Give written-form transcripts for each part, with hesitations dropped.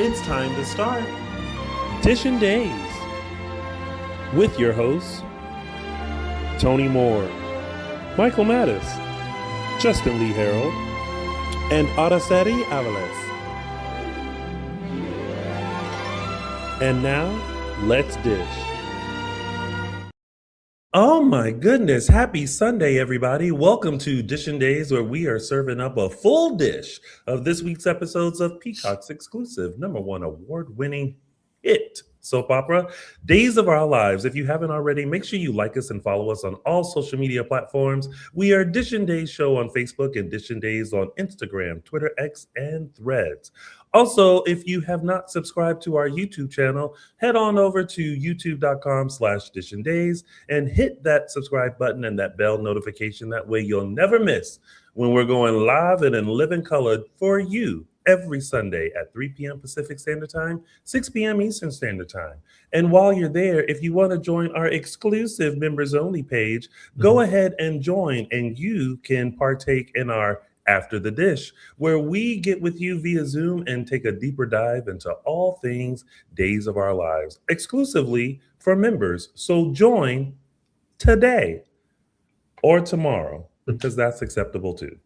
it's time to start Dishin Days with your hosts, Tony Moore, Michael Mattis, Justin Lee Hareld, and Araceli Aviles. And now, let's dish. Oh my goodness. Happy Sunday, everybody. Welcome to Dishin Days, where we are serving up a full dish of this week's episodes of Peacock's exclusive #1 award-winning hit soap opera, Days of Our Lives. If you haven't already, make sure you like us and follow us on all social media platforms. We are Dishin Days Show on Facebook and Dishin Days on Instagram, Twitter, X, and Threads. Also, if you have not subscribed to our YouTube channel, head on over to youtube.com/Dishin Days and hit that subscribe button and that bell notification. That way you'll never miss when we're going live and in living color for you every Sunday at 3 p.m. Pacific Standard Time, 6 p.m. Eastern Standard Time. And while you're there, if you want to join our exclusive members only page, go ahead and join, and you can partake in our After the Dish, where we get with you via Zoom and take a deeper dive into all things Days of Our Lives, exclusively for members. So join today or tomorrow, because that's acceptable too.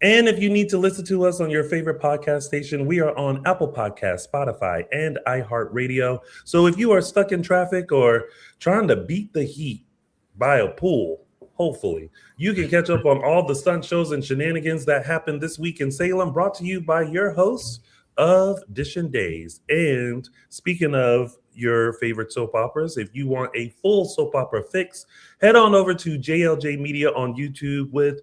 And if you need to listen to us on your favorite podcast station, we are on Apple Podcasts, Spotify, and iHeartRadio. So if you are stuck in traffic or trying to beat the heat by a pool, hopefully, you can catch up on all the stunt shows and shenanigans that happened this week in Salem, brought to you by your hosts of Dishin Days. And speaking of your favorite soap operas, if you want a full soap opera fix, head on over to JLJ Media on YouTube with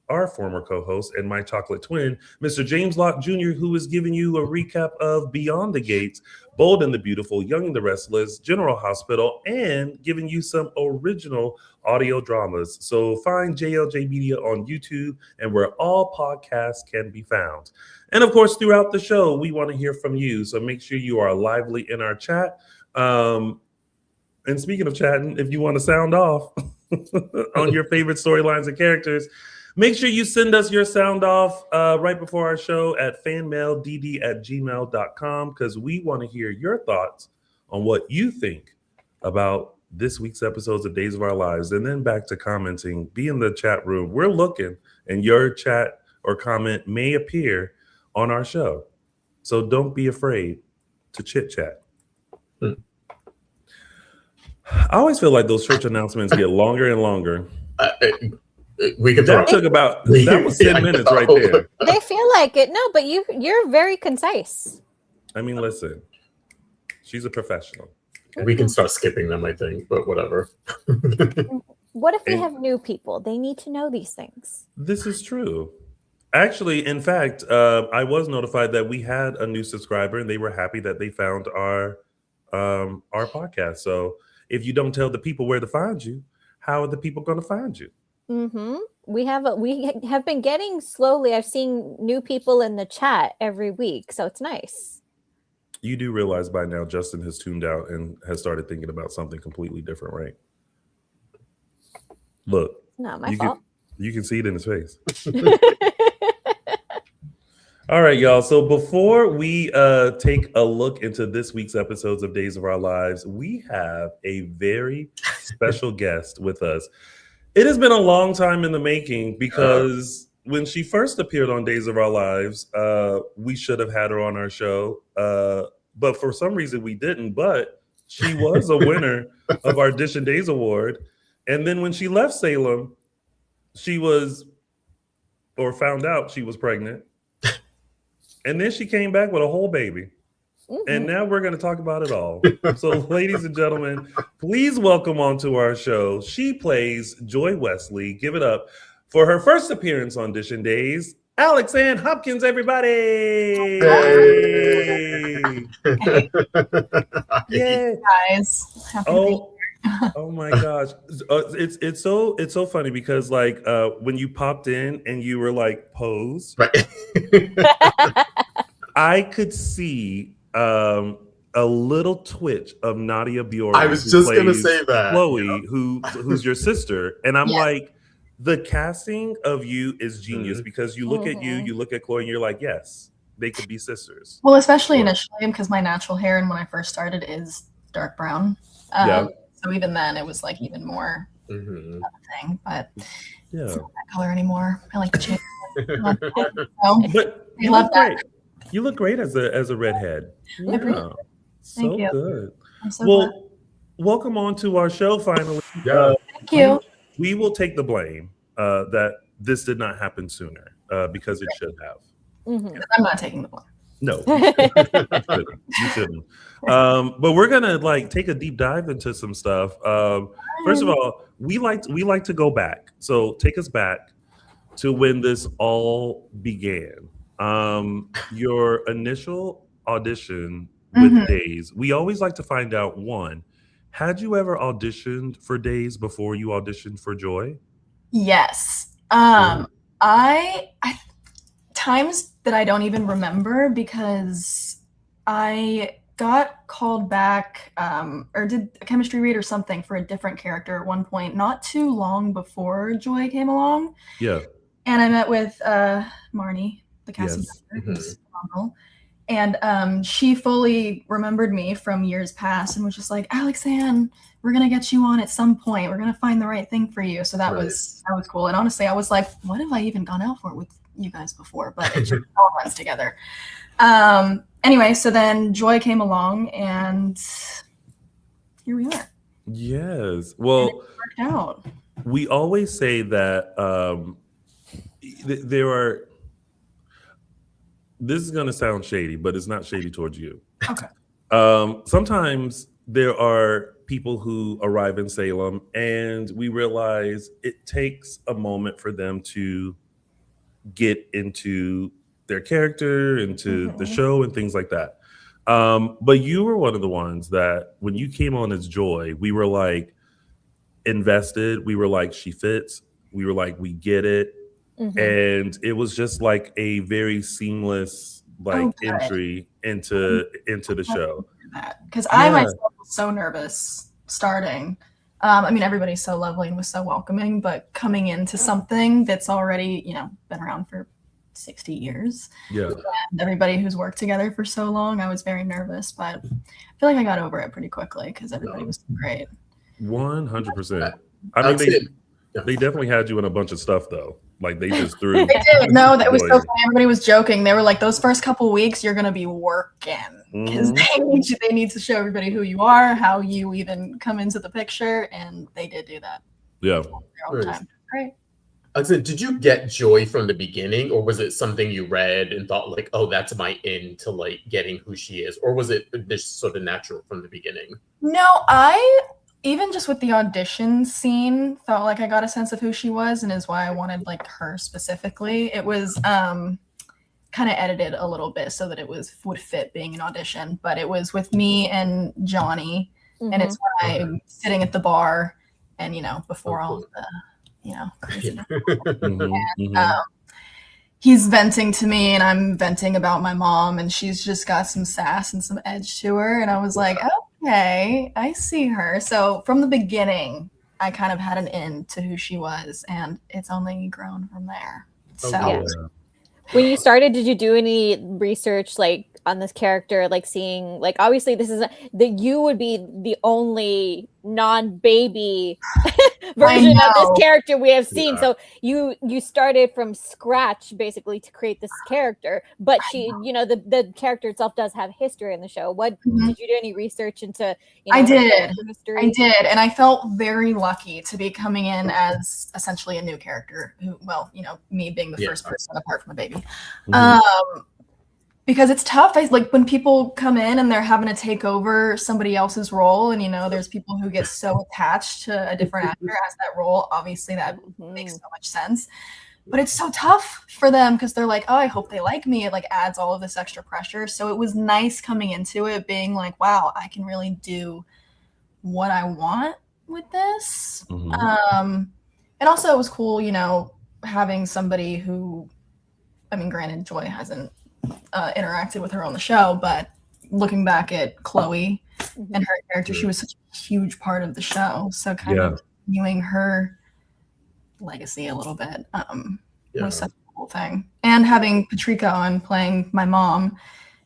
our former co-host and my chocolate twin, Mr. James Locke Jr., who is giving you a recap of Beyond the Gates, Bold and the Beautiful, Young and the Restless, General Hospital, and giving you some original audio dramas. So find JLJ Media on YouTube and where all podcasts can be found. And of course, throughout the show, we want to hear from you. So make sure you are lively in our chat. And speaking of chatting, if you want to sound off on your favorite storylines and characters, make sure you send us your sound off right before our show at fanmaildd@gmail.com, because we want to hear your thoughts on what you think about this week's episodes of Days of Our Lives. And then back to commenting. Be in the chat room. We're looking, and your chat or comment may appear on our show. So don't be afraid to chit chat. I always feel like those church announcements get longer and longer. That was 10 minutes right there. They feel like it. No, but you're very concise. I mean, listen, she's a professional. We can start skipping them, I think, but whatever. What if we have new people? They need to know these things. This is true. Actually, in fact, I was notified that we had a new subscriber, and they were happy that they found our podcast. So if you don't tell the people where to find you, how are the people going to find you? Mm-hmm. We have been getting slowly. I've seen new people in the chat every week, so it's nice. You do realize by now Justin has tuned out and has started thinking about something completely different, right? Look, not my fault. You can see it in his face. All right, y'all. So before we take a look into this week's episodes of Days of Our Lives, we have a very special guest with us. It has been a long time in the making, because when she first appeared on Days of Our Lives, we should have had her on our show. But for some reason we didn't. But she was a winner of our Dishin Days Award. And then when she left Salem, she found out she was pregnant. And then she came back with a whole baby. Mm-hmm. And now we're going to talk about it all. So, ladies and gentlemen, please welcome onto our show. She plays Joy Wesley. Give it up for her first appearance on Dishin Days, AlexAnn Hopkins, everybody! Hey. Yeah, guys. Oh my gosh, it's so funny because when you popped in and you were like posed, right. I could see a little twitch of Nadia Bjork. I was just gonna say that Chloe, who's your sister, and I'm like, the casting of you is genius because you look at you look at Chloe, and you're like, yes, they could be sisters. Well, especially initially, because my natural hair and when I first started is dark brown. So even then, it was like even more of a thing. But it's not that color anymore. I like to change it. But you love that. Great. You look great as a redhead. Yeah. Thank you. Good. I'm so glad. Welcome on to our show finally. Thank you. We will take the blame that this did not happen sooner because it should have. I'm not taking the blame. No, you shouldn't. But we're gonna like take a deep dive into some stuff. First of all, we like to go back. So take us back to when this all began. Your initial audition with Days. We always like to find out, one, had you ever auditioned for Days before you auditioned for Joy? Yes. I times that I don't even remember because I got called back or did a chemistry read or something for a different character at one point, not too long before Joy came along. Yeah. And I met with Marnie, the casting director, who's phenomenal. And she fully remembered me from years past and was just like, AlexAnn, we're going to get you on at some point. We're going to find the right thing for you. So that was cool. And honestly, I was like, what have I even gone out for with you guys before? But it just all runs together. Anyway, so then Joy came along and here we are. Yes. Well, and it worked out. We always say that there are, this is going to sound shady, but it's not shady towards you. Okay. Sometimes there are people who arrive in Salem and we realize it takes a moment for them to get into their character, into the show and things like that. But you were one of the ones that when you came on as Joy, we were like invested. We were like, she fits. We were like, we get it. And it was just like a very seamless entry into the show. Because I myself was so nervous starting. I mean, everybody's so lovely and was so welcoming, but coming into something that's already, been around for 60 years. Yeah. And everybody who's worked together for so long, I was very nervous, but I feel like I got over it pretty quickly because everybody was great. 100%. I mean, they definitely had you in a bunch of stuff though. Like they just threw. They did. No, that was so funny. Everybody was joking. They were like, "Those first couple weeks, you're gonna be working because they need to show everybody who you are, how you even come into the picture," and they did do that. Yeah. All the time. Great. Alexander, did you get Joy from the beginning, or was it something you read and thought like, "Oh, that's my in to like getting who she is," or was it just sort of natural from the beginning? No, even just with the audition scene, felt like I got a sense of who she was and is why I wanted like her specifically. It was kind of edited a little bit so that it would fit being an audition, but it was with me and Johnny, and it's when I'm sitting at the bar and, before all of the, craziness. He's venting to me and I'm venting about my mom and she's just got some sass and some edge to her. And I was like, okay, I see her. So from the beginning, I kind of had an in to who she was and it's only grown from there. When you started, did you do any research like on this character, like seeing, like obviously this is that you would be the only non-baby version of this character we have seen. So you started from scratch basically to create this character, but she, the character itself does have history in the show. What did you do any research into? I did, and I felt very lucky to be coming in as essentially a new character. Who, me being the first person apart from a baby. Because it's tough. Like when people come in and they're having to take over somebody else's role, and there's people who get so attached to a different actor as that role. Obviously, that makes so much sense. But it's so tough for them because they're like, "Oh, I hope they like me." It like adds all of this extra pressure. So it was nice coming into it, being like, "Wow, I can really do what I want with this." And also, it was cool, having somebody who, I mean, granted, Joy hasn't interacted with her on the show, but looking back at Chloe and her character, she was such a huge part of the show. So kind of viewing her legacy a little bit was such a cool thing. And having Patrika on playing my mom,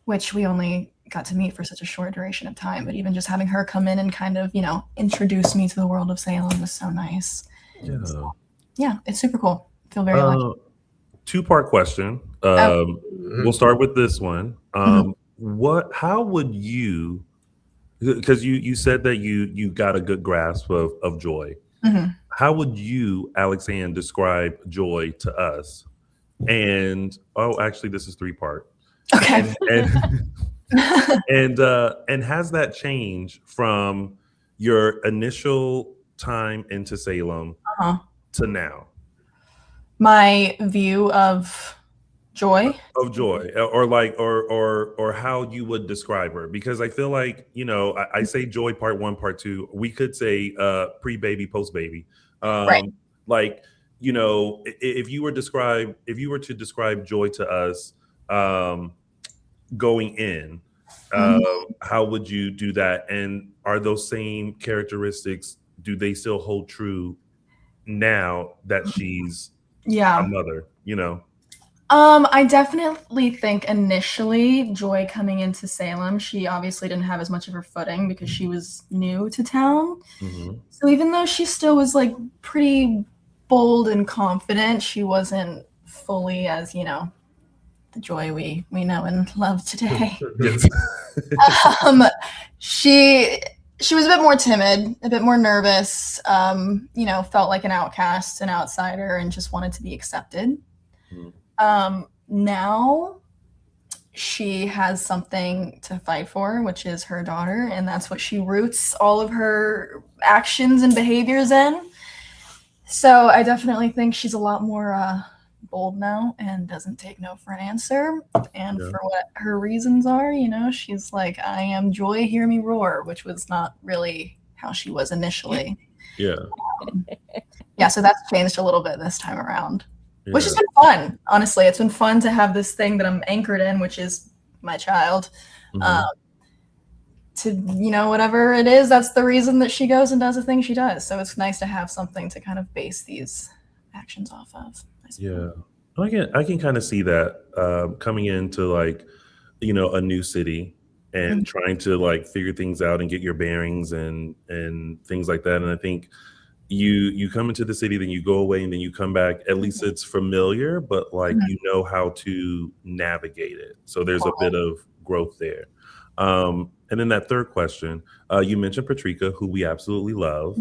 which we only got to meet for such a short duration of time, but even just having her come in and kind of, introduce me to the world of Salem was so nice. Yeah. So, yeah, it's super cool. I feel very lucky. Two-part question. We'll start with this one. How would you, because you said that you got a good grasp of Joy. How would you, AlexAnn, describe Joy to us? And actually, this is 3-part. Okay. And has that changed from your initial time into Salem to now? My view of Joy? Of Joy, or how you would describe her, because I feel like, I say Joy part 1, part 2. We could say pre-baby, post-baby. Right. Like, if you were to describe Joy to us going in, how would you do that? And are those same characteristics, do they still hold true now that she's a mother, I definitely think initially Joy coming into Salem, she obviously didn't have as much of her footing because she was new to town. So even though she still was like pretty bold and confident, she wasn't fully as, the Joy we know and love today. She was a bit more timid, a bit more nervous, felt like an outcast, an outsider, and just wanted to be accepted. Now she has something to fight for, which is her daughter, and that's what she roots all of her actions and behaviors in. So I definitely think she's a lot more bold now and doesn't take no for an answer. And for what her reasons are, she's like, I am Joy, hear me roar, which was not really how she was initially. So that's changed a little bit this time around. Which has been fun, honestly. It's been fun to have this thing that I'm anchored in, which is my child. To, whatever it is, that's the reason that she goes and does the thing she does. So it's nice to have something to kind of base these actions off of. Yeah. I can kind of see that coming into like, a new city and trying to like figure things out and get your bearings and things like that. And I think you come into the city, then you go away, and then you come back. At least it's familiar, but like how to navigate it. So there's a bit of growth there. And then that third question, you mentioned Patrika, who we absolutely love.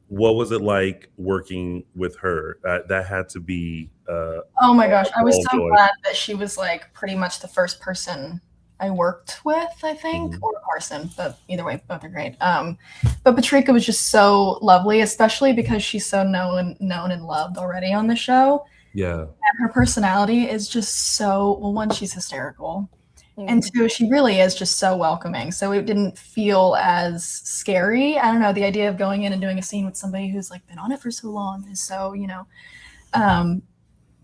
What was it like working with her? That had to be. Oh my gosh, I was so glad that she was like pretty much the first person I worked with, I think, or Carson, but either way, both are great. But Patrika was just so lovely, especially because she's so known and loved already on the show. Yeah. And her personality is just so, well, one, she's hysterical. And two, she really is just so welcoming. So it didn't feel as scary. I don't know, the idea of going in and doing a scene with somebody who's like been on it for so long is so,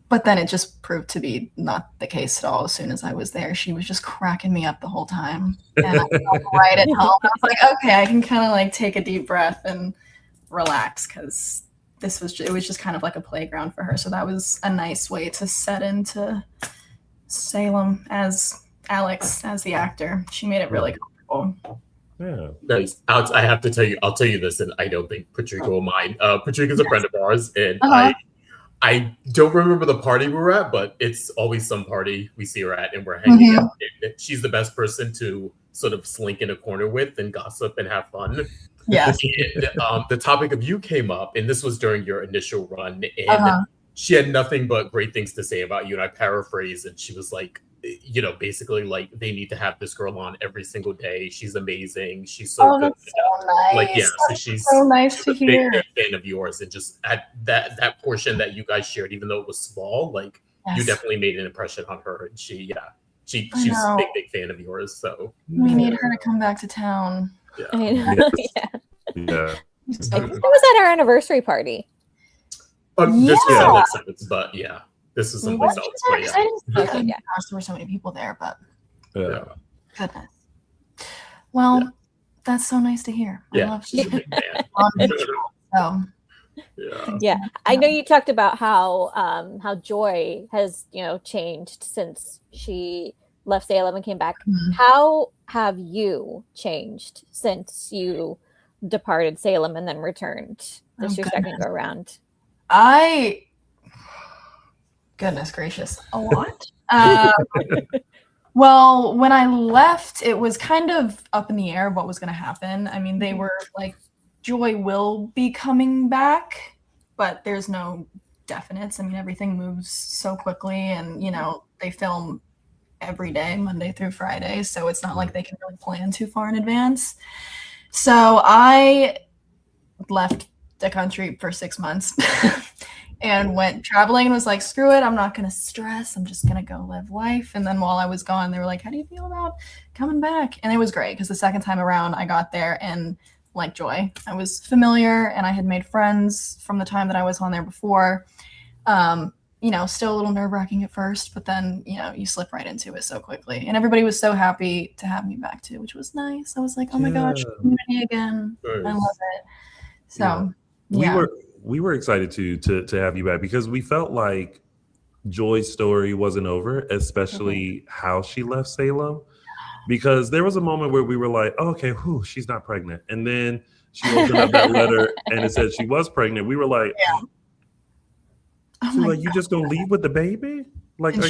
but then it just proved to be not the case at all. As soon as I was there, she was just cracking me up the whole time. And I felt right at home. I was like, okay, I can kind of like take a deep breath and relax because it was just kind of like a playground for her. So that was a nice way to set into Salem as Alex, as the actor. She made it really comfortable. Yeah. Nice. Alex, I have to tell you, I'll tell you this, and I don't think Patrika will mind. Patrika's a friend of ours, and I don't remember the party we were at, but it's always some party we see her at and we're hanging out. And she's the best person to sort of slink in a corner with and gossip and have fun. Yes. And, the topic of you came up, and this was during your initial run, and she had nothing but great things to say about you. And I paraphrase, and she was like, basically like they need to have this girl on every single day. She's amazing. She's so good. That's so nice. Like, yeah, so she's so nice to hear. Big fan of yours, and just at that portion that you guys shared, even though it was small, like you definitely made an impression on her. And she's a big fan of yours. So we need her to come back to town. Yeah. Yeah. It was at our anniversary party. This was at 7th, but yeah. This is someplace else. But Gosh, there were so many people there, but goodness. Well, that's so nice to hear. I love she's a big fan. So Yeah. I know you talked about how Joy has, changed since she left Salem and came back. How have you changed since you departed Salem and then returned this your second go around? Goodness gracious, a lot. Well, when I left, it was kind of up in the air what was going to happen. I mean, they were like, Joy will be coming back, but there's no definites. I mean, everything moves so quickly, and they film every day, Monday through Friday, so it's not like they can really plan too far in advance. So I left the country for 6 months and went traveling and was like, screw it, I'm not going to stress. I'm just going to go live life. And then while I was gone, they were like, how do you feel about coming back? And it was great because the second time around I got there, and like Joy, I was familiar and I had made friends from the time that I was on there before. Still a little nerve-wracking at first, but then, you slip right into it so quickly. And everybody was so happy to have me back too, which was nice. I was like, oh my gosh, community again. Nice. I love it. So we were excited to have you back because we felt like Joy's story wasn't over, especially how she left Salem. Because there was a moment where we were like, oh, okay, she's not pregnant. And then she opened up that letter and it said she was pregnant. We were like, you just gonna leave with the baby? Like, and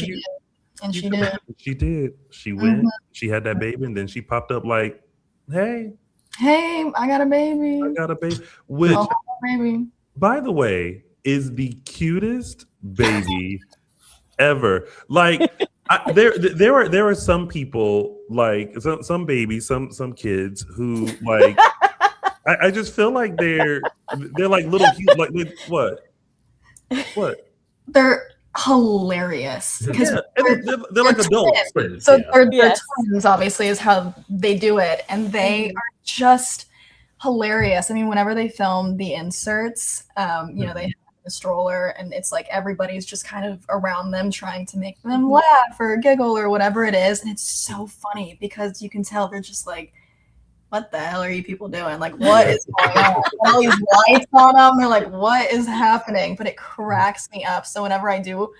she did. She did. She went, she had that baby, and then she popped up like, hey, I got a baby. Which, by the way, is the cutest baby ever. Like, there are some people, like some babies, some kids who like I just feel like they're like little cute, like what? They're hilarious because they're like adults. So they're twins, obviously, is how they do it, and they are just hilarious. I mean, whenever they film the inserts, they have a stroller, and it's like everybody's just kind of around them trying to make them laugh or giggle or whatever it is, and it's so funny because you can tell they're just like, what the hell are you people doing? Like, what is going on? All these lights on them, they're like, what is happening? But it cracks me up. So whenever I do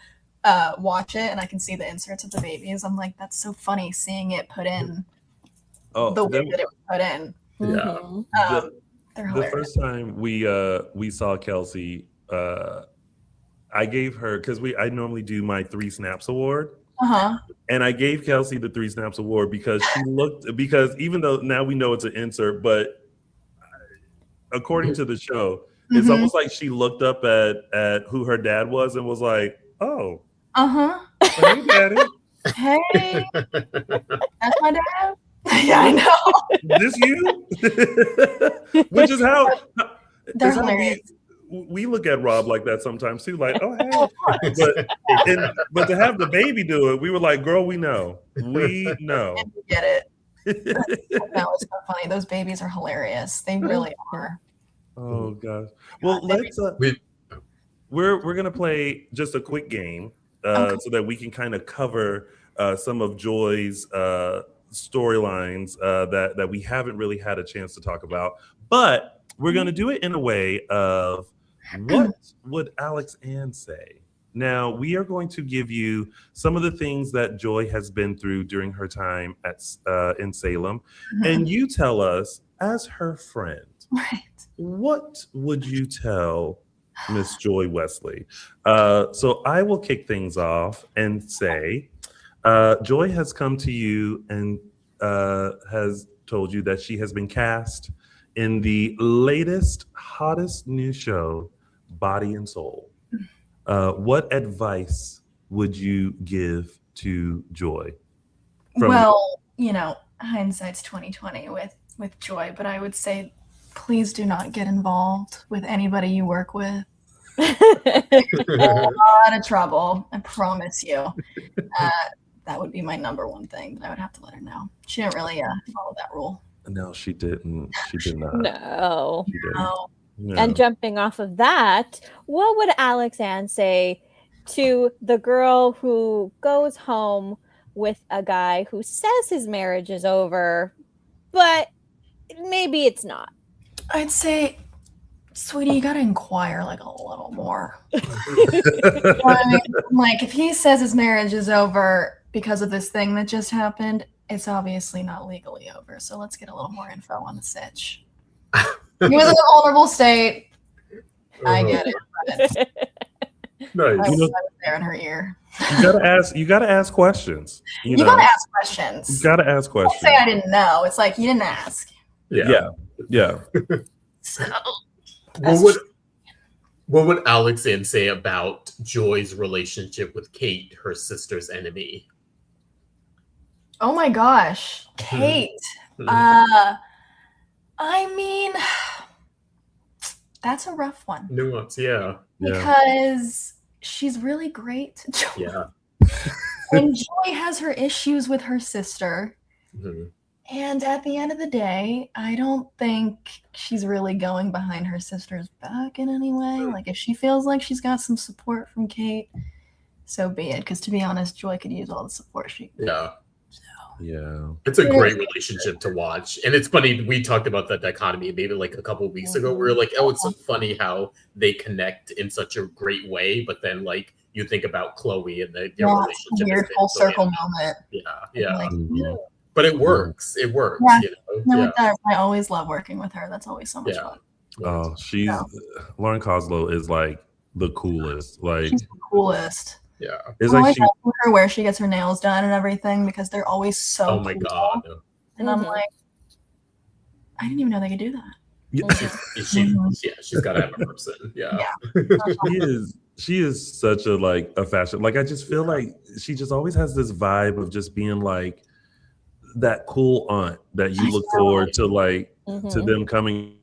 watch it and I can see the inserts of the babies, I'm like, that's so funny seeing it put in the way that it was put in. Yeah. The first time we saw Kelsey, I gave her, because I normally do my 3 Snaps award. And I gave Kelsey the 3 Snaps award because because even though now we know it's an insert, but according to the show, it's almost like she looked up at who her dad was and was like, oh, hey, daddy. Hey, that's my dad. Yeah, I know. This you? Which is how we look at Rob like that sometimes too, like, oh hey, but to have the baby do it, we were like, girl, we know. And we get it. That was so funny. Those babies are hilarious. They really are. Oh gosh. Well, let's we're gonna play just a quick game so that we can kind of cover some of Joy's storylines that we haven't really had a chance to talk about, but we're going to do it in a way of what would AlexAnn say? Now, we are going to give you some of the things that Joy has been through during her time in Salem, and you tell us, as her friend, what would you tell Miss Joy Wesley? So I will kick things off and say, Joy has come to you and has told you that she has been cast in the latest, hottest new show, Body and Soul. What advice would you give to Joy? Hindsight's 2020 with Joy, but I would say, please do not get involved with anybody you work with. A lot of trouble, I promise you. That would be my number one thing that I would have to let her know. She didn't really follow that rule. No, she didn't. She did not. No. She didn't. No. And jumping off of that, what would AlexAnn say to the girl who goes home with a guy who says his marriage is over, but maybe it's not? I'd say sweetie, you gotta inquire like a little more. Like, if he says his marriage is over because of this thing that just happened, it's obviously not legally over. So let's get a little more info on the sitch. He was in a vulnerable state. I get it. But I Nice. was there in her ear. You gotta ask questions. You gotta ask questions. You gotta ask Don't questions. say I didn't know. It's like you didn't ask. Yeah. So What would AlexAnn say about Joy's relationship with Kate, her sister's enemy? oh my gosh, Kate. Mhm. I mean, that's a rough one Nuance, yeah. because she's really great to Joy. Yeah. And Joy has her issues with her sister. Mhm. And at the end of the day, I don't think she's really going behind her sister's back in any way. Like, if she feels like she's got some support from Kate, so be it. Because to be honest, Joy could use all the support she can. Yeah. Yeah. It's a great relationship to watch. And it's funny, we talked about that dichotomy maybe like a couple of weeks ago. We were like, oh, it's so funny how they connect in such a great way. But then, like, you think about Chloe and their relationship. Weird full circle moment. Yeah. Like, Mhm. But it works. It works. Yeah. You No, know? it does. I always love working with her. That's always so much fun. Oh, Lauren Koslow is like the coolest. Like, She's the coolest. Yeah. it's I'm like always she. asking her where she gets her nails done and everything because they're always so Oh my cool. God. And I'm like, I didn't even know they could do that. She's got to have a person. Yeah. She is such a like a fashion. Like, I just feel like she just always has this vibe of just being like that cool aunt that you look forward to, like to them coming.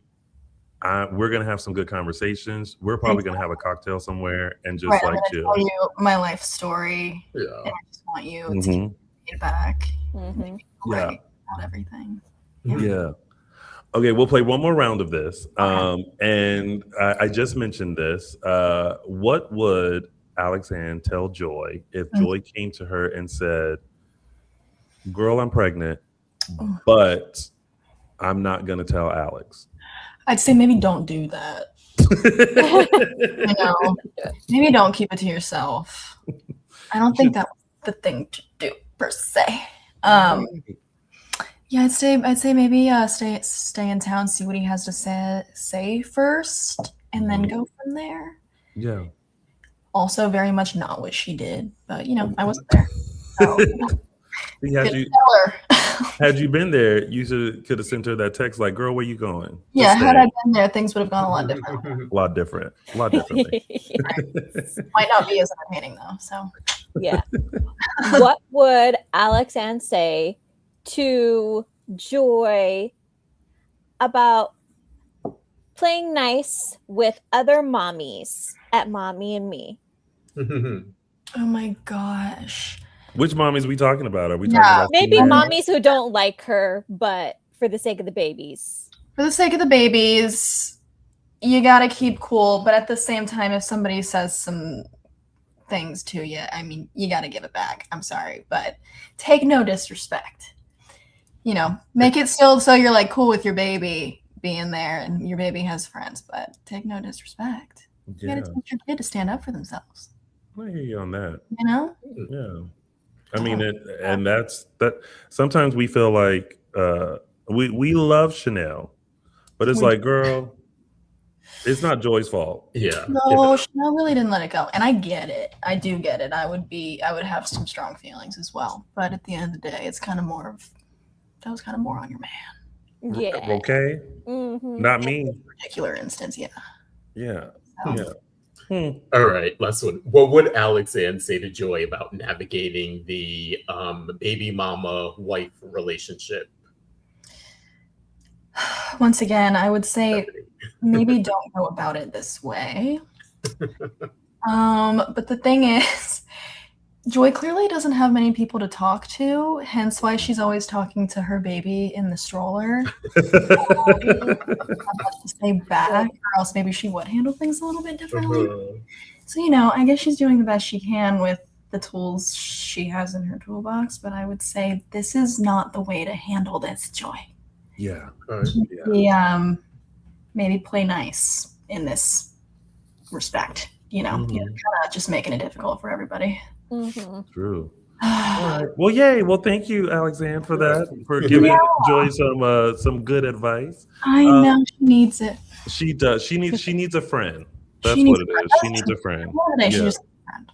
We're gonna have some good conversations. We're probably gonna have a cocktail somewhere and just I'm like gonna chill. tell you my life story. Yeah. And I just want you to Mhm. get it back. Mhm. Yeah. About everything. Yeah. Okay, we'll play one more round of this. And I just mentioned this. What would AlexAnn tell Joy if Joy came to her and said, "Girl, I'm pregnant, but I'm not gonna tell Alex"? I'd say maybe don't do that. You know, maybe don't keep it to yourself. I don't think that was the thing to do per se. Yeah, I'd say maybe stay in town, see what he has to say first, and then go from there. Yeah. Also, very much not what she did, but you know, I wasn't there. So, See, had you been there, you could have sent her that text like, "Girl, where you going?" Yeah, Just had stay. I been there, things would have gone a lot different. A lot differently. Might not be as entertaining though. So Yeah. What would AlexAnn say to Joy about playing nice with other mommies at Mommy and Me? oh my gosh. Which mommies we talking about? Are we Yeah, talking about Maybe female? mommies who don't like her, but for the sake of the babies. For the sake of the babies, you gotta keep cool, but at the same time, if somebody says some things to you, I mean, you gotta give it back. I'm sorry, but take no disrespect. You know, make it still so you're like cool with your baby being there and your baby has friends, but take no disrespect. You Yeah, gotta teach your kid to stand up for themselves. I hear you on that. You know? Yeah, I mean, and that's that. Sometimes we feel like we love Chanel, but it's like, girl, it's not Joy's fault. Yeah. No, Chanel really didn't let it go. And I get it. I do get it. I would have some strong feelings as well. But at the end of the day, it's kind of more of that was kind of more on your man. Yeah. Okay, not me. In this particular instance, yeah. Yeah, So, yeah. All right, last one. What would AlexAnn say to Joy about navigating the baby mama wife relationship? Once again, I would say maybe don't go about it this way. But the thing is, Joy clearly doesn't have many people to talk to, hence why she's always talking to her baby in the stroller. To stay back, or else maybe she would handle things a little bit differently. So, you know, I guess she's doing the best she can with the tools she has in her toolbox, but I would say this is not the way to handle this, Joy. Yeah. Maybe play nice in this respect. You're kind of just making it difficult for everybody. True. All right. Well, yay. Well, thank you, AlexAnn, for that, for giving Joy some good advice. I know she needs it. She does. She needs a friend. That's She needs what it is. She needs a friend. She just needs a friend.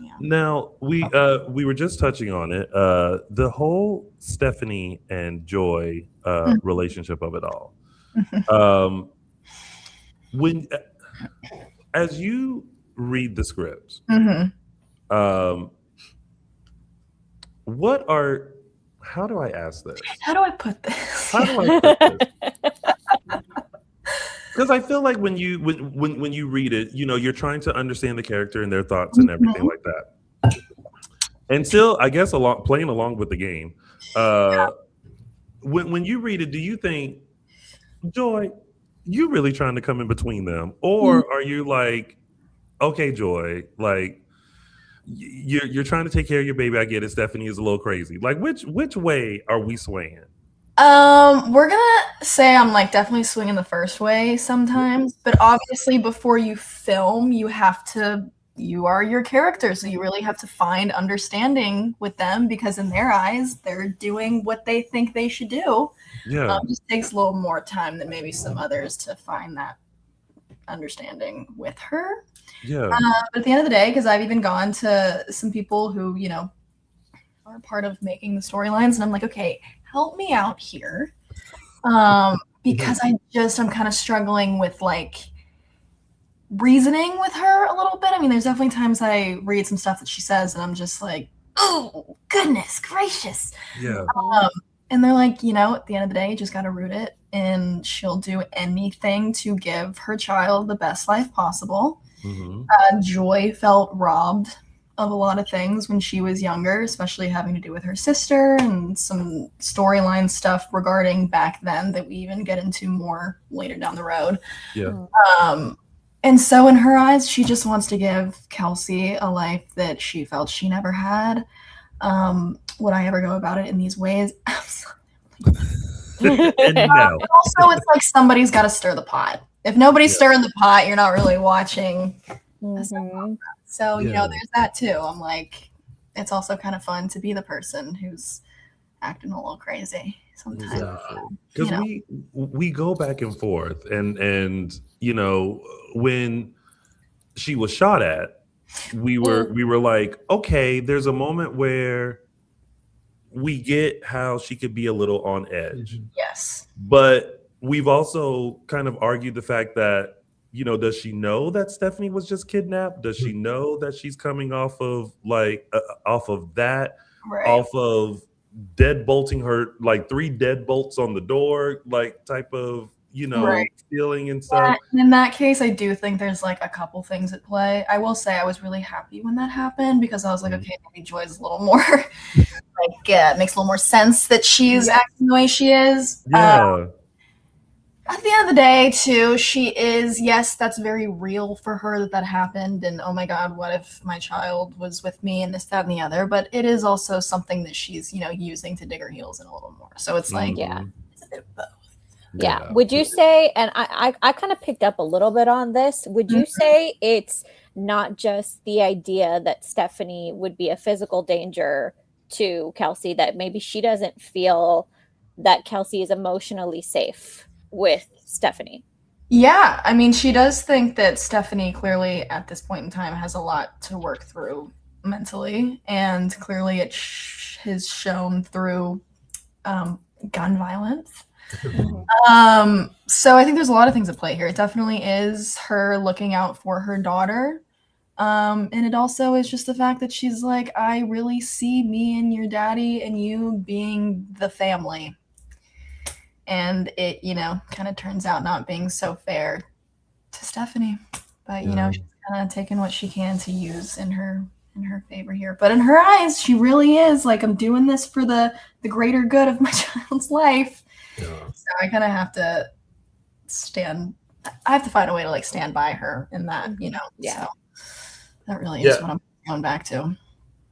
Yeah. Now we were just touching on it. The whole Stephanie and Joy relationship of it all. When as you read the scripts, how do I ask this? How do I put this? Because I feel like when you read it, you're trying to understand the character and their thoughts and everything like that. And still, I guess playing along with the game. When you read it, do you think, Joy, you really trying to come in between them, or are you like, okay, Joy, like you're trying to take care of your baby? I get it. Stephanie is a little crazy. Like, which way are we swaying? We're gonna say I'm like definitely swinging the first way sometimes, but obviously before you film, you are your character, so you really have to find understanding with them, because in their eyes, they're doing what they think they should do. Yeah, it just takes a little more time than maybe some others to find that understanding with her. Yeah. But at the end of the day, because I've even gone to some people who, are part of making the storylines, and I'm like, okay, help me out here. Because I'm kind of struggling with like reasoning with her a little bit. I mean, there's definitely times I read some stuff that she says and I'm just like, oh, goodness gracious. Yeah. And they're like, at the end of the day, you just got to root it, and she'll do anything to give her child the best life possible. Joy felt robbed of a lot of things when she was younger, especially having to do with her sister and some storyline stuff regarding back then that we even get into more later down the road. Yeah. And so in her eyes, she just wants to give Kelsey a life that she felt she never had. Would I ever go about it in these ways? Absolutely. And no. Also, it's like somebody's got to stir the pot. If nobody's stirring the pot, you're not really watching. So, there's that too. I'm like, it's also kind of fun to be the person who's acting a little crazy sometimes. Because we go back and forth, and when she was shot at, we were like, okay, there's a moment where we get how she could be a little on edge. Yes. But we've also kind of argued the fact that, does she know that Stephanie was just kidnapped? Does she know that she's coming off of off of that, off of deadbolting her, like 3 deadbolts on the door, like type of, feeling and stuff? In that case, I do think there's like a couple things at play. I will say I was really happy when that happened, because I was like, okay, maybe Joy's a little more it makes a little more sense that she's acting the way she is. Yeah. At the end of the day, too, she is, yes, that's very real for her that happened. And oh my God, what if my child was with me and this, that, and the other? But it is also something that she's, using to dig her heels in a little more. So it's like, it's a bit of both. Yeah. Would you say, and I kind of picked up a little bit on this, would you say it's not just the idea that Stephanie would be a physical danger to Kelsey, that maybe she doesn't feel that Kelsey is emotionally safe with Stephanie? Yeah, I mean, she does think that Stephanie clearly at this point in time has a lot to work through mentally, and clearly it has shown through gun violence. So I think there's a lot of things at play here. It definitely is her looking out for her daughter. And it also is just the fact that she's like, I really see me and your daddy and you being the family. And it, kind of turns out not being so fair to Stephanie. But, she's kind of taking what she can to use in her favor here. But in her eyes, she really is like, I'm doing this for the greater good of my child's life. Yeah. So I kind of have to find a way to like stand by her in that, So that really is what I'm going back to.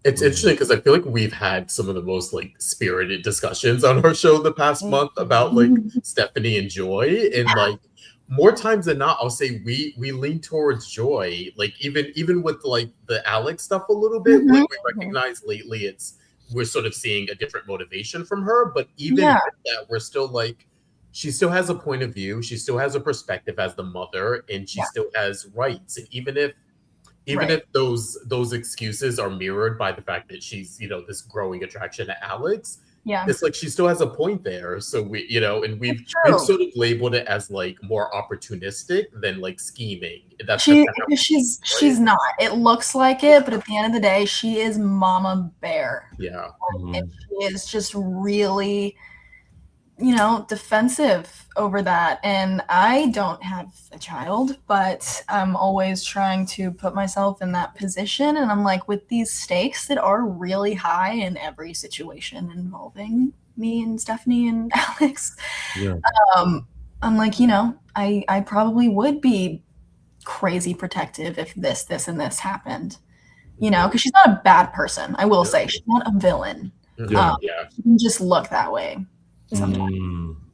It's interesting because I feel like we've had some of the most like spirited discussions on our show the past month about like Stephanie and Joy, and like more times than not, I'll say we lean towards Joy. Like even with like the Alex stuff a little bit, like we recognize lately we're sort of seeing a different motivation from her. But even with that, we're still like, she still has a point of view, she still has a perspective as the mother, and she still has rights. And even if those excuses are mirrored by the fact that she's, you know, this growing attraction to Alex, it's like she still has a point there. So we, you know, and we've sort of labeled it as like more opportunistic than like scheming. She's not. It looks like it, but at the end of the day, she is Mama Bear. Yeah. And she is just really, you know, defensive over that. And I don't have a child, but I'm always trying to put myself in that position. And I'm like, with these stakes that are really high in every situation involving me and Stephanie and Alex, I'm like, you know, I probably would be crazy protective if this, and this happened, you know, because she's not a bad person. I will say she's not a villain. She can just look that way.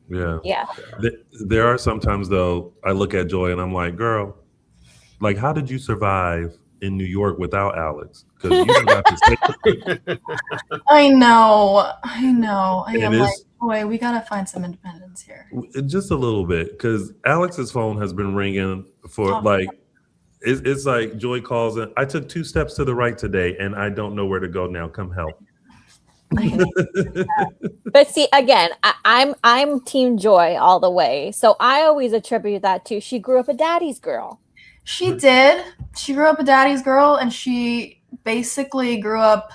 There are sometimes though I look at Joy and I'm like, girl, like how did you survive in New York without Alex? Because you got to I know. I am like, boy, we gotta find some independence here. Just a little bit, because Alex's phone has been ringing for like it's like Joy calls and I took 2 steps to the right today and I don't know where to go now. Come help. But see, again, I'm Team Joy all the way. So I always attribute that to she grew up a daddy's girl. She did. She grew up a daddy's girl, and she basically grew up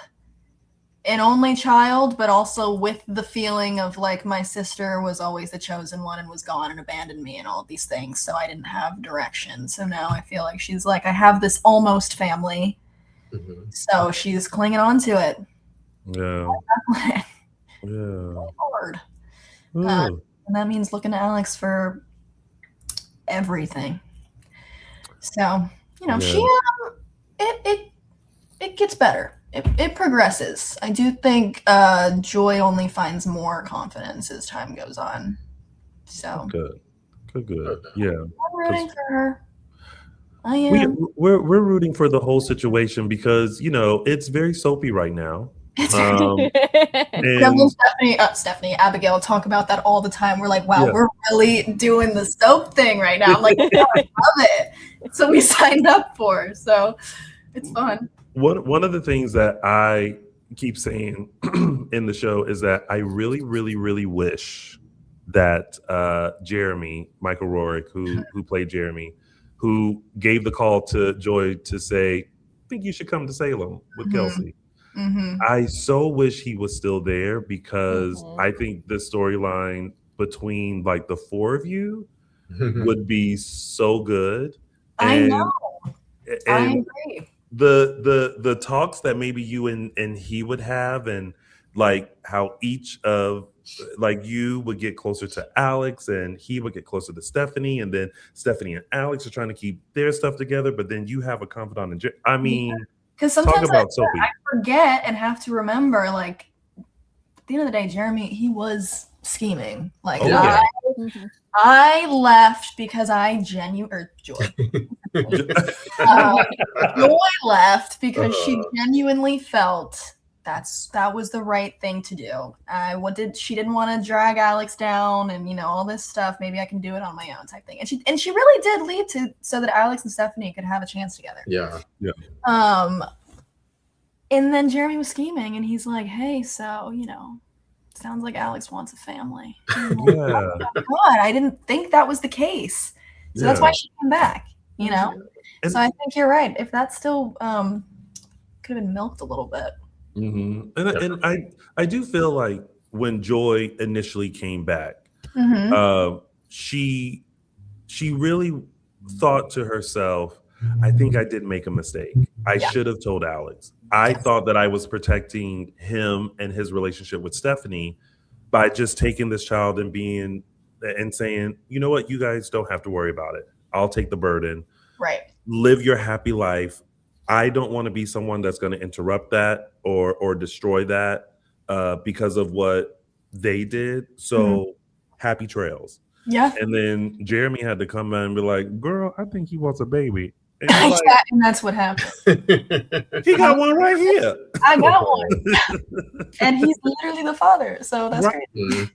an only child, but also with the feeling of like my sister was always the chosen one and was gone and abandoned me and all of these things. So I didn't have direction. So now I feel like she's like, I have this almost family. So she's clinging on to it. Hard. And that means looking to Alex for everything. So, you know, she it gets better. It progresses. I do think Joy only finds more confidence as time goes on. So good. Yeah. I'm rooting for her. I am. We're rooting for the whole situation because, you know, it's very soapy right now. Stephanie, Abigail talk about that all the time. We're like, wow, we're really doing the soap thing right now. I'm like, I love it. So we signed up for. So it's fun. One of the things that I keep saying in the show is that I really, really, really wish that Jeremy, Michael Rorick, who played Jeremy, who gave the call to Joy to say, I think you should come to Salem with Kelsey. I so wish he was still there because I think the storyline between like the 4 of you would be so good. I know. I agree. The talks that maybe you and he would have, and like how each of like you would get closer to Alex and he would get closer to Stephanie, and then Stephanie and Alex are trying to keep their stuff together, but then you have a confidant. I mean, because sometimes I forget and have to remember, like, at the end of the day, Jeremy, he was scheming. Like, I left because Joy left because she genuinely felt that was the right thing to do. She didn't want to drag Alex down and, you know, all this stuff. Maybe I can do it on my own type thing. And she really did lead to so that Alex and Stephanie could have a chance together. Yeah. And then Jeremy was scheming and he's like, hey, so, you know, sounds like Alex wants a family. Like, oh my God, I didn't think that was the case. So that's why she came back, you know? So I think you're right. If that still could have been milked a little bit. And I do feel like when Joy initially came back, she really thought to herself, I think I did make a mistake. I should have told Alex. I thought that I was protecting him and his relationship with Stephanie by just taking this child and saying, you know what, you guys don't have to worry about it. I'll take the burden. Right. Live your happy life. I don't want to be someone that's going to interrupt that or destroy that because of what they did. So happy trails. Yeah. And then Jeremy had to come out and be like, girl, I think he wants a baby. And you're like, And that's what happened. he got one right here. I got one. And he's literally the father. So that's Right. great.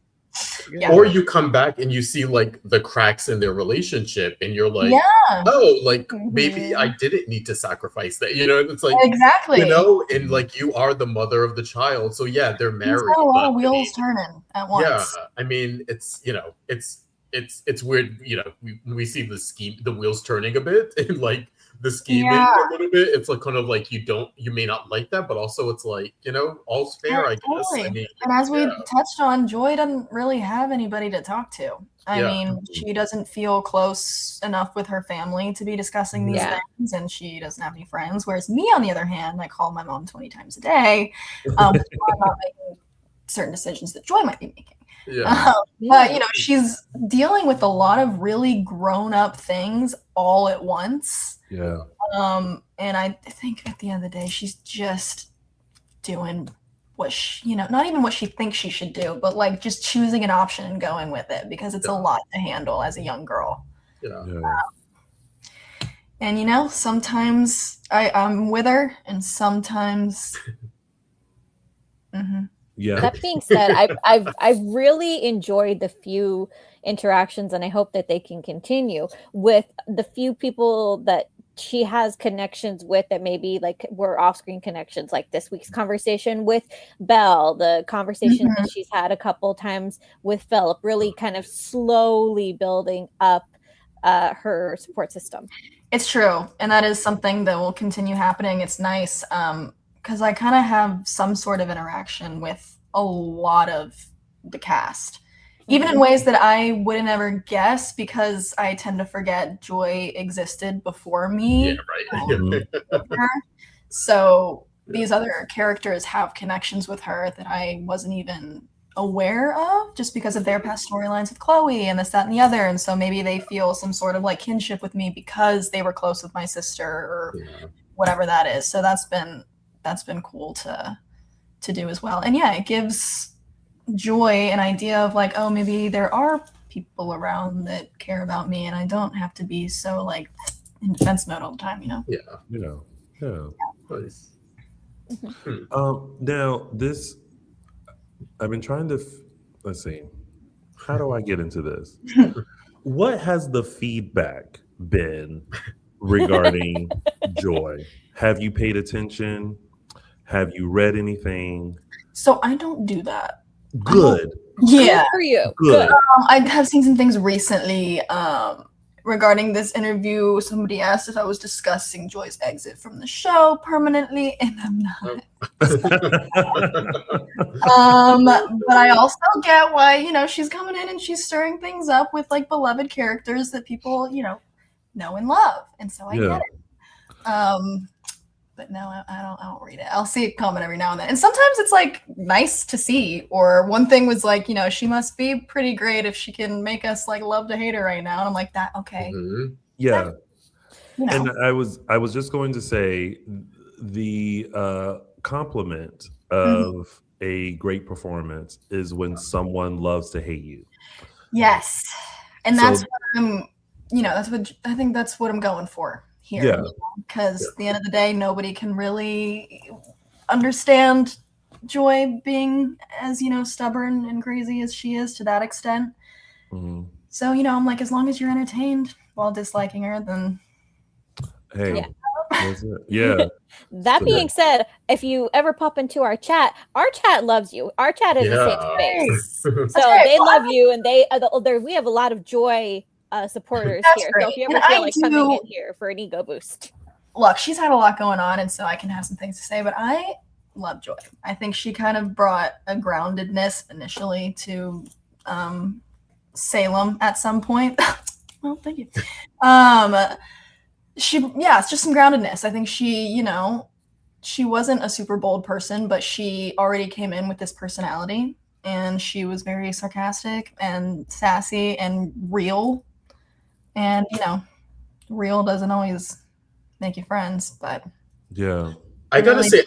Yeah. Or you come back and you see like the cracks in their relationship, and you're like, Yeah. oh, like maybe I didn't need to sacrifice that. You know, it's like Exactly. you know, and like you are the mother of the child, so yeah, they're He's married. got a lot but, of I wheels mean, turning at once. yeah, I mean, it's you know, it's weird. You know, we see the wheels turning a bit, and like the scheming a little bit. It's like kind of like you may not like that, but also it's like, you know, all's fair, I guess. Totally. I mean, and as we touched on, Joy doesn't really have anybody to talk to. I mean, she doesn't feel close enough with her family to be discussing these things, and she doesn't have any friends. Whereas me, on the other hand, I call my mom 20 times a day. I'm not making certain decisions that Joy might be making. But you know, she's dealing with a lot of really grown-up things all at once. Yeah. And I think at the end of the day, she's just doing what she, you know, not even what she thinks she should do, but like just choosing an option and going with it, because it's a lot to handle as a young girl. And you know, sometimes I'm with her, and sometimes. Yeah. That being said, I've really enjoyed the few interactions, and I hope that they can continue with the few people that she has connections with that maybe like were off-screen connections, like this week's conversation with Belle, the conversations that she's had a couple times with Philip, really kind of slowly building up her support system. It's true, and that is something that will continue happening. It's nice because I kind of have some sort of interaction with a lot of the cast, even in ways that I wouldn't ever guess, because I tend to forget Joy existed before me. So these other characters have connections with her that I wasn't even aware of, just because of their past storylines with Chloe and this, that, and the other. And so maybe they feel some sort of like kinship with me because they were close with my sister or whatever that is. So that's been cool to do as well. And yeah, it gives Joy an idea of like, oh, maybe there are people around that care about me, and I don't have to be so like in defense mode all the time, you know? Nice. Now this, I've been trying to, let's see, how do I get into this? What has the feedback been regarding Joy? Have you paid attention? Have you read anything? So I don't do that. Good. Yeah. Good for you. Good. I have seen some things recently regarding this interview. Somebody asked if I was discussing Joy's exit from the show permanently, and I'm not. But I also get why, you know, she's coming in and she's stirring things up with like beloved characters that people, you know and love, and so I get it. But no, I don't read it. I'll see a comment every now and then. And sometimes it's like nice to see. Or one thing was like, you know, she must be pretty great if she can make us like love to hate her right now. And I'm like, that okay. Yeah. You know. And I was just going to say the compliment of a great performance is when someone loves to hate you. Yes. And that's what I'm, you know, I think that's what I'm going for here. Because at the end of the day, nobody can really understand Joy being as, you know, stubborn and crazy as she is to that extent. So, you know, I'm like, as long as you're entertained while disliking her, then hey, that's it. That being said, if you ever pop into our chat loves you. Our chat is a safe space. So they love you, and we have a lot of Joy supporters here. Great. So if you ever feel like coming in here for an ego boost. Look, she's had a lot going on, and so I can have some things to say, but I love Joy. I think she kind of brought a groundedness initially to Salem at some point. Well, thank you. It's just some groundedness. I think she, you know, she wasn't a super bold person, but she already came in with this personality, and she was very sarcastic and sassy and real. And, you know, real doesn't always make you friends, but I gotta say,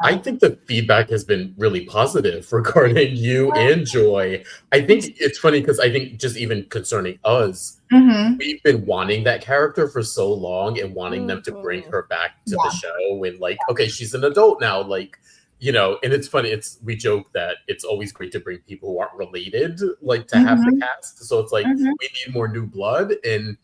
I think the feedback has been really positive regarding you and Joy. I think it's funny because I think just even concerning us, we've been wanting that character for so long and wanting them to bring her back to the show and like, okay, she's an adult now, like, you know, and it's funny, we joke that it's always great to bring people who aren't related, like to have the cast. So it's like, we need more new blood. And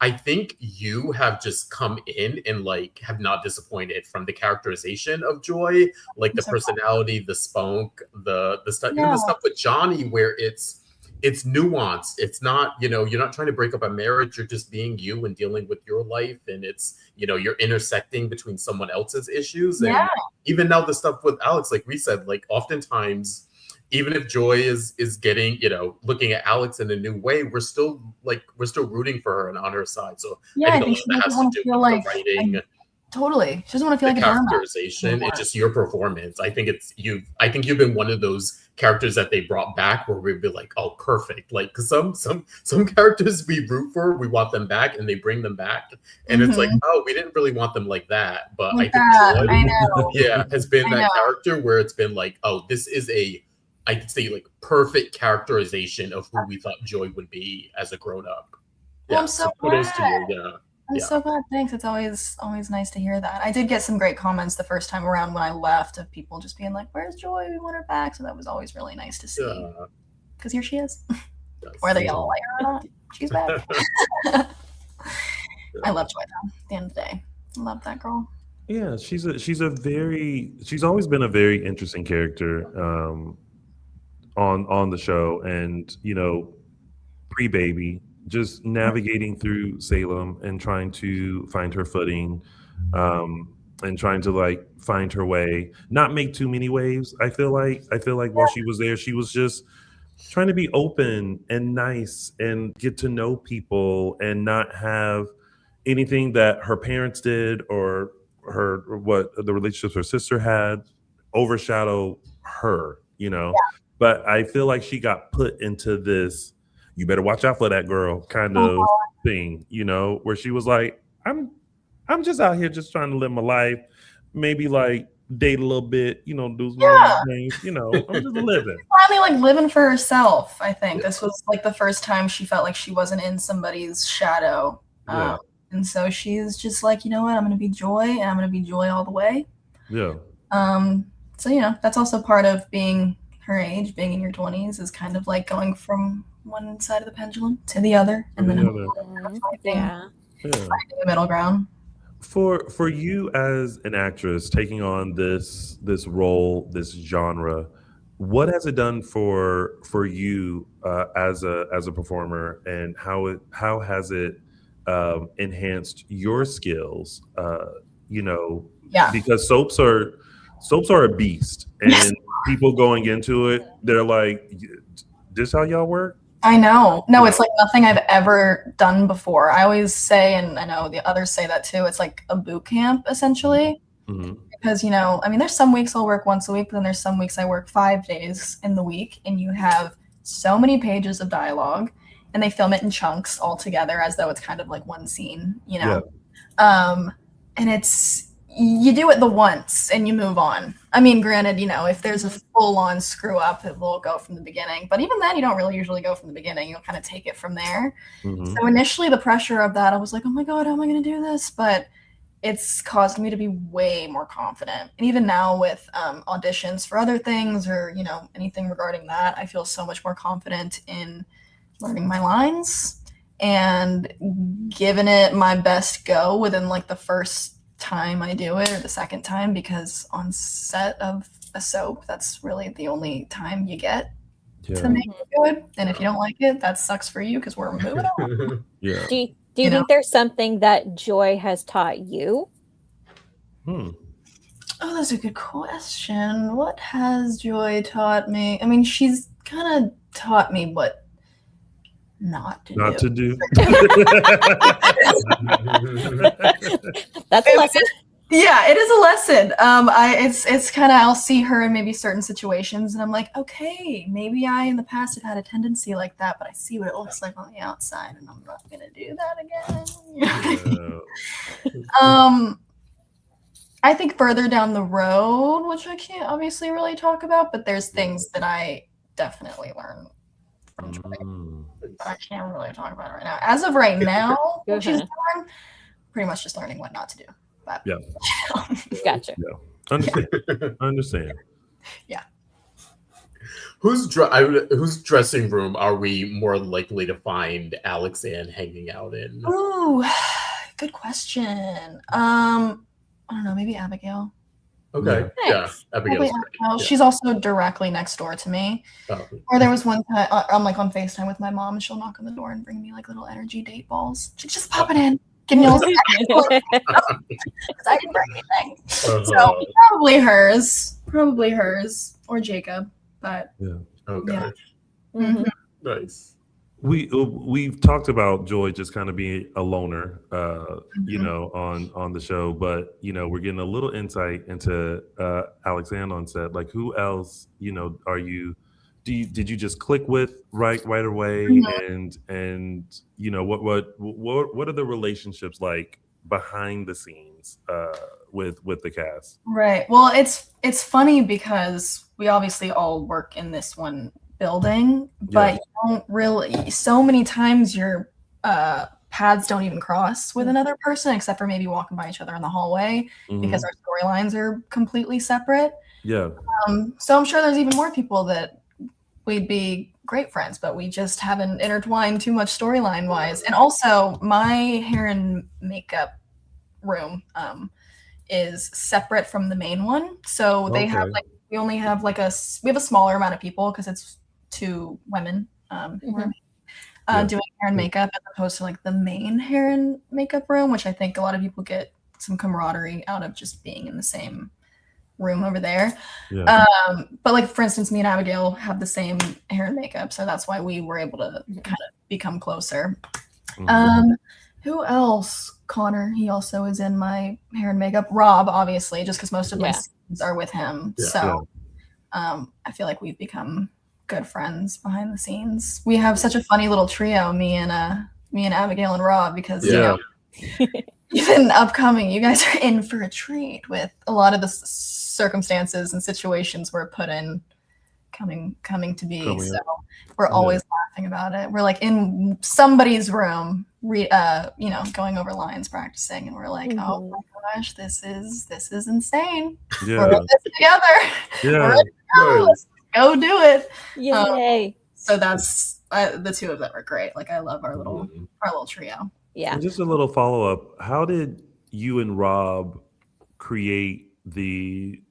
I think you have just come in and like have not disappointed from the characterization of Joy, like the personality, the spunk, the stuff, even the stuff with Johnny, where it's nuanced. It's not, you know, you're not trying to break up a marriage. You're just being you and dealing with your life. And it's, you know, you're intersecting between someone else's issues. And even now the stuff with Alex, like we said, like oftentimes, even if Joy is getting, you know, looking at Alex in a new way, we're still rooting for her and on her side. So I think a lot of that has to do with the writing. Totally. She doesn't want to feel like a characterization. It's just your performance. I think you've been one of those characters that they brought back where we'd be like, oh, perfect. Like, cause some characters we root for, we want them back and they bring them back. And it's like, oh, we didn't really want them like that. But I think Joy, has been that character where it's been like, oh, this is I could say like perfect characterization of who we thought Joy would be as a grown up. Well, I'm so glad. I'm so glad. Thanks. It's always nice to hear that. I did get some great comments the first time around when I left of people just being like, "Where's Joy? We want her back." So that was always really nice to see. Because here she is. Whether y'all like her or not, she's back. I love Joy though. At the end of the day, I love that girl. Yeah, she's always been a very interesting character on the show, and you know, pre-baby, just navigating through Salem and trying to find her footing, and trying to like find her way, not make too many waves. I feel like while she was there, she was just trying to be open and nice and get to know people and not have anything that her parents did or what the relationships her sister had overshadow her, you know. But I feel like she got put into this, you better watch out for that girl kind of thing, you know, where she was like, I'm just out here just trying to live my life, maybe like date a little bit, you know, do some things, you know, I'm just living. Finally like living for herself, I think. This was like the first time she felt like she wasn't in somebody's shadow. And so she's just like, you know what, I'm going to be Joy and I'm going to be Joy all the way. Yeah. So, you know, that's also part of being her age, being in your 20s is kind of like going from one side of the pendulum to the other, and then finding the middle ground. For you as an actress taking on this role, this genre, what has it done for you as a performer, and how has it enhanced your skills? You know, because soaps are a beast, and people going into it, they're like, this how y'all work? I know. No, it's like nothing I've ever done before. I always say, and I know the others say that too, it's like a boot camp essentially. Because, you know, I mean, there's some weeks I'll work once a week, but then there's some weeks I work 5 days in the week, and you have so many pages of dialogue, and they film it in chunks all together as though it's kind of like one scene, you know. And you do it the once and you move on. I mean, granted, you know, if there's a full-on screw up, it will go from the beginning. But even then, you don't really usually go from the beginning. You'll kind of take it from there. So initially, the pressure of that, I was like, oh my God, how am I going to do this? But it's caused me to be way more confident. And even now with auditions for other things or, you know, anything regarding that, I feel so much more confident in learning my lines and giving it my best go within like the first time I do it or the second time, because on set of a soap, that's really the only time you get to make it good. And if you don't like it, that sucks for you because we're moving on. Do you think there's something that Joy has taught you? Oh, that's a good question. What has Joy taught me? I mean, she's kind of taught me what not to do. That's a lesson. Yeah, it is a lesson. It's kind of, I'll see her in maybe certain situations and I'm like, okay, maybe I in the past have had a tendency like that, but I see what it looks like on the outside and I'm not gonna do that again. I think further down the road, which I can't obviously really talk about, but there's things that I definitely learned from Joy. But I can't really talk about it right now. As of right now, what she's doing, pretty much just learning what not to do. But Yeah. Gotcha. Yeah. Understand. Yeah. Whose dressing room are we more likely to find AlexAnn hanging out in? Ooh, good question. I don't know, maybe Abigail. Okay. Yeah. Abigail's Abigail. great. Yeah. She's also directly next door to me. Oh. Or there was one time I'm like on FaceTime with my mom and she'll knock on the door and bring me like little energy date balls. She's just pop it in. Give me a little because I didn't bring anything. So probably hers or Jacob. But Okay. yeah. Mm-hmm. Nice. We've talked about Joy just kind of being a loner, you know, on the show, but you know, we're getting a little insight into AlexAnn on set. Like, who else, you know, did you just click with right away, and you know, what are the relationships like behind the scenes with the cast? Right. Well, it's funny because we obviously all work in this one building, but you don't really, so many times your paths don't even cross with another person except for maybe walking by each other in the hallway because our storylines are completely separate. Yeah. So I'm sure there's even more people that we'd be great friends, but we just haven't intertwined too much storyline wise. And also my hair and makeup room is separate from the main one. So they have like, we have a smaller amount of people because it's 2 women doing hair and makeup as opposed to like the main hair and makeup room, which I think a lot of people get some camaraderie out of just being in the same room over there. But like, for instance, me and Abigail have the same hair and makeup, so that's why we were able to kind of become closer. Who else? Connor, he also is in my hair and makeup. Rob, obviously, just because most of my scenes are with him. So I feel like we've become good friends behind the scenes. We have such a funny little trio, me and Abigail and Rob, because you know, even upcoming, you guys are in for a treat with a lot of the circumstances and situations we're put in coming to be. So we're always laughing about it. We're like in somebody's room, you know, going over lines, practicing, and we're like, oh my gosh, this is insane. We're in this together. Let's go do it. Yay. So that's the 2 of them are great. Like, I love our little trio. Yeah. And just a little follow up. How did you and Rob create the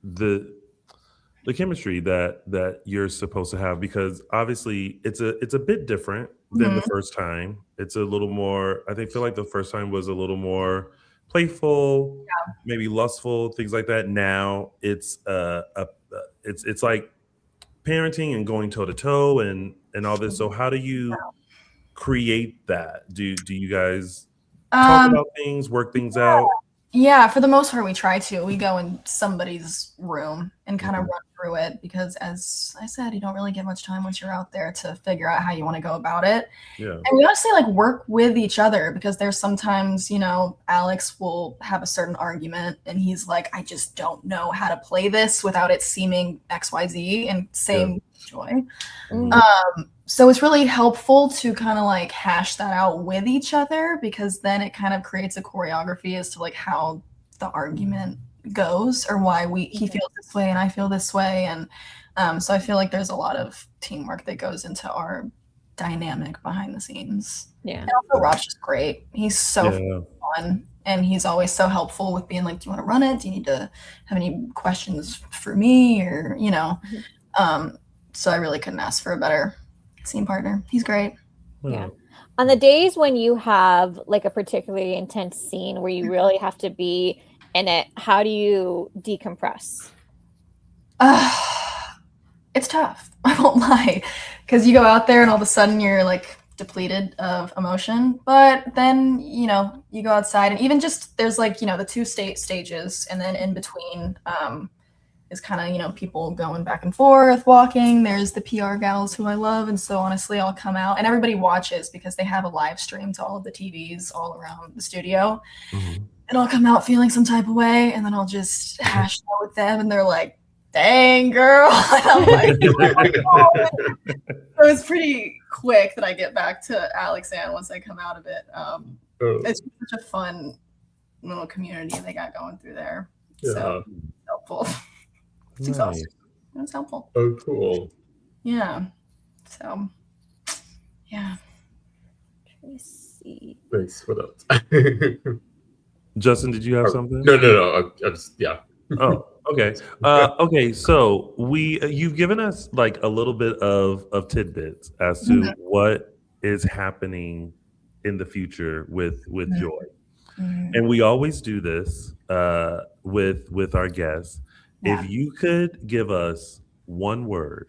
chemistry that you're supposed to have? Because obviously it's a bit different than the first time. It's a little more, I feel like the first time was a little more playful, maybe lustful, things like that. Now it's it's like parenting and going toe to toe and all this. So how do you create that? Do you guys talk about things, work things out? Yeah, for the most part, we try to. We go in somebody's room and kind of run through it because, as I said, you don't really get much time once you're out there to figure out how you want to go about it. Yeah. And we honestly like work with each other because there's sometimes, you know, Alex will have a certain argument and he's like, I just don't know how to play this without it seeming XYZ, and same Joy. So it's really helpful to kind of like hash that out with each other because then it kind of creates a choreography as to like how the argument goes or why he feels this way and I feel this way. And so I feel like there's a lot of teamwork that goes into our dynamic behind the scenes. Yeah. And also Rob's just great. He's so fun and he's always so helpful with being like, do you want to run it? Do you need to have any questions for me? Or, you know, so I really couldn't ask for a better scene partner. He's great. Yeah. On the days when you have like a particularly intense scene where you really have to be in it, how do you decompress? It's tough. I won't lie. Because you go out there and all of a sudden you're like depleted of emotion. But then, you know, you go outside and even just there's like, you know, the 2 stages and then in between is kind of, you know, people going back and forth, walking. There's the PR gals who I love. And so honestly, I'll come out and everybody watches because they have a live stream to all of the TVs all around the studio. and I'll come out feeling some type of way, and then I'll just hash it out with them, and they're like, "Dang, girl!" And I'm like, "Oh." So it's pretty quick that I get back to AlexAnn once I come out of it. It's such a fun little community they got going through there. So it's helpful. It's exhausting. It's helpful. Oh, cool. Yeah. So, yeah. Let me see. Thanks. What else? Justin, did you have something? No. I just, yeah. Oh, okay. Okay, so you've given us like a little bit of tidbits as to what is happening in the future with Joy. And we always do this with our guests. Yeah. If you could give us one word,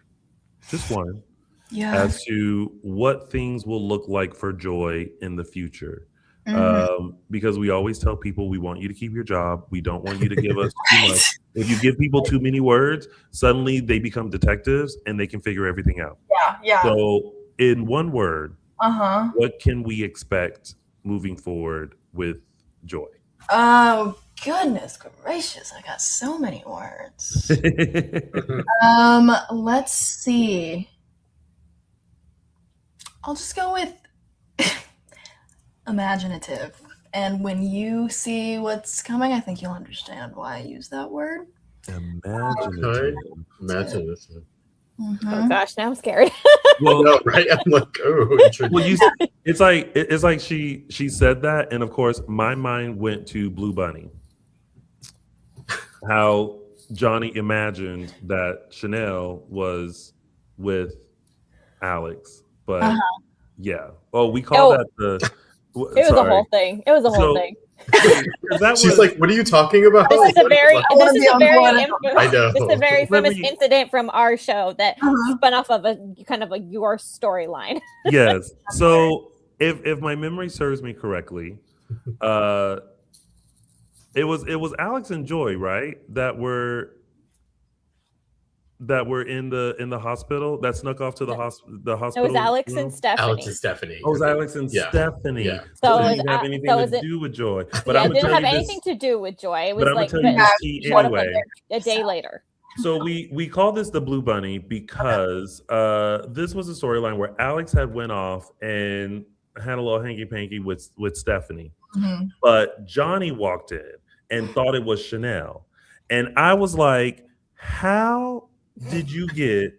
just one, Yeah. as to what things will look like for Joy in the future. Because we always tell people we want you to keep your job. We don't want you to give us too much. If you give people too many words, suddenly they become detectives and they can figure everything out. Yeah. So in one word, Uh-huh. what can we expect moving forward with Joy? Oh, goodness gracious. I got so many words. Let's see. I'll just go with imaginative. And when you see what's coming, I think you'll understand why I use that word. Imaginative. Imaginative. Oh gosh, now I'm scared. Well, No, right? I'm like, oh, well, it's like she said that, and of course, my mind went to Blue Bunny. How Johnny imagined that Chanel was with Alex, but yeah. Oh, we call that the. It was a whole thing. It was a whole thing. She's like, what are you talking about? This is a very, I know. this is a very famous me- incident from our show that spun off of a kind of your storyline. Yes. So if my memory serves me correctly, it was Alex and Joy, right? That were in the hospital, that snuck off to the hospital. It was Alex room? and Stephanie. Alex and Stephanie. Oh, it was Alex and Stephanie. Yeah. So So it it didn't was have A- anything so to was it- do with Joy. But Yeah, I'm it gonna didn't tell have you anything this. to do with Joy. It was But I'm gonna like tell you this key showed up anyway. a day later. So we call this the Blue Bunny because this was a storyline where Alex had went off and had a little hanky panky with Stephanie, but Johnny walked in and thought it was Chanel, and I was like, "How did you get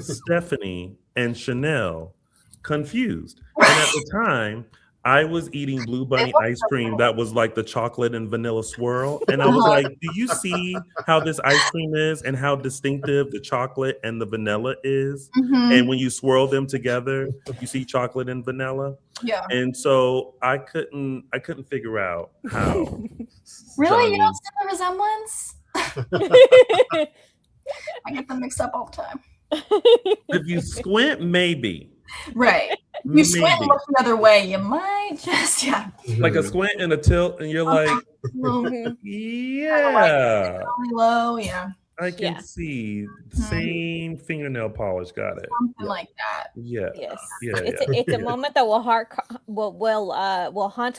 Stephanie and Chanel confused?" And at the time, I was eating Blue Bunny ice cream that was like the chocolate and vanilla swirl. And I was like, do you see how this ice cream is and how distinctive the chocolate and the vanilla is? And when you swirl them together, you see chocolate and vanilla. Yeah. And so I couldn't figure out how. Really? You Johnny- don't see the resemblance? I get them mixed up all the time. If you squint, maybe. Right. If you squint and look the other way, you might just, Like a squint and a tilt, and you're like, yeah. really low, yeah. I can see same fingernail polish. Got it. Something like that. Yeah. Yes. Yeah. It's a moment that will haunt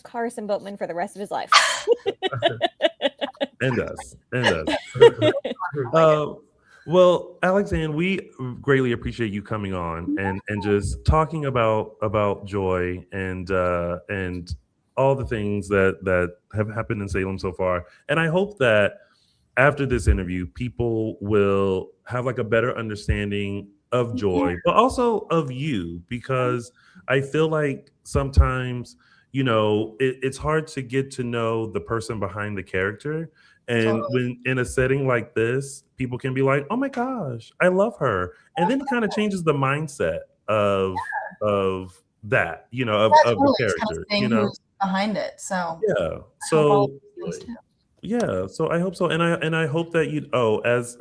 Carson Boatman for the rest of his life. And us. Well, AlexAnn, we greatly appreciate you coming on and just talking about Joy and all the things that have happened in Salem so far. And I hope that after this interview, people will have like a better understanding of Joy, but also of you, because I feel like sometimes, it's hard to get to know the person behind the character. And when in a setting like this, people can be like, "Oh my gosh, I love her," and then it kind of changes the mindset of that, of the character, who's behind it. So so I hope so, and I hope that you. Oh, as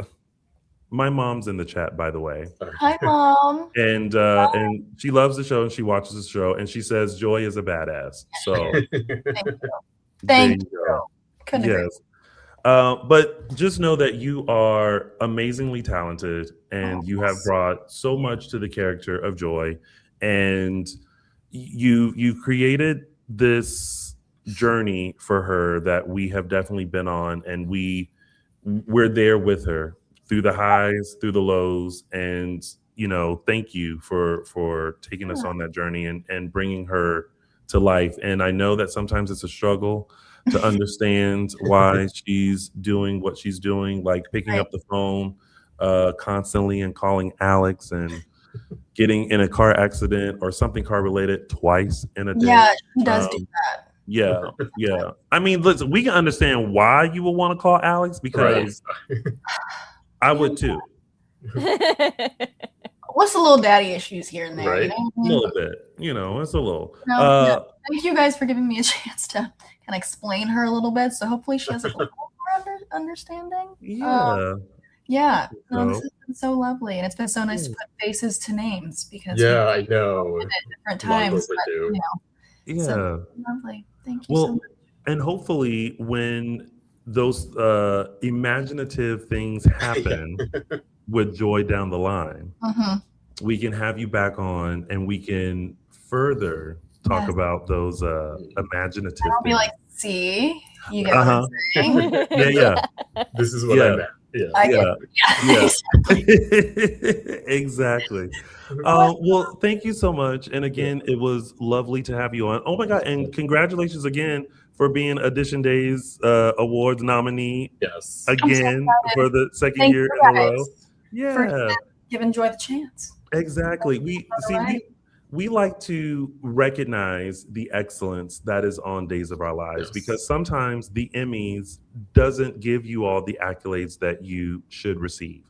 my mom's in the chat, by the way. Hi, Mom. And she loves the show and she watches the show and she says Joy is a badass. So Thank you. Couldn't agree. Yes. But just know that you are amazingly talented and you have brought so much to the character of Joy, and you created this journey for her that we have definitely been on, and we're there with her through the highs, through the lows, and thank you for taking us on that journey and bringing her to life. And I know that sometimes it's a struggle to understand why she's doing what she's doing, like picking up the phone constantly and calling Alex and getting in a car accident or something car related twice in a day. Yeah, she does do that. Yeah. I mean, listen, we can understand why you would want to call Alex, because I would too. What's the little daddy issues here and there? Right. A little bit. It's a little. Thank you guys for giving me a chance to kind of explain her a little bit. So hopefully she has a little more understanding. Yeah. This has been so lovely, and it's been so nice to put faces to names, because I know at different times. So lovely. Thank you so much. And hopefully when those imaginative things happen with Joy down the line, we can have you back on and we can further talk about those imaginative I'll be things. like, see, you get what I'm saying? Yeah. This is what I meant. Exactly. Well, thank you so much. And again, it was lovely to have you on. Oh my God. And congratulations again for being a Dishin Days Awards nominee. Yes. Again, for the second year in a row. Yeah. For giving Joy the chance. Exactly. We like to recognize the excellence that is on Days of Our Lives, because sometimes the Emmys doesn't give you all the accolades that you should receive.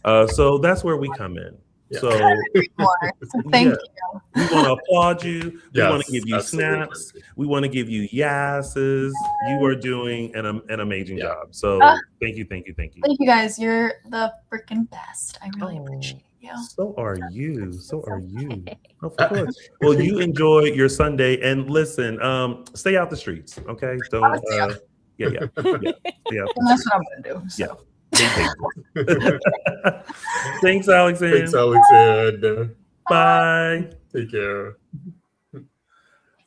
So that's where we come in. So thank you. We want to applaud you. We want to give you snaps. We want to give you yeses. You are doing an amazing job. So thank you. Thank you guys. You're the freaking best. I really appreciate you. So are you. Of course. Well, you enjoy your Sunday, and listen, stay out the streets, okay? Don't stay out. Stay out that's what I'm gonna do. So. Thanks, AlexAnn. Thanks, AlexAnn. Bye. Take care.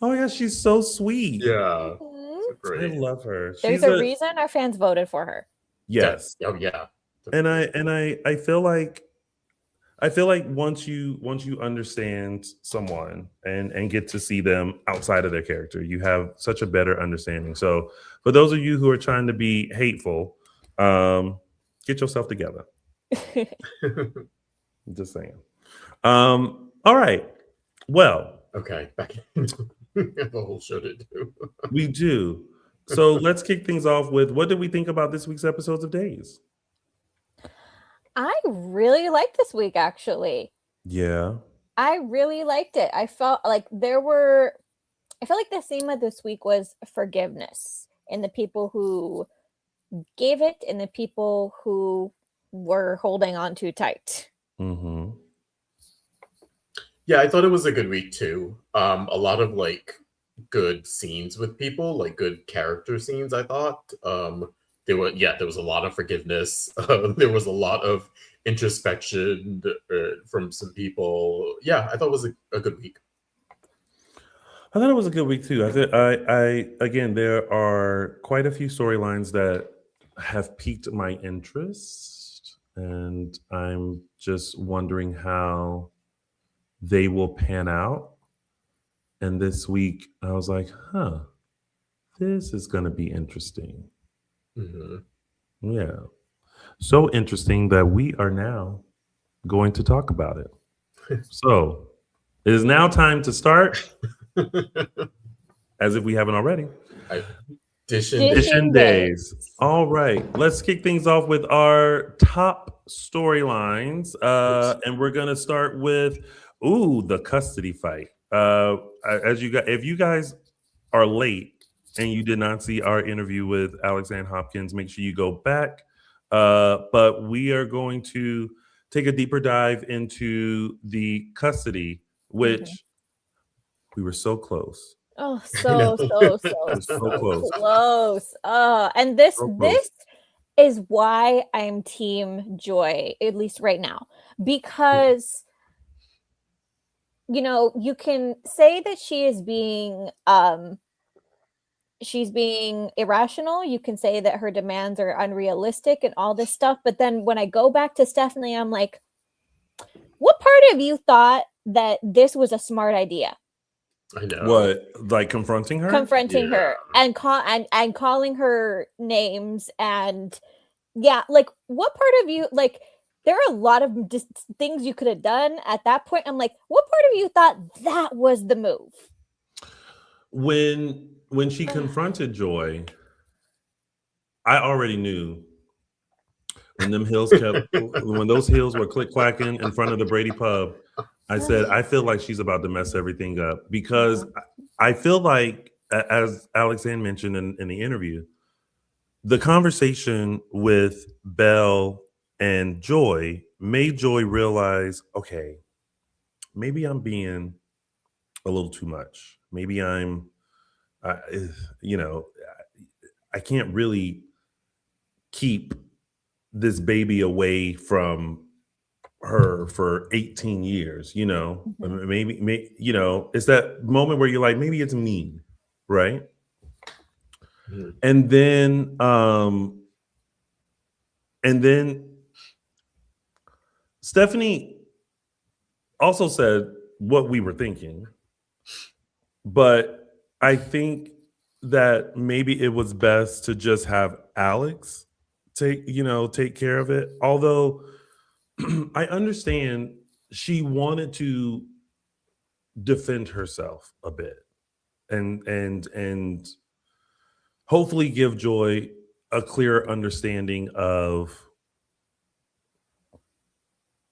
Oh yeah, she's so sweet. Yeah. So great. I love her. There's a reason our fans voted for her. Yes. Oh yeah. And I feel like once you understand someone and get to see them outside of their character, you have such a better understanding. So for those of you who are trying to be hateful, get yourself together. Just saying. All right. Well. Okay. Back in. We have a whole show to do. We do. So let's kick things off with, what did we think about this week's episodes of Days? I really liked this week, actually. Yeah. I really liked it. I felt like the theme of this week was forgiveness, in the people who gave it and the people who were holding on too tight. Mm-hmm. Yeah, I thought it was a good week too. A lot of good scenes with people, good character scenes. I thought there was a lot of forgiveness. There was a lot of introspection from some people. Yeah, I thought it was a good week. I thought it was a good week too. Again, there are quite a few storylines that have piqued my interest, and I'm just wondering how they will pan out. And this week, I was like, this is going to be interesting. Mm-hmm. Yeah. So interesting that we are now going to talk about it. So it is now time to start, as if we haven't already. Dishin Days. All right. Let's kick things off with our top storylines. And we're going to start with, the custody fight. If you guys are late and you did not see our interview with AlexAnn Hopkins, make sure you go back. But we are going to take a deeper dive into the custody, which we were so close. Oh, so close. And this is why I'm Team Joy, at least right now, because you can say that she is being she's being irrational. You can say that her demands are unrealistic and all this stuff. But then when I go back to Stephanie, I'm like, what part of you thought that this was a smart idea? I know. What, like confronting her? Confronting her and calling her names and like what part of you, like there are a lot of just things you could have done at that point. I'm like, what part of you thought that was the move? When she confronted Joy, I already knew when those heels were click clacking in front of the Brady pub. I said, I feel like she's about to mess everything up, because I feel like, as AlexAnn mentioned in the interview, the conversation with Belle and Joy made Joy realize, okay, maybe I'm being a little too much. Maybe I'm, I can't really keep this baby away from her for 18 years, maybe, it's that moment where you're like, maybe it's me, right? Mm-hmm. And then Stephanie also said what we were thinking, but I think that maybe it was best to just have Alex take care of it. Although I understand she wanted to defend herself a bit and hopefully give Joy a clear understanding of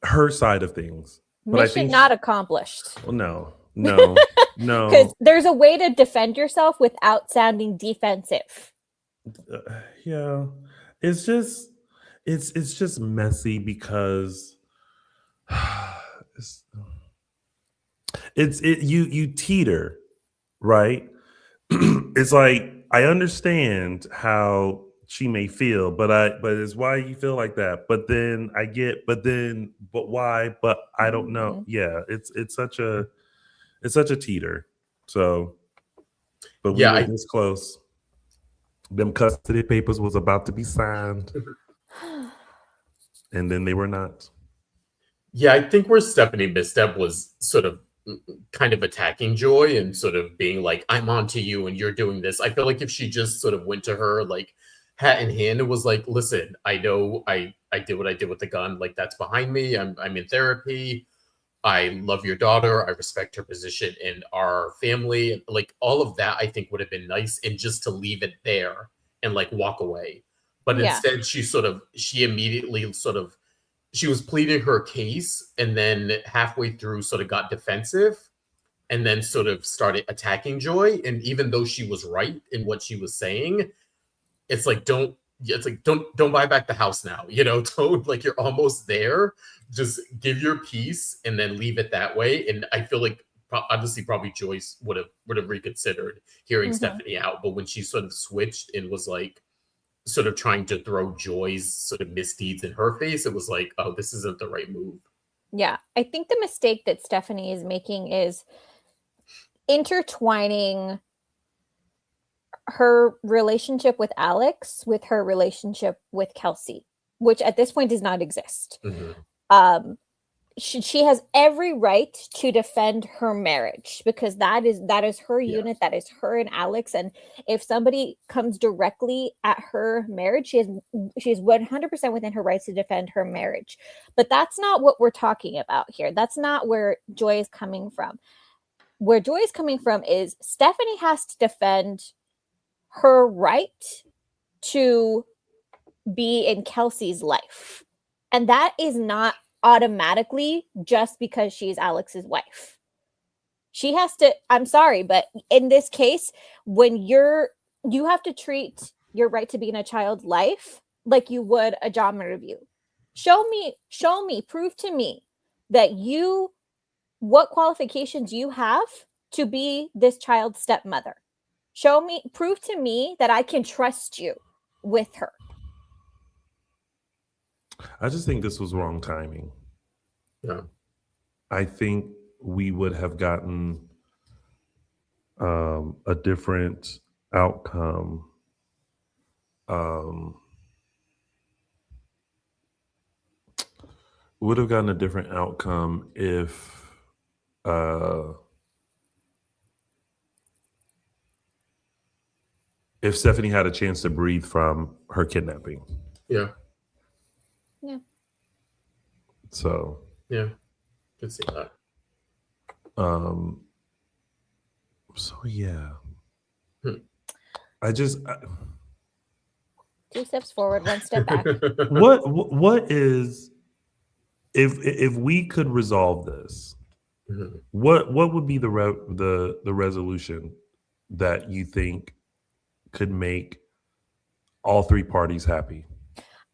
her side of things. But Mission I think not accomplished. Well, no. Because there's a way to defend yourself without sounding defensive. Yeah, it's just messy because you teeter, right? It's like, I understand how she may feel, but it's why you feel like that. But why? But I don't know. Yeah, it's such a teeter. So, but we were this close. Them custody papers was about to be signed, and then they were not. Yeah, I think where Stephanie misstep was sort of kind of attacking Joy and sort of being like, I'm on to you and you're doing this. I feel like if she just sort of went to her like hat in hand and was like, listen, I know I did what I did with the gun. Like, that's behind me. I'm in therapy. I love your daughter. I respect her position in our family. Like, all of that, I think would have been nice, and just to leave it there and like walk away. But instead, she immediately she was pleading her case, and then halfway through sort of got defensive, and then sort of started attacking Joy. And even though she was right in what she was saying, it's like, don't buy back the house now. Don't, like, you're almost there. Just give your piece and then leave it that way. And I feel like obviously probably Joyce would have reconsidered hearing Stephanie out. But when she sort of switched and was like sort of trying to throw Joy's sort of misdeeds in her face, it was like, oh, this isn't the right move. Yeah, I think the mistake that Stephanie is making is intertwining her relationship with Alex with her relationship with Kelsey, which at this point does not exist. She has every right to defend her marriage, because that is her unit, that is her and Alex. And if somebody comes directly at her marriage, she is 100% within her rights to defend her marriage. But that's not what we're talking about here. That's not where Joy is coming from. Where Joy is coming from is Stephanie has to defend her right to be in Kelsey's life. And that is not automatically just because she's Alex's wife. She has to, I'm sorry, but in this case, when you have to treat your right to be in a child's life like you would a job interview. Show me, prove to me that what qualifications you have to be this child's stepmother. Prove to me that I can trust you with her. I just think this was wrong timing. Yeah. I think we would have gotten a different outcome would have gotten a different outcome if Stephanie had a chance to breathe from her kidnapping. Yeah. Yeah. So Yeah. Could see that. So yeah. Hmm. Two steps forward, one step back. What is if we could resolve this? Mhm. What would be the resolution that you think could make all three parties happy?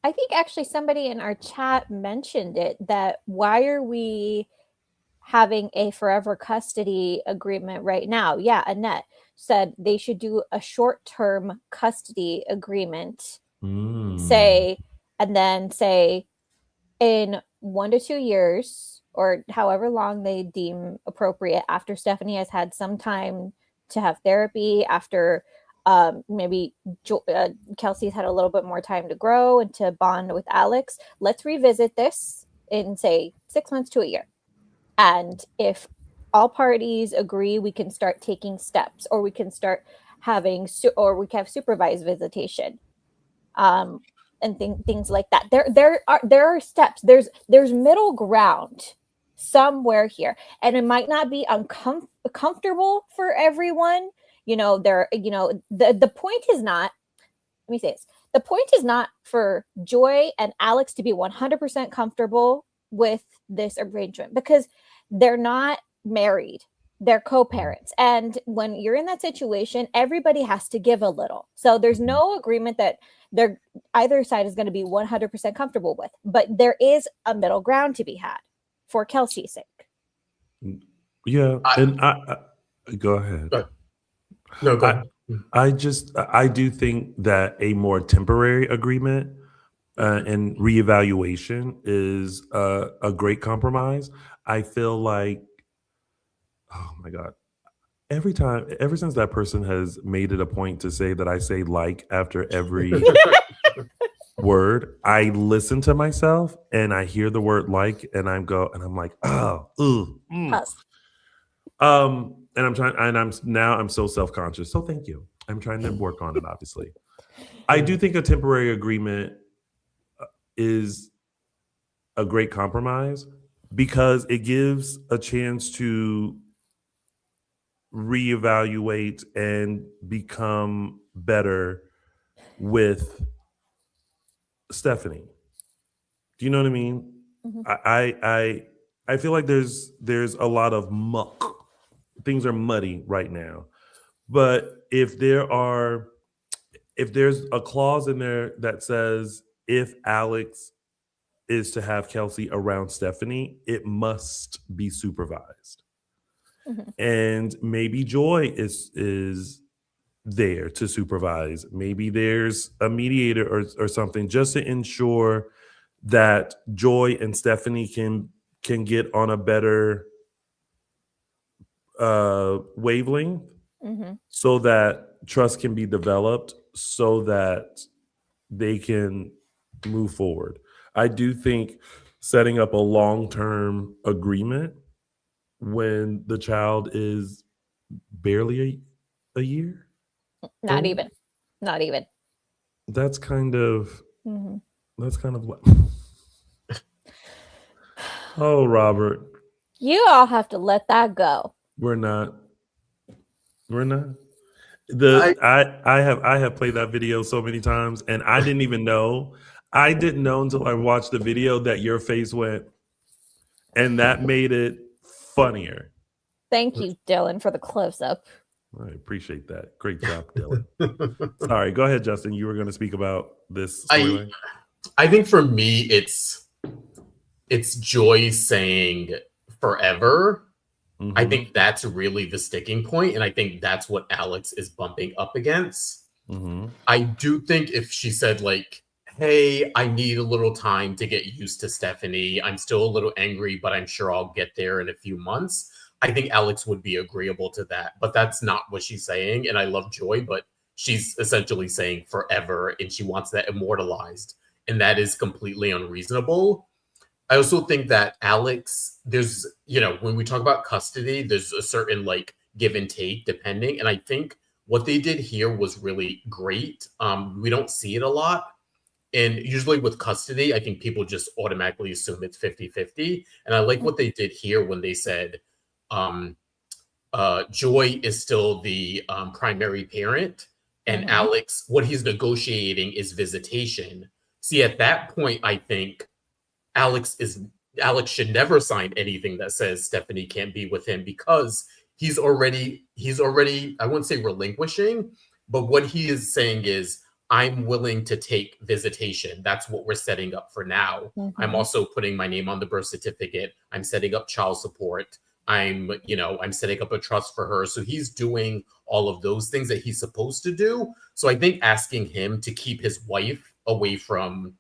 I think actually somebody in our chat mentioned it, that why are we having a forever custody agreement right now? Yeah, Annette said they should do a short-term custody agreement, say in 1 to 2 years or however long they deem appropriate, after Stephanie has had some time to have therapy, after maybe Kelsey's had a little bit more time to grow and to bond with Alex. Let's revisit this in, say, 6 months to a year. And if all parties agree, we can start taking steps, or we can start having, or we can have supervised visitation. And things like that. There are steps. There's middle ground somewhere here, and it might not be comfortable for everyone. The point is not. Let me say this: the point is not for Joy and Alex to be 100% comfortable with this arrangement, because they're not married. They're co-parents, and when you're in that situation, everybody has to give a little. So there's no agreement that either side is going to be 100% comfortable with, but there is a middle ground to be had for Kelsey's sake. Yeah, and I go ahead. No, go ahead. I do think that a more temporary agreement and reevaluation is a great compromise. I feel like, oh my God, ever since that person has made it a point to say that I say like after every word, I listen to myself and I hear the word like, and I'm like, oh, ooh, and I'm so self-conscious. So thank you. I'm trying to work on it, obviously. I do think a temporary agreement is a great compromise because it gives a chance to reevaluate and become better with Stephanie. Do you know what I mean? Mm-hmm. I feel like there's a lot of muck. Things are muddy right now. But if there's a clause in there that says if Alex is to have Kelsey around Stephanie, it must be supervised. Mm-hmm. And maybe Joy is there to supervise. Maybe there's a mediator or something, just to ensure that Joy and Stephanie can get on a better wavelength, mm-hmm. so that trust can be developed, so that they can move forward. I do think setting up a long-term agreement when the child is barely a year, not even. That's kind of mm-hmm. what. Oh, Robert, you all have to let that go. We're not. I have played that video so many times, and I didn't even know. I didn't know until I watched the video that your face went, and that made it funnier. Thank you, Dylan, for the close-up. I appreciate that. Great job, Dylan. Sorry, go ahead, Justin. You were going to speak about this storyline. I think for me, it's Joy saying forever. Mm-hmm. I think that's really the sticking point, and I think that's what Alex is bumping up against. Mm-hmm. I do think if she said, like, hey, I need a little time to get used to Stephanie, I'm still a little angry, but I'm sure I'll get there in a few months, I think Alex would be agreeable to that. But that's not what she's saying, and I love Joy, but she's essentially saying forever, and she wants that immortalized, and that is completely unreasonable. I also think that Alex, there's, when we talk about custody, there's a certain like give and take depending. And I think what they did here was really great. We don't see it a lot. And usually with custody, I think people just automatically assume it's 50-50. And I like what they did here when they said Joy is still the primary parent, and Alex, what he's negotiating is visitation. See, at that point, I think Alex should never sign anything that says Stephanie can't be with him, because he's already, I wouldn't say relinquishing, but what he is saying is, I'm willing to take visitation. That's what we're setting up for now. I'm also putting my name on the birth certificate. I'm setting up child support. I'm setting up a trust for her. So he's doing all of those things that he's supposed to do. So I think asking him to keep his wife away from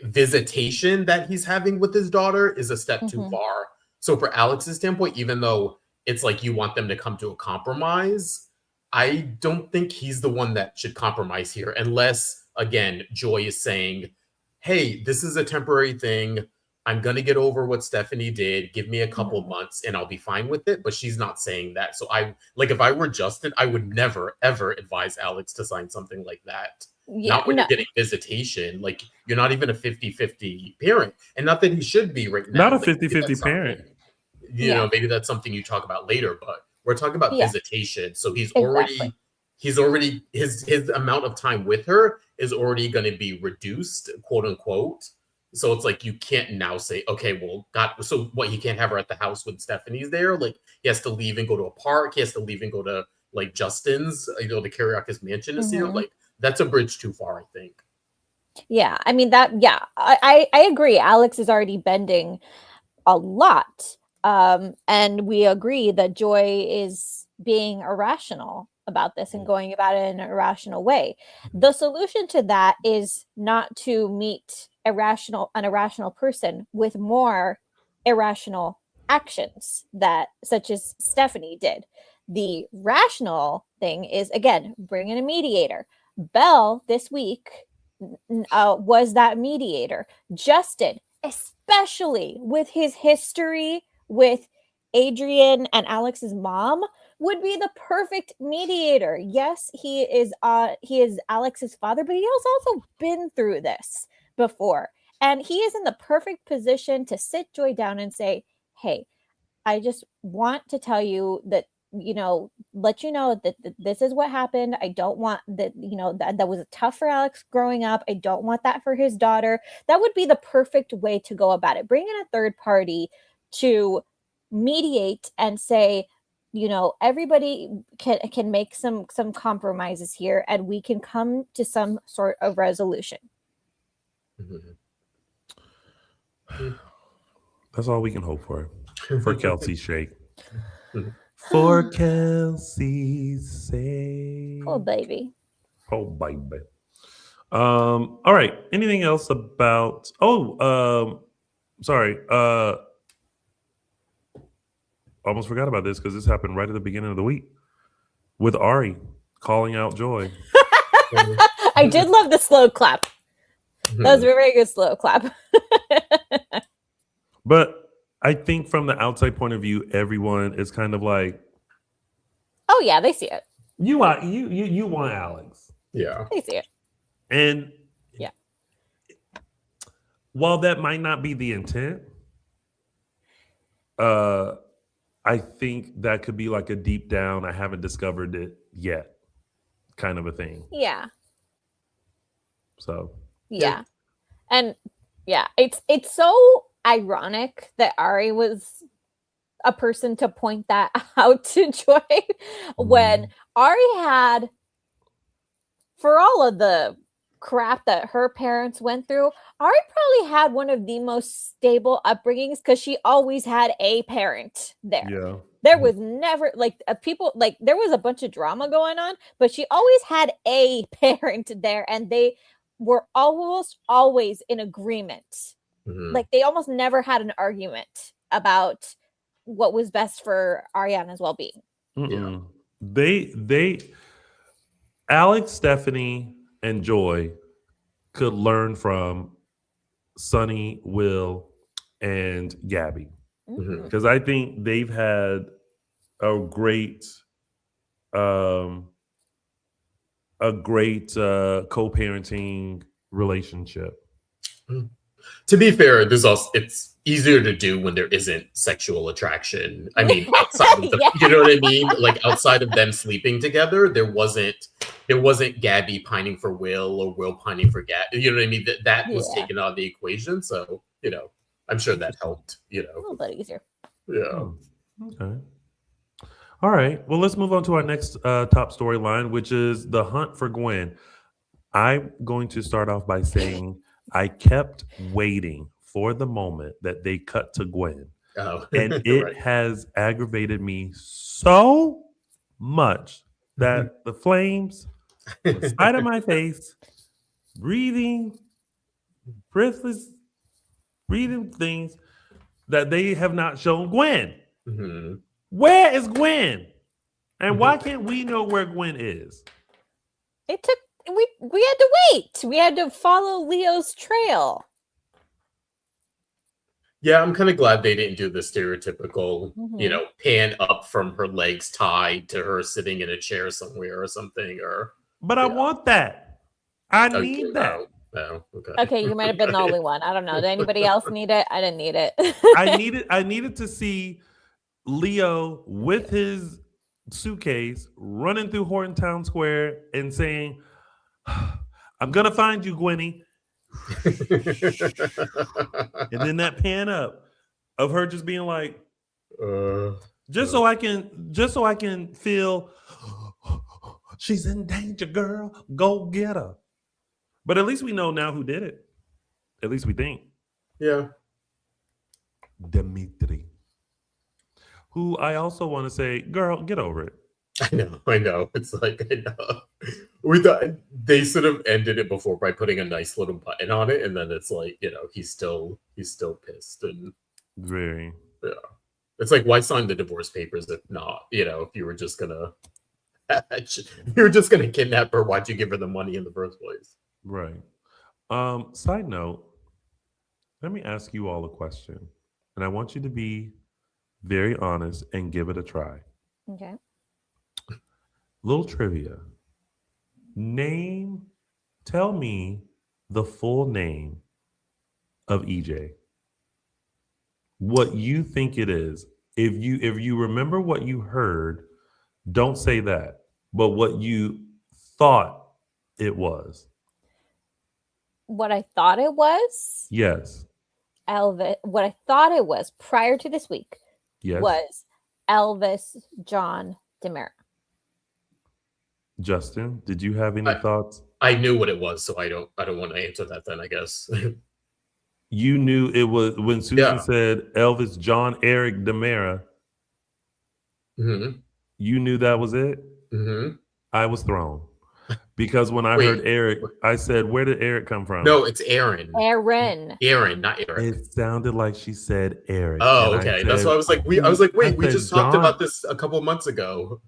visitation that he's having with his daughter is a step too far. So for Alex's standpoint, even though it's like you want them to come to a compromise, I don't think he's the one that should compromise here, unless, again, Joy is saying, hey, this is a temporary thing. I'm going to get over what Stephanie did. Give me a couple months and I'll be fine with it. But she's not saying that. So if I were Justin, I would never, ever advise Alex to sign something like that. Not when you're getting visitation. Like, you're not even a 50-50 parent. And not that he should be right now. Not a 50-50 parent. Maybe that's something you talk about later, but we're talking about visitation. So he's already, his amount of time with her is already going to be reduced, quote unquote. So it's like, you can't now say, okay, well, God, so what, he can't have her at the house when Stephanie's there? Like, he has to leave and go to a park. He has to leave and go to like Justin's, the Kiriakis mansion to see her. Like, that's a bridge too far, I think. Yeah, I mean I agree. Alex is already bending a lot. And we agree that Joy is being irrational about this and going about it in an irrational way. The solution to that is not to meet an irrational person with more irrational actions, such as Stephanie did. The rational thing is, again, bring in a mediator. Belle this week was that mediator. Justin, especially with his history with Adrian and Alex's mom, would be the perfect mediator. Yes, he is Alex's father, but he has also been through this before. And he is in the perfect position to sit Joy down and say, hey, I just want to tell you that, let you know that this is what happened. I don't want that, that was tough for Alex growing up. I don't want that for his daughter. That would be the perfect way to go about it. Bring in a third party to mediate and say, everybody can make some compromises here, and we can come to some sort of resolution. That's all we can hope for Kelsey's sake. For Kelsey's sake. Oh, baby. Oh, baby. All right. Anything else about... sorry. Almost forgot about this because this happened right at the beginning of the week with Ari calling out Joy. I did love the slow clap. That was a very good slow clap. But I think from the outside point of view, everyone is kind of like, oh yeah, they see it. You want Alex. Yeah. They see it. And yeah, while that might not be the intent, I think that could be like a deep down, I haven't discovered it yet kind of a thing. Yeah. So yeah. And yeah, it's so ironic that Ari was a person to point that out to Joy when Ari had, for all of the crap that her parents went through, Ari probably had one of the most stable upbringings because she always had a parent there. Yeah. There was never there was a bunch of drama going on, but she always had a parent there, and they were almost always in agreement. Like, they almost never had an argument about what was best for Ariana's well-being. Yeah. They Alex, Stephanie, and Joy could learn from Sunny, Will, and Gabi. Mhm. Because I think they've had a great co-parenting relationship. To be fair, there's also it's easier to do when there isn't sexual attraction. I mean, outside of the, Yeah. you know what I mean? Like outside of them sleeping together, there wasn't Gabi pining for Will or Will pining for Gabi. You know what I mean? That was Yeah. taken out of the equation. So, I'm sure that helped, A little bit easier. Yeah. Okay. All right. Well, let's move on to our next top storyline, which is the hunt for Gwen. I'm going to start off by saying I kept waiting for the moment that they cut to Gwen. Oh, And it right. has aggravated me so much that the flames, the side of my face, breathing things that they have not shown Gwen. Mhm. Where is Gwen? And why can't we know where Gwen is? It took we had to wait. We had to follow Leo's trail. Yeah, I'm kind of glad they didn't do the stereotypical, Mhm. pan up from her legs tied to her sitting in a chair somewhere or something. But I want that. I Oh, need that. Oh, okay. Okay, you might have been the only one. I don't know. Did anybody else need it? I didn't need it. I needed to see Leo with his suitcase running through Horton Town Square and saying, I'm gonna find you, Gwenny. And then that pan up of her just being like, just so I can feel she's in danger, girl. Go get her. But at least we know now who did it. At least we think. Yeah. Dimitri. Who I also want to say, girl, get over it. I know. It's like, I know. We thought they sort of ended it before by putting a nice little button on it, and then it's like, he's still pissed, and Very. yeah. It's like, why sign the divorce papers if not? If you were just gonna kidnap her, why'd you give her the money in the first place? Right. Side note, let me ask you all a question. And I want you to be very honest and give it a try. Okay. Little trivia. Tell me the full name of EJ. What you think it is. If you remember what you heard, don't say that. But what you thought it was. What I thought it was? Yes. Elvis. What I thought it was prior to this week was Elvis John DeMera. Justin, did you have any thoughts? I knew what it was, so I don't want to answer that then, I guess. You knew it was when Susan said Elvis John Eric DeMera. Mm-hmm. You knew that was it? Mm-hmm. I was thrown. Because when I heard Eric, I said, where did Eric come from? No, it's Aaron. Aaron, not Eric. It sounded like she said Eric. Oh, okay. That's why I was like, wait, we just talked about this a couple months ago.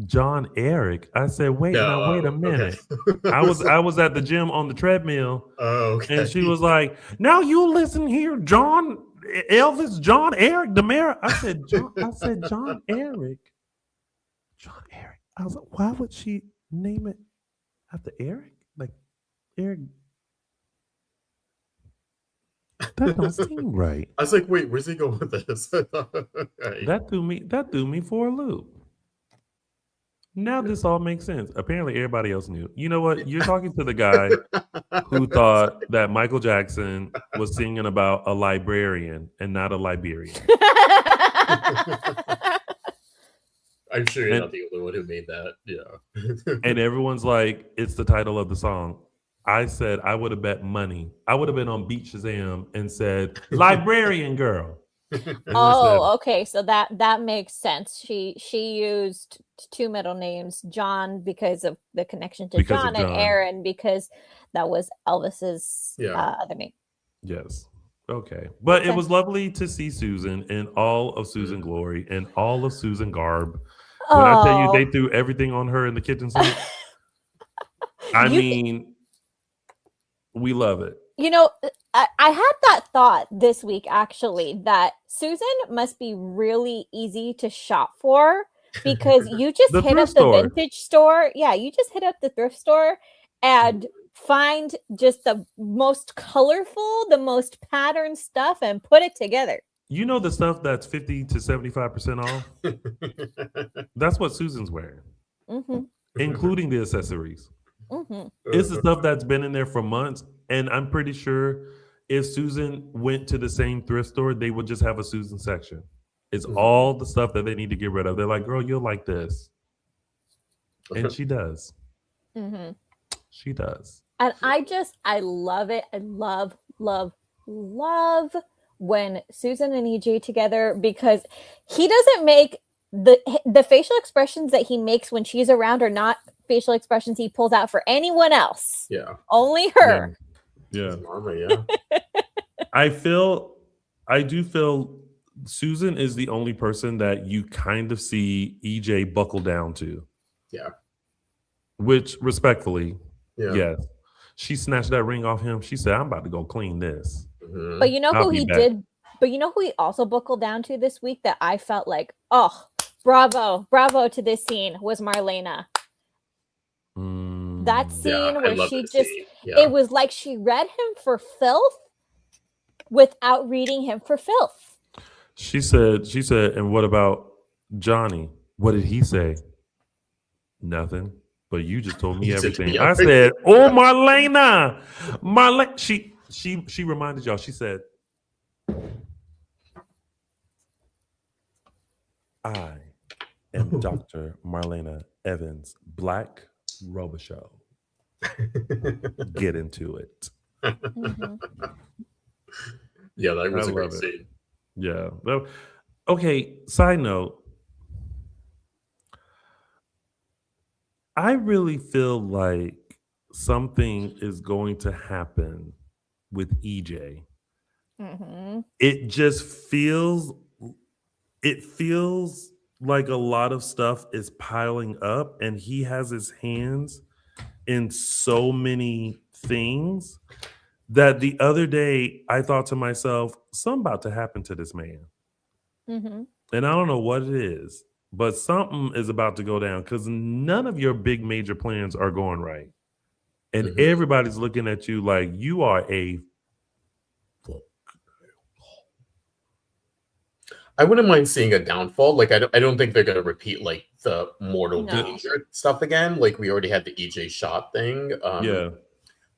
John Eric. I said, wait a minute. Okay. I was at the gym on the treadmill. Oh, okay. And she was like, now you listen here, Elvis John Eric DeMera. I said, John Eric. John Eric. I was like, why would she name it after Eric? Like Eric. That don't seem right. I was like, wait, where's he going with this? Okay. That threw me for a loop. Now this all makes sense. Apparently everybody else knew. You know what? You're talking to the guy who thought that Michael Jackson was singing about a librarian and not a Liberian. I'm sure you're not the only one who made that. Yeah. And everyone's like, it's the title of the song. I said I would have bet money. I would have been on Beat Shazam and said, librarian girl. Okay. So that makes sense. She used two middle names, John because of the connection to John, and Aaron because that was Elvis's other name. Yes. Okay. But it was lovely to see Susan in all of Susan glory and all of Susan garb. When I tell you they threw everything on her in the kitchen sink. I mean, we love it. You know, I had that thought this week, actually, that Susan must be really easy to shop for because you just The hit thrift up the store. vintage store. Yeah, you just hit up the thrift store and find just the most colorful, the most patterned stuff and put it together. You know the stuff that's 50 to 75% off? That's what Susan's wearing, including the accessories. It's the stuff that's been in there for months. And I'm pretty sure if Susan went to the same thrift store, they would just have a Susan section. It's all the stuff that they need to get rid of. They're like, girl, you'll like this. And she does. She does. And I love it. I love when Susan and EJ together, because he doesn't make the facial expressions that he makes when she's around are not facial expressions he pulls out for anyone else. Yeah. Only her. Yeah. Mama, yeah. I do feel Susan is the only person that you kind of see EJ buckle down to. Yeah. Which, respectfully, Yeah. yes. She snatched that ring off him. She said, I'm about to go clean this. But you know I'll who be he back. did? But you know who he also buckled down to this week that I felt like, oh, bravo to this scene was Marlena. That scene where she just, it was like she read him for filth without reading him for filth. She said, and what about Johnny? What did he say? Nothing. But you just told me everything. I said, oh, Marlena. She reminded y'all, she said, I am Dr. Marlena Evans, Black Robichaux. Get into it. Yeah, that was I a great love it. scene. Yeah. Well, okay, side note. I really feel like something is going to happen with EJ. It just feels like a lot of stuff is piling up and he has his hands in so many things that the other day I thought to myself, something about to happen to this man. And I don't know what it is, but something is about to go down because none of your big major plans are going right. And everybody's looking at you like you are a... I wouldn't mind seeing a downfall. Like, I don't think they're going to repeat, like, the mortal danger stuff again. Like, we already had the EJ shot thing. Yeah.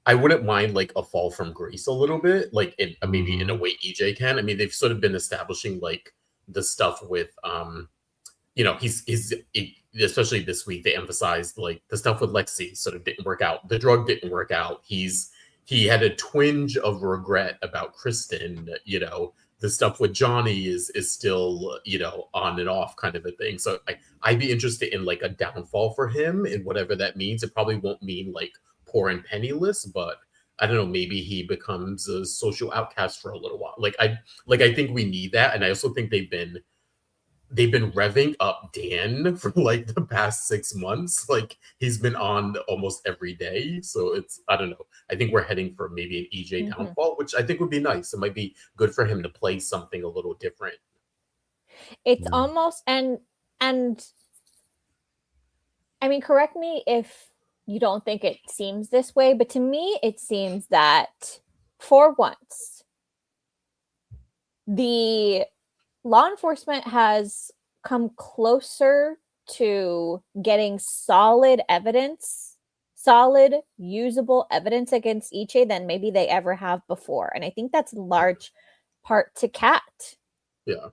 I wouldn't mind, like, a fall from grace a little bit. Like, maybe in a way EJ can. I mean, they've sort of been establishing, like, the stuff with, you know, he's especially this week, they emphasized, like, the stuff with Lexi sort of didn't work out. The drug didn't work out. He had a twinge of regret about Kristen, you know. The stuff with Johnny is still, you know, on and off kind of a thing. So I'd be interested in like a downfall for him and whatever that means. It probably won't mean like poor and penniless, but I don't know, maybe he becomes a social outcast for a little while. I think we need that. And I also think they've been revving up Dan for like the past 6 months. Like he's been on almost every day. So it's, I don't know. I think we're heading for maybe an EJ downfall, which I think would be nice. It might be good for him to play something a little different. It's almost, and I mean, correct me if you don't think it seems this way, but to me, it seems that for once, the law enforcement has come closer to getting solid usable evidence against EJ than maybe they ever have before. And I think that's in large part to Kat. Yeah.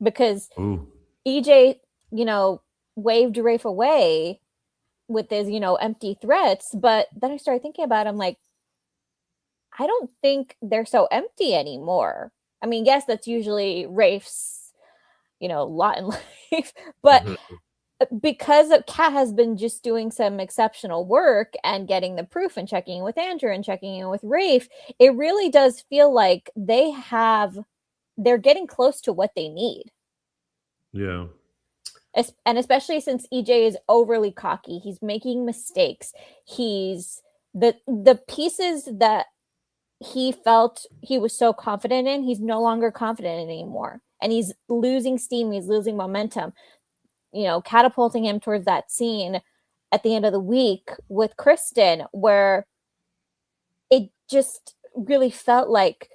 Because EJ, you know, waved Rafe away with his, you know, empty threats. But then I started thinking about it, I'm like, I don't think they're so empty anymore. I mean, yes, that's usually Rafe's, you know, lot in life, but because Kat has been just doing some exceptional work and getting the proof and checking in with Andrew and checking in with Rafe, it really does feel like they're getting close to what they need. Yeah. And especially since EJ is overly cocky, he's making mistakes. He's the pieces that he felt he was so confident in, he's no longer confident in anymore. And he's losing steam, he's losing momentum, catapulting him towards that scene at the end of the week with Kristen, where it just really felt like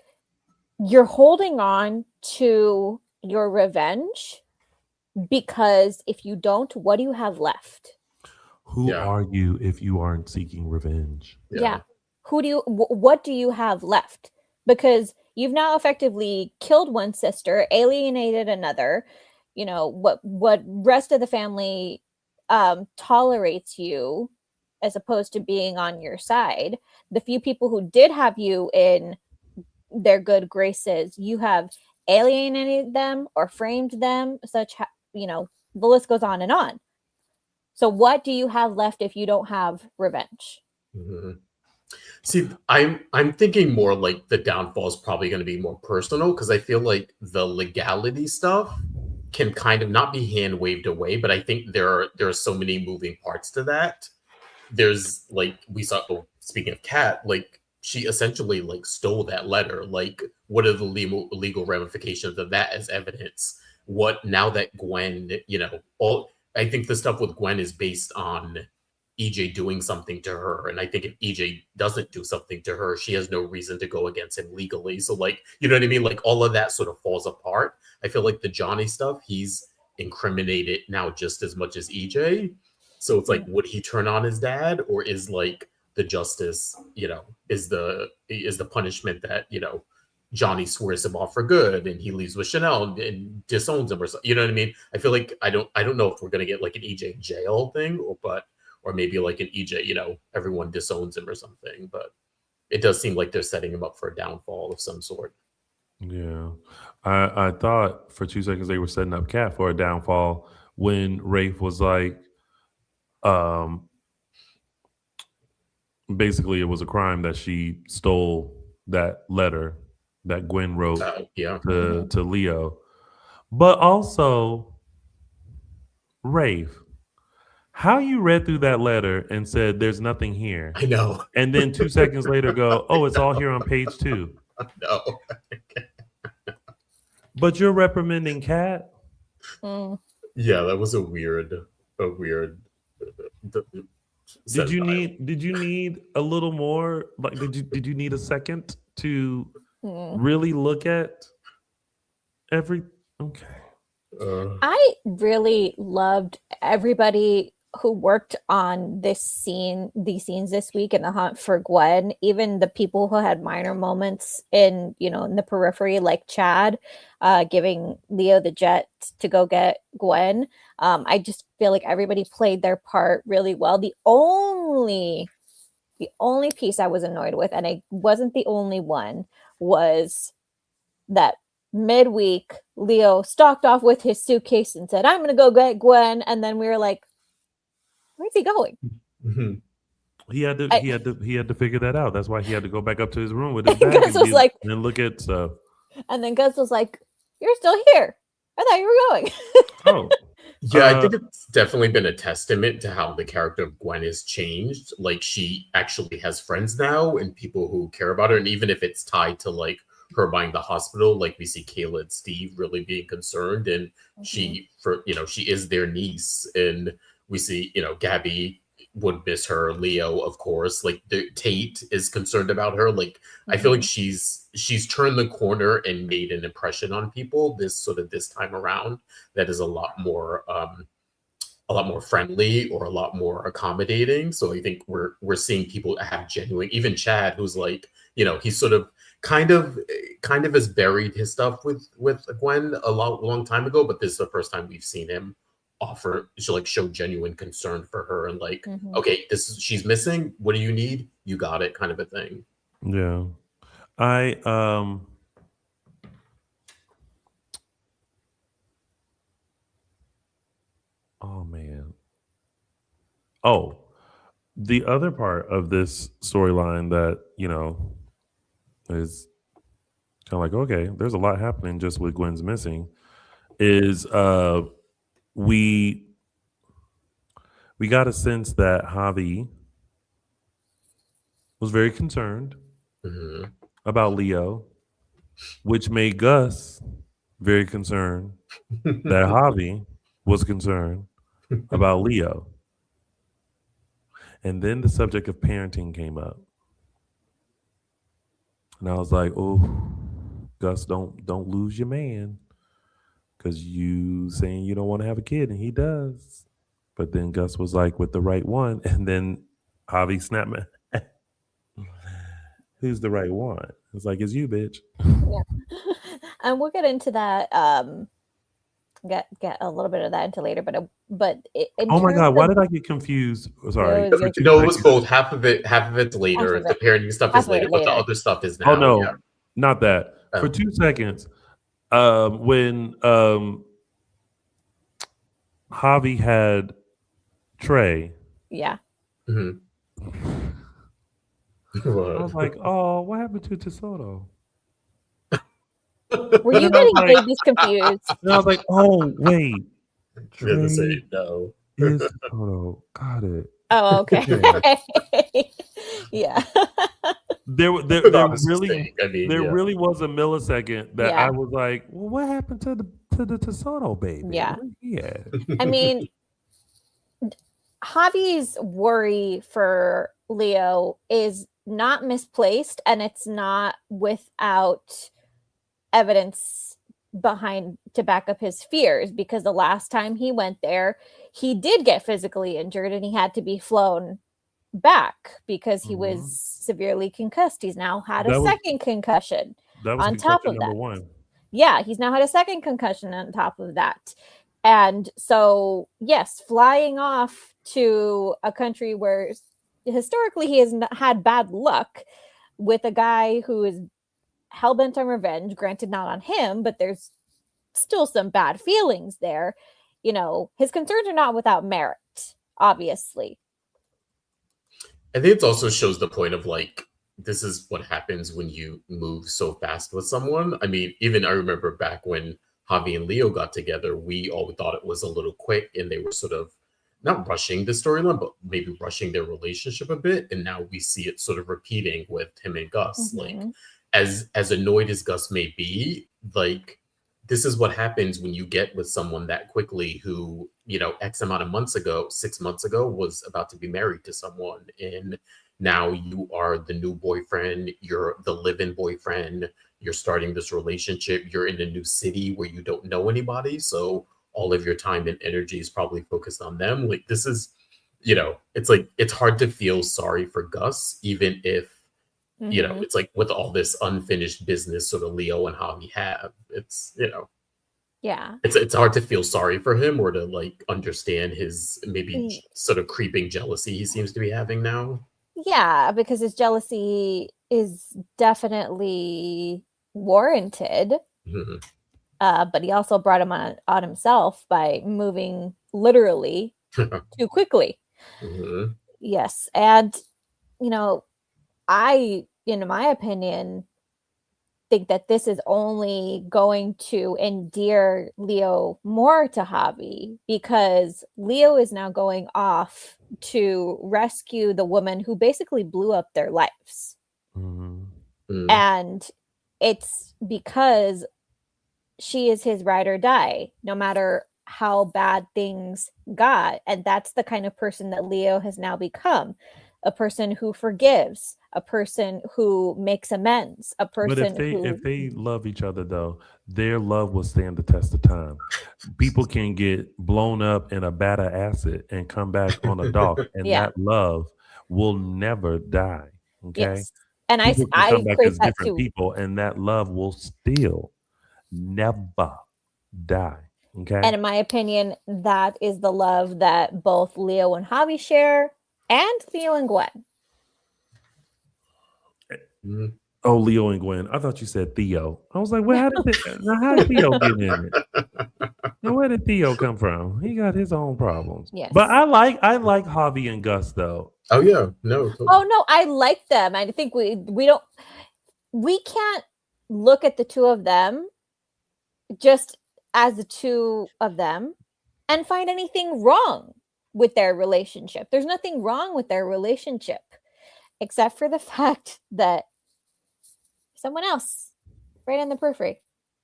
you're holding on to your revenge, because if you don't, what do you have left? Who are you if you aren't seeking revenge? Yeah. What do you have left? Because you've now effectively killed one sister, alienated another. What rest of the family tolerates you as opposed to being on your side. The few people who did have you in their good graces, you have alienated them or framed them, the list goes on and on. So what do you have left if you don't have revenge? Mm-hmm. See, I'm thinking more like the downfall is probably going to be more personal, because I feel like the legality stuff can kind of not be hand waved away, but I think there are so many moving parts to that. There's like we saw. Oh, speaking of Kat, like she essentially like stole that letter. Like, what are the legal ramifications of that as evidence? What now that Gwen, I think the stuff with Gwen is based on EJ doing something to her. And I think if EJ doesn't do something to her, she has no reason to go against him legally. So like, you know what I mean? Like all of that sort of falls apart. I feel like the Johnny stuff, he's incriminated now just as much as EJ. So it's like, would he turn on his dad, or is like the justice, is the punishment that, Johnny swears him off for good and he leaves with Chanel and disowns him or something. You know what I mean? I feel like I don't know if we're gonna get like an EJ jail thing, or maybe like an EJ, everyone disowns him or something. But it does seem like they're setting him up for a downfall of some sort. Yeah. I thought for 2 seconds they were setting up Kat for a downfall when Rafe was like, basically it was a crime that she stole that letter that Gwen wrote to Leo. But also, Rafe, how you read through that letter and said there's nothing here. I know. And then 2 seconds later go, oh, it's all here on page 2. No. But you're reprimanding Kat? Yeah, that was a weird Did you need a little more? Like, did you need a second to really look at every? Okay. I really loved everybody who worked on these scenes this week in the hunt for Gwen. Even the people who had minor moments in the periphery, like Chad, giving Leo the jet to go get Gwen. I just feel like everybody played their part really well. The only piece I was annoyed with, and I wasn't the only one, was that midweek Leo stalked off with his suitcase and said, I'm going to go get Gwen. And then we were like, where's he going? Mm-hmm. He had to figure that out. That's why he had to go back up to his room with his bag and look at stuff. And then Gus was like, you're still here. I thought you were going. Oh. Yeah, I think it's definitely been a testament to how the character of Gwen has changed. Like, she actually has friends now and people who care about her. And even if it's tied to like her buying the hospital, like we see Kayla and Steve really being concerned, and she is their niece, and we see Gabi would miss her, Leo of course, like Tate is concerned about her. Like I feel like she's turned the corner and made an impression on people this time around that is a lot more friendly or a lot more accommodating. So I think we're seeing people have genuine, even Chad, who's like, he's sort of kind of has buried his stuff with Gwen a long time ago, but this is the first time we've seen him show genuine concern for her and like, okay, she's missing. What do you need? You got it, kind of a thing. Yeah. Oh man. Oh, the other part of this storyline that, is kind of like, okay, there's a lot happening just with Gwen's missing is we got a sense that Javi was very concerned about Leo, which made Gus very concerned that Javi was concerned about Leo. And then the subject of parenting came up. And I was like, oh, Gus, don't lose your man. Because you saying you don't want to have a kid, and he does. But then Gus was like, with the right one. And then Javi snapped me. Who's the right one? It's like, it's you, bitch. Yeah. And we'll get into that. Get a little bit of that into later, but oh my god, why did I get confused? Sorry. No, it was both. Half of it's later. The parenting stuff is later, but the other stuff is now. Oh no, not that. For 2 seconds, when Javi had Trey. Yeah. Mm-hmm. I was like, oh, what happened to Tesoro? Were you getting babies confused? And I was like, oh, wait. Trey say no. Is Tesoro. Got it. Oh, okay. Yeah. There really was a millisecond that I was like, well, what happened to the Tesoro baby? Yeah. Yeah. I mean, Javi's worry for Leo is not misplaced, and it's not without evidence behind to back up his fears, because the last time he went there, he did get physically injured and he had to be flown back because he was severely concussed. He's now had a second concussion on top of that. One. Yeah, he's now had a second concussion on top of that. And so, yes, flying off to a country where historically he has had bad luck with a guy who is hell-bent on revenge, granted not on him, but there's still some bad feelings there. You know, his concerns are not without merit, obviously. I think it also shows the point of like, this is what happens when you move so fast with someone. I mean, even I remember back when Javi and Leo got together, we all thought it was a little quick and they were sort of not rushing the storyline, but maybe rushing their relationship a bit. And now we see it sort of repeating with him and Gus. Like, as annoyed as Gus may be, like, this is what happens when you get with someone that quickly who, you know, X amount of months ago, 6 months ago, was about to be married to someone. And now you are the new boyfriend, you're the live-in boyfriend, you're starting this relationship, you're in a new city where you don't know anybody. So all of your time and energy is probably focused on them. Like, this is, you know, it's like, it's hard to feel sorry for Gus, even if, you know, it's like with all this unfinished business sort of Leo and Javi have, it's, you know, it's hard to feel sorry for him or to like understand his maybe sort of creeping jealousy he seems to be having now. Yeah, because his jealousy is definitely warranted. But he also brought him on himself by moving literally too quickly. Yes. And, you know, I, in my opinion, think that this is only going to endear Leo more to Javi, because Leo is now going off to rescue the woman who basically blew up their lives. And it's because she is his ride or die, no matter how bad things got. And that's the kind of person that Leo has now become. A person who forgives, a person who makes amends, a person if they love each other, though, their love will stand the test of time. People can get blown up in a vat of acid and come back on a dock, and that love will never die. Okay, yes. And I come back as that different too. people, and that love will still never die. Okay, and in my opinion, that is the love that both Leo and Javi share, and Leo and Gwen. Oh, Leo and Gwen. I thought you said Theo. I was like, well, how did Theo get in it? Now, where did Theo come from? He got his own problems. Yes. But I like Javi and Gus, though. Oh yeah, no. Totally. Oh no, I like them. I think we can't look at the two of them just as the two of them and find anything wrong with their relationship. There's nothing wrong with their relationship, except for the fact that someone else right on the periphery.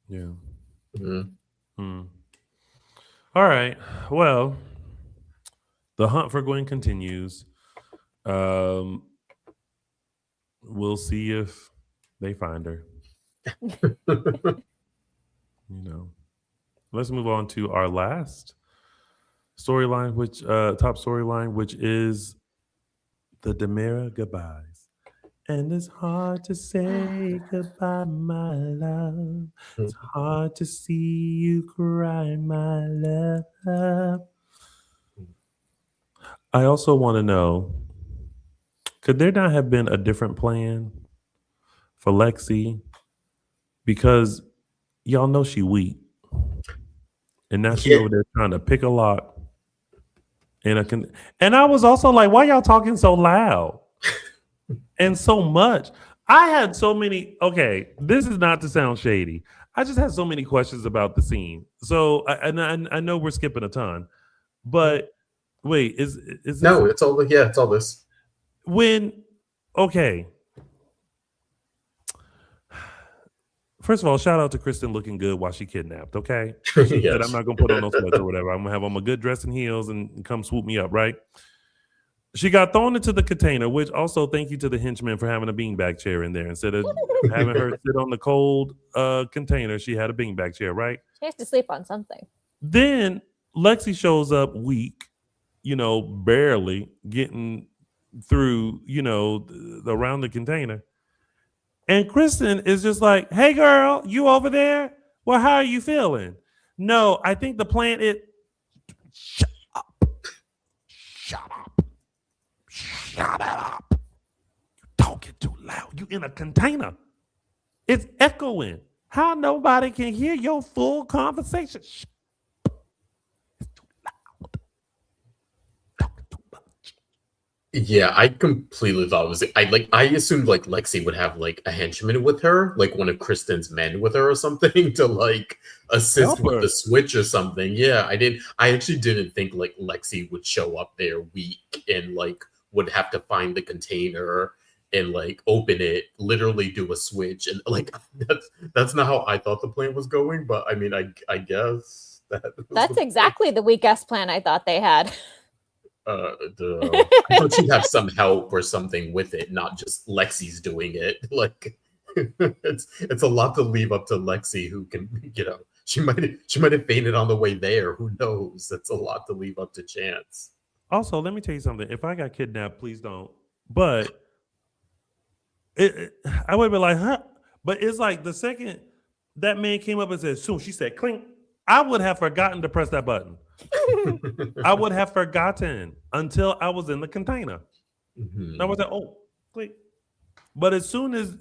Yeah. Mm-hmm. All right. Well, the hunt for Gwen continues. We'll see if they find her. Let's move on to our last storyline, top storyline, which is the Demira goodbyes. And it's hard to say goodbye, my love. It's hard to see you cry, my love. I also want to know, could there not have been a different plan for Lexi? Because y'all know she weak. And now she over there trying to pick a lock. And I was also like, why y'all talking so loud? And so much. I had so many. Okay, this is not to sound shady. I just had so many questions about the scene. So I know we're skipping a ton, but wait, is this, no? It's all it's all this. Okay. First of all, shout out to Kristen looking good while she kidnapped. Okay, she said I'm not gonna put on no sweats or whatever. I'm gonna have on my good dress and heels and come swoop me up, right? She got thrown into the container, which also thank you to the henchman for having a beanbag chair in there. Instead of having her sit on the cold container, she had a beanbag chair, right? She has to sleep on something. Then Lexi shows up weak, barely getting through, around the container. And Kristen is just like, hey, girl, you over there? Well, how are you feeling? No, I think the plan is... Shut up. Shut up. Shut up. You talking too loud. You in a container. It's echoing. How nobody can hear your full conversation? Shh. It's too loud. Talking too much. Yeah, I completely thought it was I assumed like Lexi would have like a henchman with her, like one of Kristen's men with her or something to like assist with the switch or something. Yeah, I actually didn't think like Lexi would show up there weak and like would have to find the container and like open it, literally do a switch, and like that's not how I thought the plan was going. But I mean, I guess that's exactly the weak-ass plan I thought they had. I thought she'd have some help or something with it, not just Lexi's doing it. Like it's a lot to leave up to Lexi, who can, she might have fainted on the way there. Who knows? That's a lot to leave up to chance. Also, let me tell you something. If I got kidnapped, please don't. But I would be like, huh? But it's like the second that man came up and said, soon, she said, clink, I would have forgotten to press that button. I would have forgotten until I was in the container. I was like, oh, click. But as soon as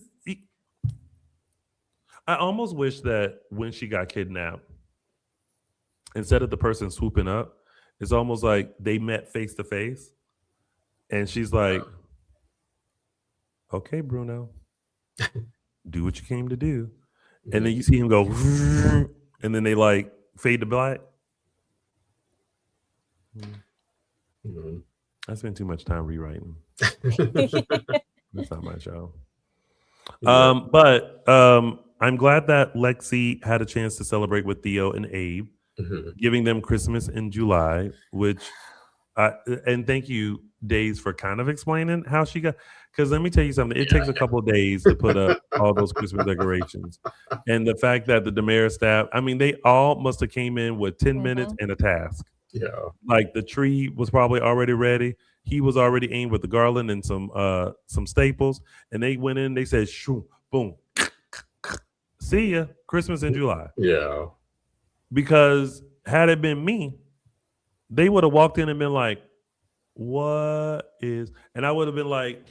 I almost wish that when she got kidnapped, instead of the person swooping up, it's almost like they met face to face. And she's like, okay, Bruno, do what you came to do. And then you see him go, and then they like fade to black. I spent too much time rewriting. That's not my show. But I'm glad that Lexi had a chance to celebrate with Theo and Abe, giving them Christmas in July, which and thank you, Days, for kind of explaining how she got, because let me tell you something, it takes a couple of days to put up all those Christmas decorations. And the fact that the Demira staff, I mean, they all must have came in with 10 minutes and a task. Yeah. Like the tree was probably already ready. He was already aimed with the garland and some staples. And they went in, they said, shoo, boom. See ya, Christmas in July. Yeah. Because had it been me, they would have walked in and been like, what is, and I would have been like,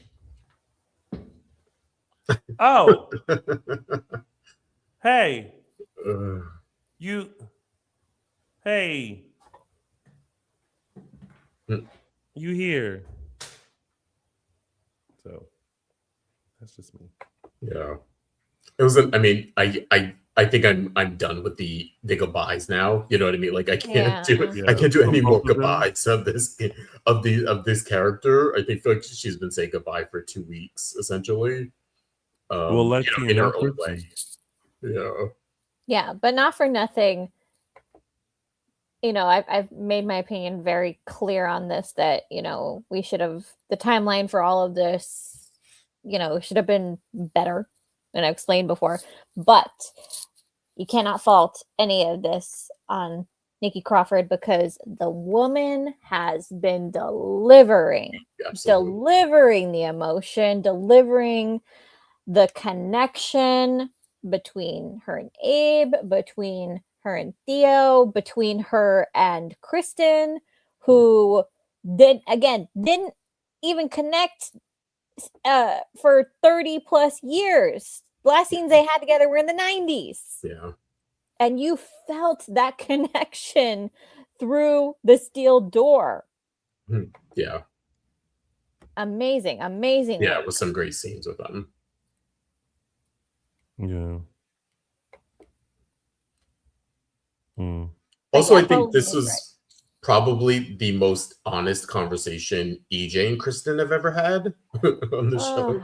oh, hey, you here. So that's just me. Yeah. It was. I mean, I think I'm done with the goodbyes now. You know what I mean? Like I can't do Yeah. I can't do any more Both of them? goodbyes of this character. I think like she's been saying goodbye for 2 weeks essentially. Well, Lexi you know, and in her Alfred. own way. Yeah. Yeah, but not for nothing. You know, I've made my opinion very clear on this, that, you know, we should have, the timeline for all of this, you know, should have been better. And I explained before, but you cannot fault any of this on Nikki Crawford, because the woman has been delivering the emotion, delivering the connection between her and Abe, between her and Theo, between her and Kristen, who didn't even connect for 30 plus years. The last scenes they had together were in the 90s. Yeah. And you felt that connection through the steel door. Yeah. Amazing Yeah, work. it was some great scenes with them. Yeah. Also, yeah, I think this totally was probably the most honest conversation EJ and Kristen have ever had on the show.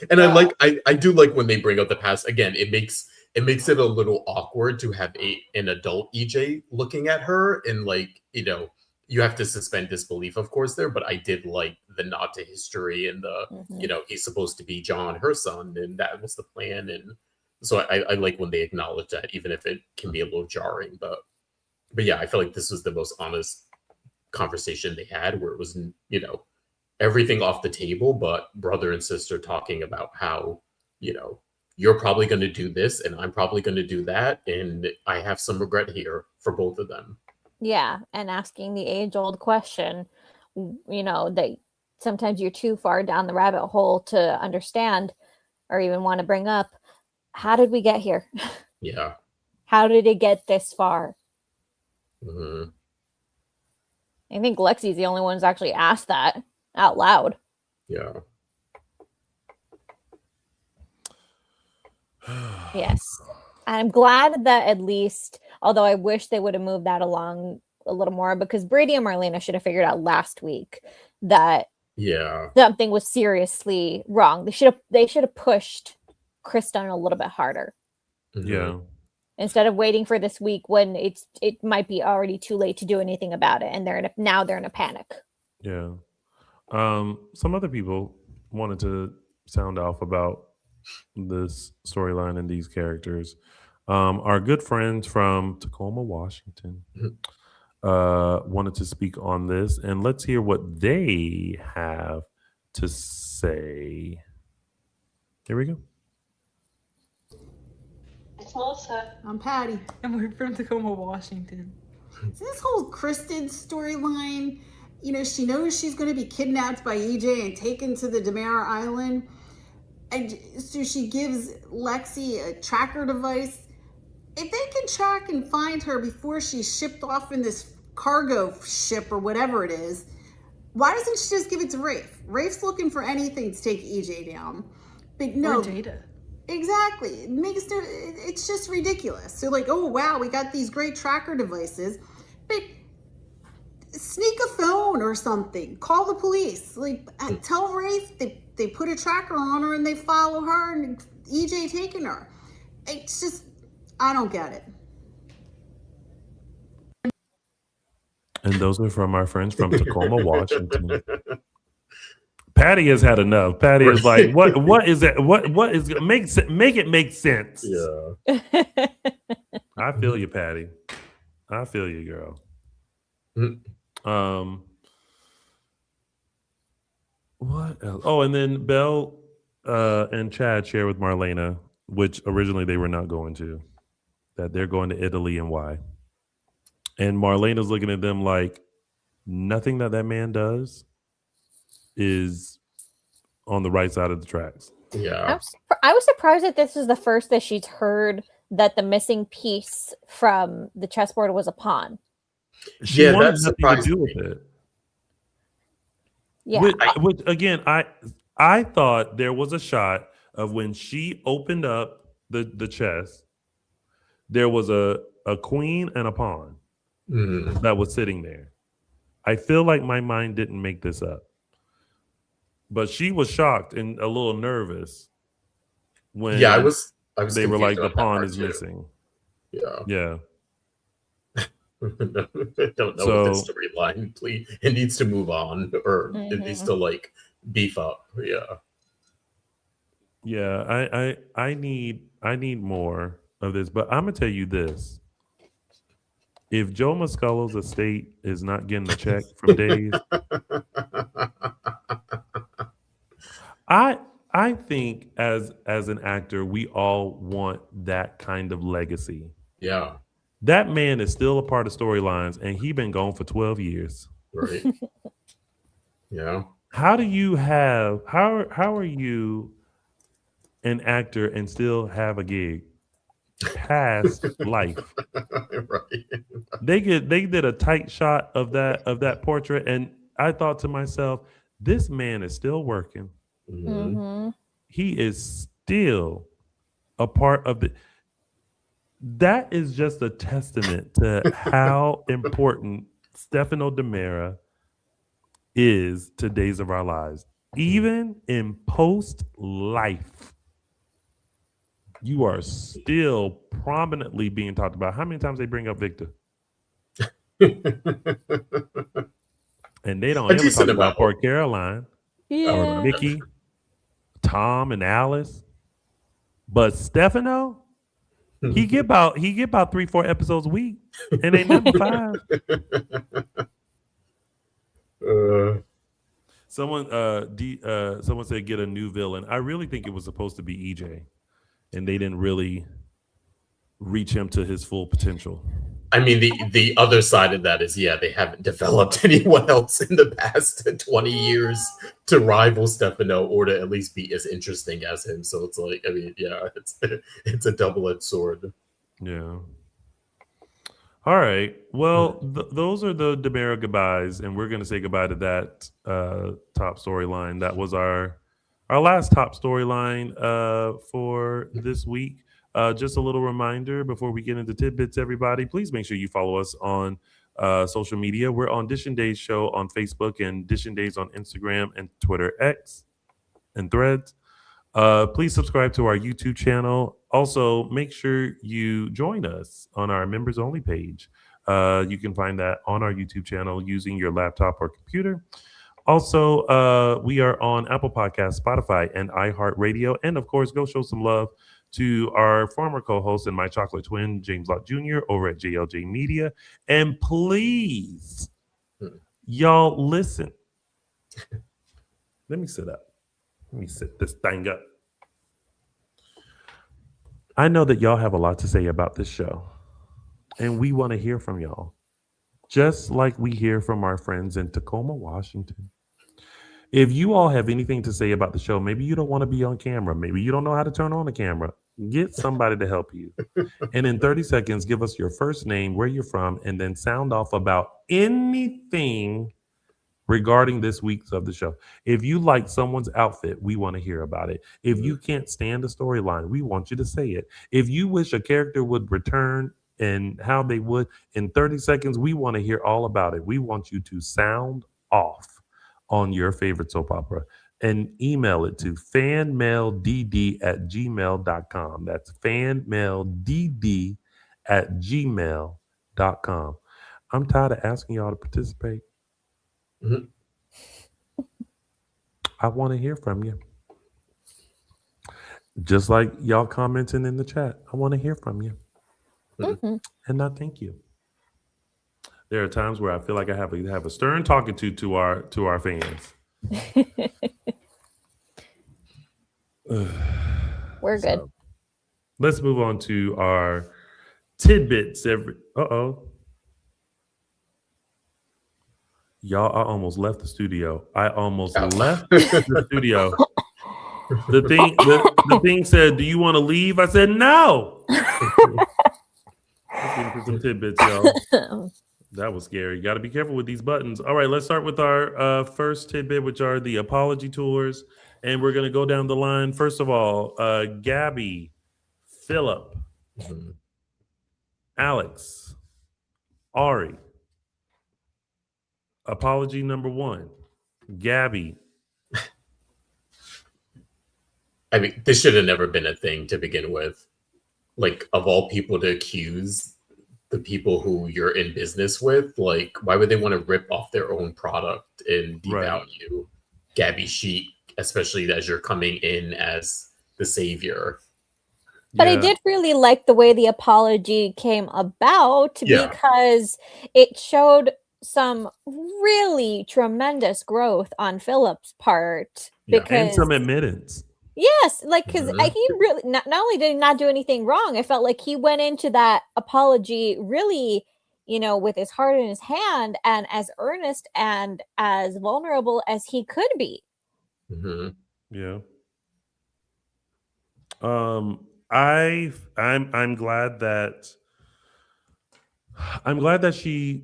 And I do like when they bring up the past. Again, it makes it a little awkward to have an adult EJ looking at her, and like, you know, you have to suspend disbelief, of course, there. But I did like the nod to history and the you know, he's supposed to be John, her son, and that was the plan. And so I like when they acknowledge that, even if it can be a little jarring. But yeah, I feel like this was the most honest conversation they had, where it was, you know, everything off the table, but brother and sister talking about how, you know, you're probably going to do this and I'm probably going to do that, and I have some regret here for both of them. Yeah, and asking the age-old question, you know, that sometimes you're too far down the rabbit hole to understand or even want to bring up. How did we get here? Yeah. How did it get this far? Mm-hmm. I think Lexi's the only one who's actually asked that out loud. Yeah. Yes. I'm glad that at least, although I wish they would have moved that along a little more, because Brady and Marlena should have figured out last week that something was seriously wrong. They should have pushed Kristen a little bit harder. Yeah. Instead of waiting for this week when it might be already too late to do anything about it, and they're in a panic. Yeah. Some other people wanted to sound off about this storyline and these characters. Our good friends from Tacoma, Washington, wanted to speak on this, and let's hear what they have to say. Here we go. It's Melissa. I'm Patty. And we're from Tacoma, Washington. So this whole Kristen storyline, you know, she knows she's going to be kidnapped by EJ and taken to the Demerara Island. And so she gives Lexi a tracker device. If they can track and find her before she's shipped off in this cargo ship or whatever it is, why doesn't she just give it to Rafe? Rafe's looking for anything to take EJ down. But no. Or Jada. Exactly. It's just ridiculous. So like, oh wow, we got these great tracker devices, but sneak a phone or something. Call the police. Like, tell Rafe they put a tracker on her and they follow her and EJ taking her. It's just, I don't get it. And those are from our friends from Tacoma, Washington. Patty has had enough. Patty is like, what is that? What is make it make sense? Yeah. I feel you, Patty. I feel you, girl. What else? Oh, and then Belle and Chad share with Marlena, which originally they were not going to, that they're going to Italy and why. And Marlena's looking at them like nothing that man does is on the right side of the tracks. Yeah. I was surprised that this is the first that she's heard that the missing piece from the chessboard was a pawn. She wanted nothing to do with it. Yeah. Which again, I thought there was a shot of when she opened up the chess, there was a queen and a pawn that was sitting there. I feel like my mind didn't make this up. But she was shocked and a little nervous when I was they were like, the confused about that pawn part is too. missing. Yeah. Yeah. I don't know So- what the storyline, please. It needs to move on, or it needs to like beef up. Yeah. Yeah, I need more of this. But I'm gonna tell you this. If Joe Muscolo's estate is not getting a check from Days, I think as an actor, we all want that kind of legacy. Yeah. That man is still a part of storylines, and he been gone for 12 years. Right. Yeah. How are you an actor and still have a gig past life? Right. They did a tight shot of that portrait, and I thought to myself, this man is still working. He is still a part of the. That is just a testament to how important Stefano DiMera is to Days of Our Lives. Even in post life, you are still prominently being talked about. How many times they bring up Victor? And they don't A ever decent talk about amount. poor Caroline or Yeah. Mickey, Tom, and Alice. But Stefano, he get about 3-4 episodes a week, and ain't nothing 5. Someone said get a new villain. I really think it was supposed to be EJ, and they didn't really reach him to his full potential. I mean, the other side of that is, they haven't developed anyone else in the past 20 years to rival Stefano or to at least be as interesting as him. So it's like, I mean, it's a double-edged sword. Yeah. All right. Well, those are the DiMera goodbyes, and we're going to say goodbye to that top storyline. That was our last top storyline for this week. Just a little reminder before we get into tidbits, everybody, please make sure you follow us on social media. We're on Dishin Days Show on Facebook and Dishin Days on Instagram and Twitter, X, and Threads. Please subscribe to our YouTube channel. Also, make sure you join us on our members only page. You can find that on our YouTube channel using your laptop or computer. Also, we are on Apple Podcasts, Spotify, and iHeartRadio. And of course, go show some love to our former co-host and my chocolate twin, James Lott Jr. over at JLJ Media. And please, y'all listen. Let me sit up. Let me sit this thing up. I know that y'all have a lot to say about this show, and we want to hear from y'all, just like we hear from our friends in Tacoma, Washington. If you all have anything to say about the show, maybe you don't want to be on camera, maybe you don't know how to turn on the camera, get somebody to help you. And in 30 seconds, give us your first name, where you're from, and then sound off about anything regarding this week's of the show. If you like someone's outfit, we want to hear about it. If you can't stand the storyline, we want you to say it. If you wish a character would return and how they would in 30 seconds, we want to hear all about it. We want you to sound off on your favorite soap opera and email it to fanmaildd@gmail.com. That's fanmaildd@gmail.com. I'm tired of asking y'all to participate. I want to hear from you. Just like y'all commenting in the chat, I want to hear from you. And I thank you. There are times where I feel like I have a stern talking to our fans. We're good. So, let's move on to our tidbits. Y'all, I almost left the studio. Left the studio. The thing said, "Do you want to leave?" I said, "No." Let's get into some tidbits, y'all. That was scary. Got to be careful with these buttons. All right, let's start with our first tidbit, which are the apology tours. And we're going to go down the line. First of all, Gabi Philip, Mhm. Alex, Ari. Apology number 1. Gabi. I mean, this should have never been a thing to begin with. Like, of all people to accuse the people who you're in business with, like, why would they want to rip off their own product and devalue Gabi Sheik, especially as you're coming in as the savior? But I did really like the way the apology came about because it showed some really tremendous growth on Philip's part. And some admittance. Yes, like because he really not only did he not do anything wrong, I felt like he went into that apology really, with his heart in his hand and as earnest and as vulnerable as he could be. Mm-hmm. Yeah. I'm glad that she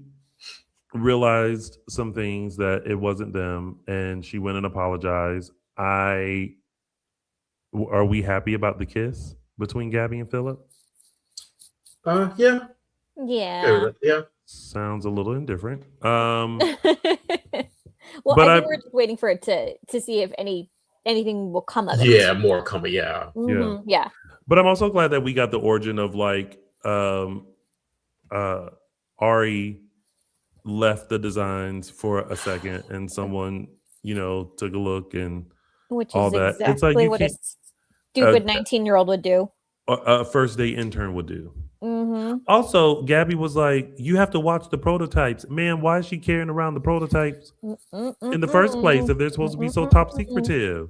realized some things, that it wasn't them, and she went and apologized. Are we happy about the kiss between Gabi and Philip? Yeah. Yeah. Sounds a little indifferent. Well, but I think we're just waiting for it to see if anything will come of it. Yeah, more coming. Yeah. Mm-hmm. Yeah. But I'm also glad that we got the origin of Ari left the designs for a second, and someone took a look and which all is that. Exactly it's like what a stupid 19-year-old would do. A first day intern would do. Mm-hmm. Also, Gabi was like, "You have to watch the prototypes, man. Why is she carrying around the prototypes in the first place if they're supposed to be so top secretive?"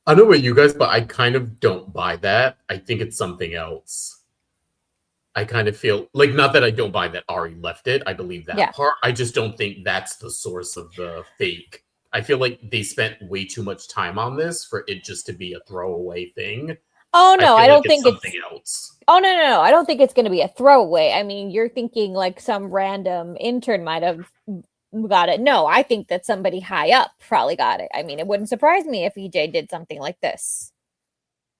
I know about you guys, but I kind of don't buy that. I think it's something else. I kind of feel like, not that I don't buy that Ari left it. I believe that part. I just don't think that's the source of the fake. I feel like they spent way too much time on this for it just to be a throwaway thing. Oh no, I don't think it's something else. Oh no, I don't think it's going to be a throwaway. I mean, you're thinking like some random intern might have got it. No, I think that somebody high up probably got it. I mean, it wouldn't surprise me if EJ did something like this.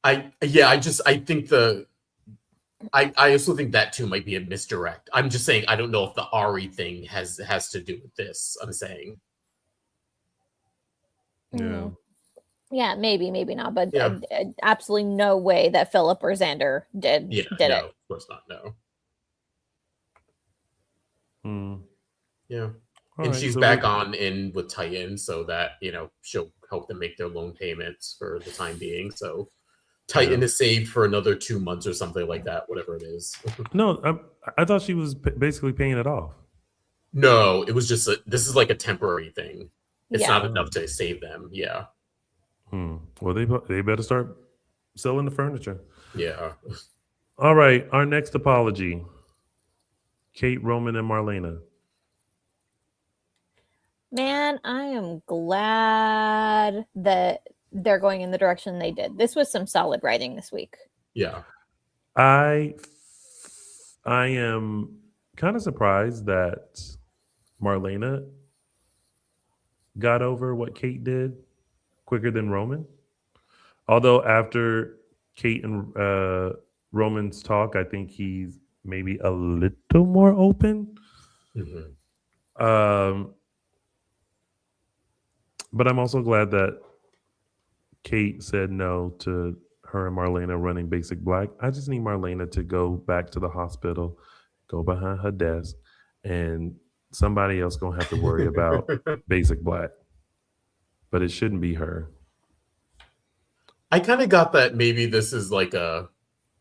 I think I also think that too might be a misdirect. I'm just saying I don't know if the Ari thing has to do with this. I'm saying. Yeah. Yeah, maybe not, but absolutely no way that Philip or Xander did it. No, of course not. No. Yeah. And she's back on in with Titan, so that she'll help them make their loan payments for the time being. So Titan is saved for another 2 months or something like that, whatever it is. No, I thought she was basically paying it off. No, it was just this is like a temporary thing. It's not enough to save them. Yeah. Well, they better start selling the furniture. Yeah. All right. Our next apology. Kate, Roman, and Marlena. Man, I am glad that they're going in the direction they did. This was some solid writing this week. Yeah. I am kind of surprised that Marlena got over what Kate did quicker than Roman. Although after Kate and Roman's talk, I think he's maybe a little more open. Mm-hmm. But I'm also glad that Kate said no to her and Marlena running Basic Black. I just need Marlena to go back to the hospital, go behind her desk, and somebody else gonna have to worry about Basic Black. But it shouldn't be her. I kind of got that maybe this is like a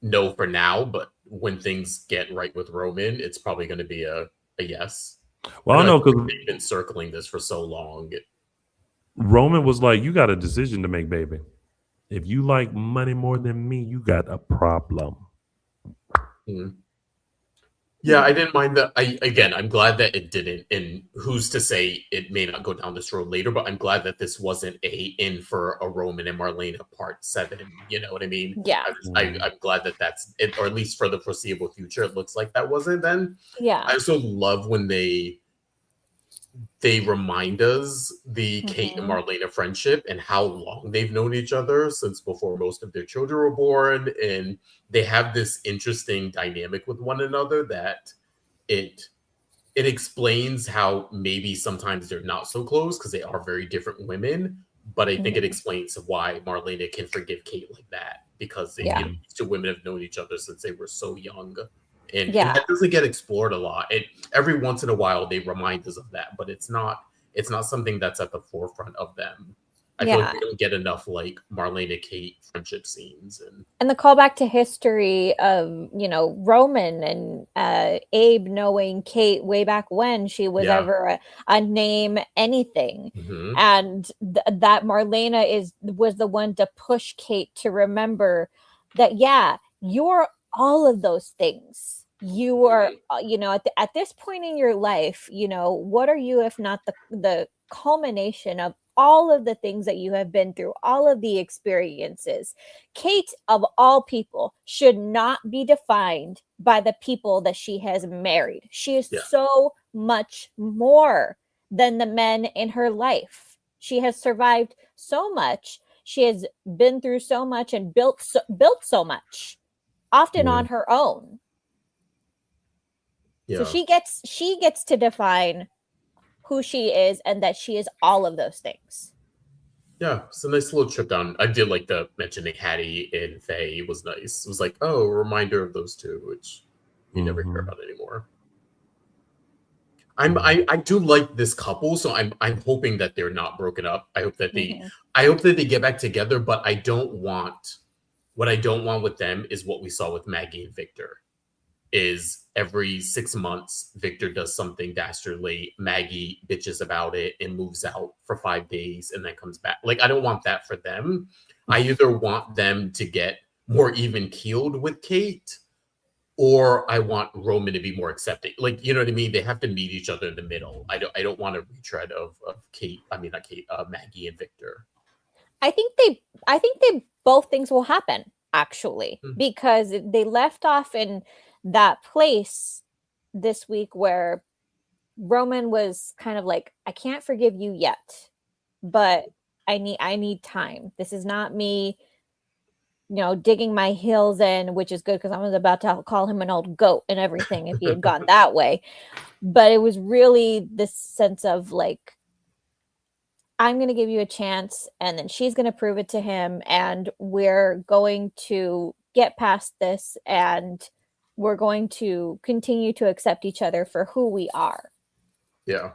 no for now, but when things get right with Roman, it's probably going to be a yes. Well, I don't know, because they've been circling this for so long. Roman was like, "You got a decision to make, baby. If you like money more than me, you got a problem." Yeah, I didn't mind that. I'm glad that it didn't. And who's to say it may not go down this road later? But I'm glad that this wasn't in for a Roman and Marlena part 7. You know what I mean? Yeah. I'm glad that that's it, or at least for the foreseeable future, it looks like that wasn't then. Yeah. I also love when they they remind us the Kate and Marlena friendship and how long they've known each other since before most of their children were born. And they have this interesting dynamic with one another that it explains how maybe sometimes they're not so close because they are very different women. But I think it explains why Marlena can forgive Kate like that, because they, these two women have known each other since they were so young. And that doesn't get explored a lot. Every once in a while they remind us of that, but it's not something that's at the forefront of them. I feel like we don't get enough like Marlena Kate friendship scenes and the callback to history of, you know, Roman and Abe knowing Kate way back when she was ever a name anything, and that Marlena was the one to push Kate to remember that you're all of those things. You are, you know, at this point in your life, you know, what are you if not the culmination of all of the things that you have been through, all of the experiences? Kate, of all people, should not be defined by the people that she has married. She is so much more than the men in her life. She has survived so much. She has been through so much and built so much, often on her own. So she gets to define who she is and that she is all of those things. Yeah, it's a nice little trip down. I did like the mentioning Hattie and Faye. It was nice. It was like, oh, a reminder of those two, which you never hear about anymore. I do like this couple, so I'm hoping that they're not broken up. I hope that they get back together, but what I don't want with them is what we saw with Maggie and Victor. Is every 6 months, Victor does something dastardly, Maggie bitches about it and moves out for 5 days and then comes back. Like, I don't want that for them. I either want them to get more even keeled with Kate, or I want Roman to be more accepting. Like, you know what I mean? They have to meet each other in the middle. I don't want a retread of Kate. I mean, not Kate, Maggie and Victor. I think they both things will happen, actually, because they left off in that place this week where Roman was kind of like, I can't forgive you yet, but I need time. This is not me, you know, digging my heels in, which is good because I was about to call him an old goat and everything if he had gone that way. But it was really this sense of like, I'm going to give you a chance, and then she's going to prove it to him, and we're going to get past this, and we're going to continue to accept each other for who we are. Yeah.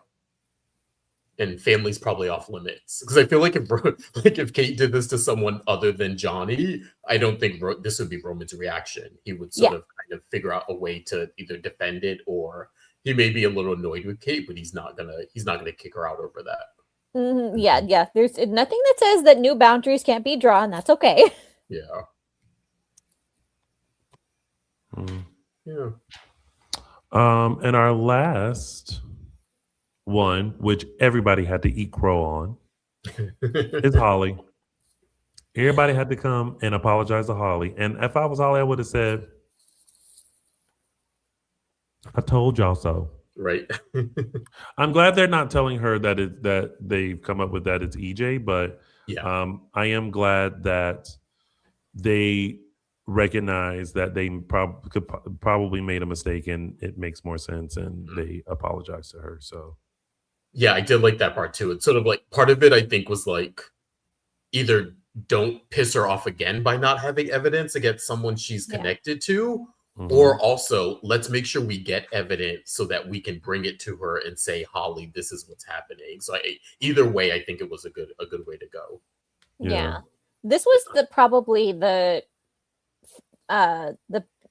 And family's probably off limits, because I feel like if Kate did this to someone other than Johnny, I don't think this would be Roman's reaction. He would sort of kind of figure out a way to either defend it, or he may be a little annoyed with Kate, but he's not gonna kick her out over that. Yeah. There's nothing that says that new boundaries can't be drawn. That's okay. Yeah. Yeah. And our last one, which everybody had to eat crow on, is Holly. Everybody had to come and apologize to Holly. And if I was Holly, I would have said, I told y'all so. Right. I'm glad they're not telling her that they've come up with that it's EJ, but I am glad that they recognize that they probably made a mistake and it makes more sense, and they apologize to her. So yeah, I did like that part too. It's sort of like part of it, I think, was like either don't piss her off again by not having evidence against someone she's connected to, or also let's make sure we get evidence so that we can bring it to her and say, Holly, this is what's happening. So either way, I think it was a good way to go. Yeah. This was probably the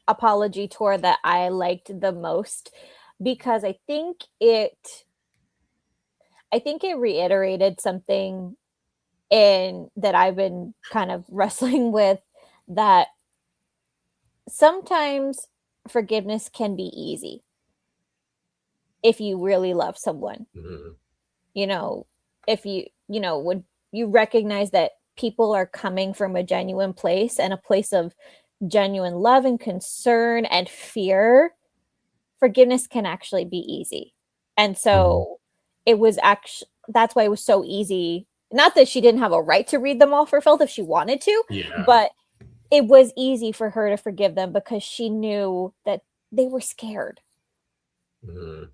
apology tour that I liked the most, because I think it reiterated something that I've been kind of wrestling with, that sometimes forgiveness can be easy if you really love someone. You know, if when you recognize that people are coming from a genuine place and a place of genuine love and concern and fear, forgiveness can actually be easy. And so it was actually, that's why it was so easy. Not that she didn't have a right to read them all for filth if she wanted to, but it was easy for her to forgive them because she knew that they were scared. It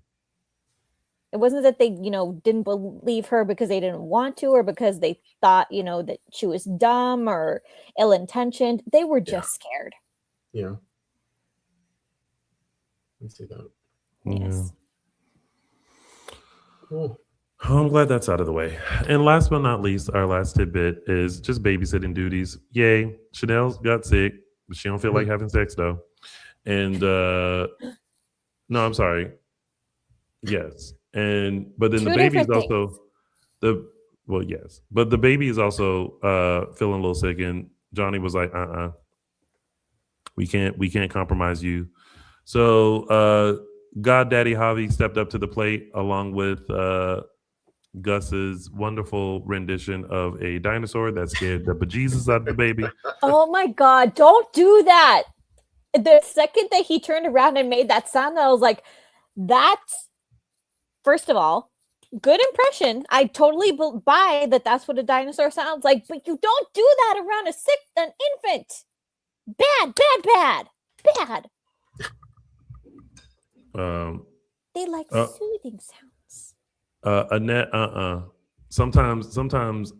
wasn't that they, didn't believe her because they didn't want to, or because they thought, that she was dumb or ill-intentioned. They were just scared. Yeah. Let's see that. Yes. Cool. Oh, I'm glad that's out of the way. And last but not least, our last tidbit is just babysitting duties. Yay. Chanel's got sick, but she don't feel like having sex though. And no, I'm sorry. Yes. But then Two the baby is different also yes. But the baby is also feeling a little sick, and Johnny was like, we can't compromise you. So Goddaddy Javi stepped up to the plate along with Gus's wonderful rendition of a dinosaur that scared the bejesus out of the baby. Oh my God, don't do that. The second that he turned around and made that sound, I was like, that's, first of all, good impression. I totally buy that that's what a dinosaur sounds like, but you don't do that around an infant. Bad. They like soothing sounds. Annette, Sometimes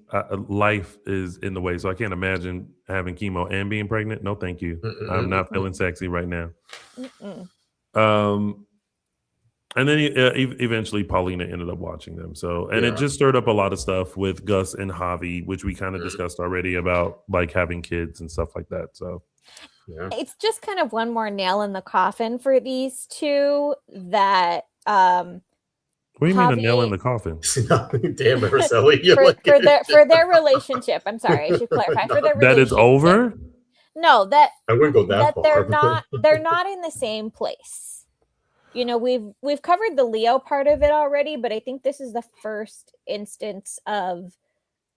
life is in the way, so I can't imagine having chemo and being pregnant. No, thank you. I'm not feeling sexy right now. And then eventually Paulina ended up watching them. So, and it just stirred up a lot of stuff with Gus and Javi, which we kind of discussed already about like having kids and stuff like that. So, it's just kind of one more nail in the coffin for these two that. What do you mean a nail in the coffin? Damn, Araceli. For their relationship. I'm sorry, I should clarify. For their relationship. That is over? No, that I wouldn't go that far. They're not in the same place. We've covered the Leo part of it already, but I think this is the first instance of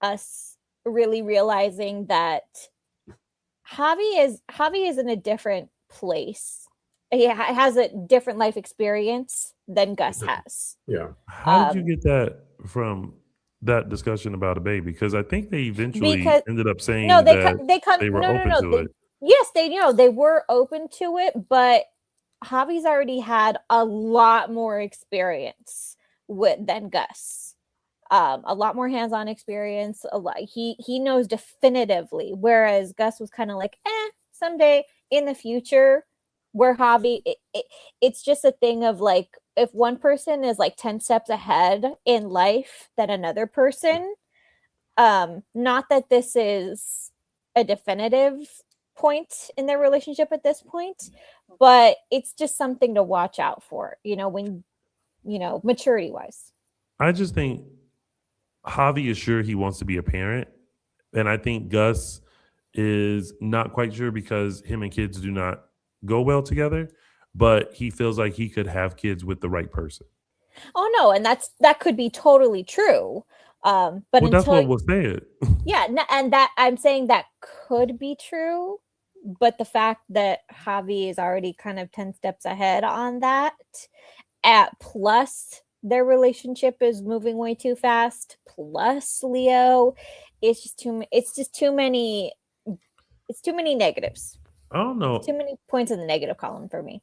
us really realizing that Javi is in a different place. He has a different life experience than Gus has. Yeah. How did you get that from that discussion about a baby? Because I think they eventually ended up saying they were open to it. Yes, they were open to it, but Javi's already had a lot more experience than Gus. A lot more hands-on experience. He knows definitively, whereas Gus was kind of like, someday in the future. Where Javi, it's just a thing of like, if one person is like 10 steps ahead in life than another person, not that this is a definitive point in their relationship at this point, but it's just something to watch out for, when, maturity wise. I just think Javi is sure he wants to be a parent. And I think Gus is not quite sure because him and kids do not go well together, but he feels like he could have kids with the right person. Oh no, and that could be totally true. But that's what was said. Yeah, and that I'm saying that could be true, but the fact that Javi is already kind of 10 steps ahead on that, plus their relationship is moving way too fast, plus Leo, it's just too many negatives. I don't know. Too many points in the negative column for me.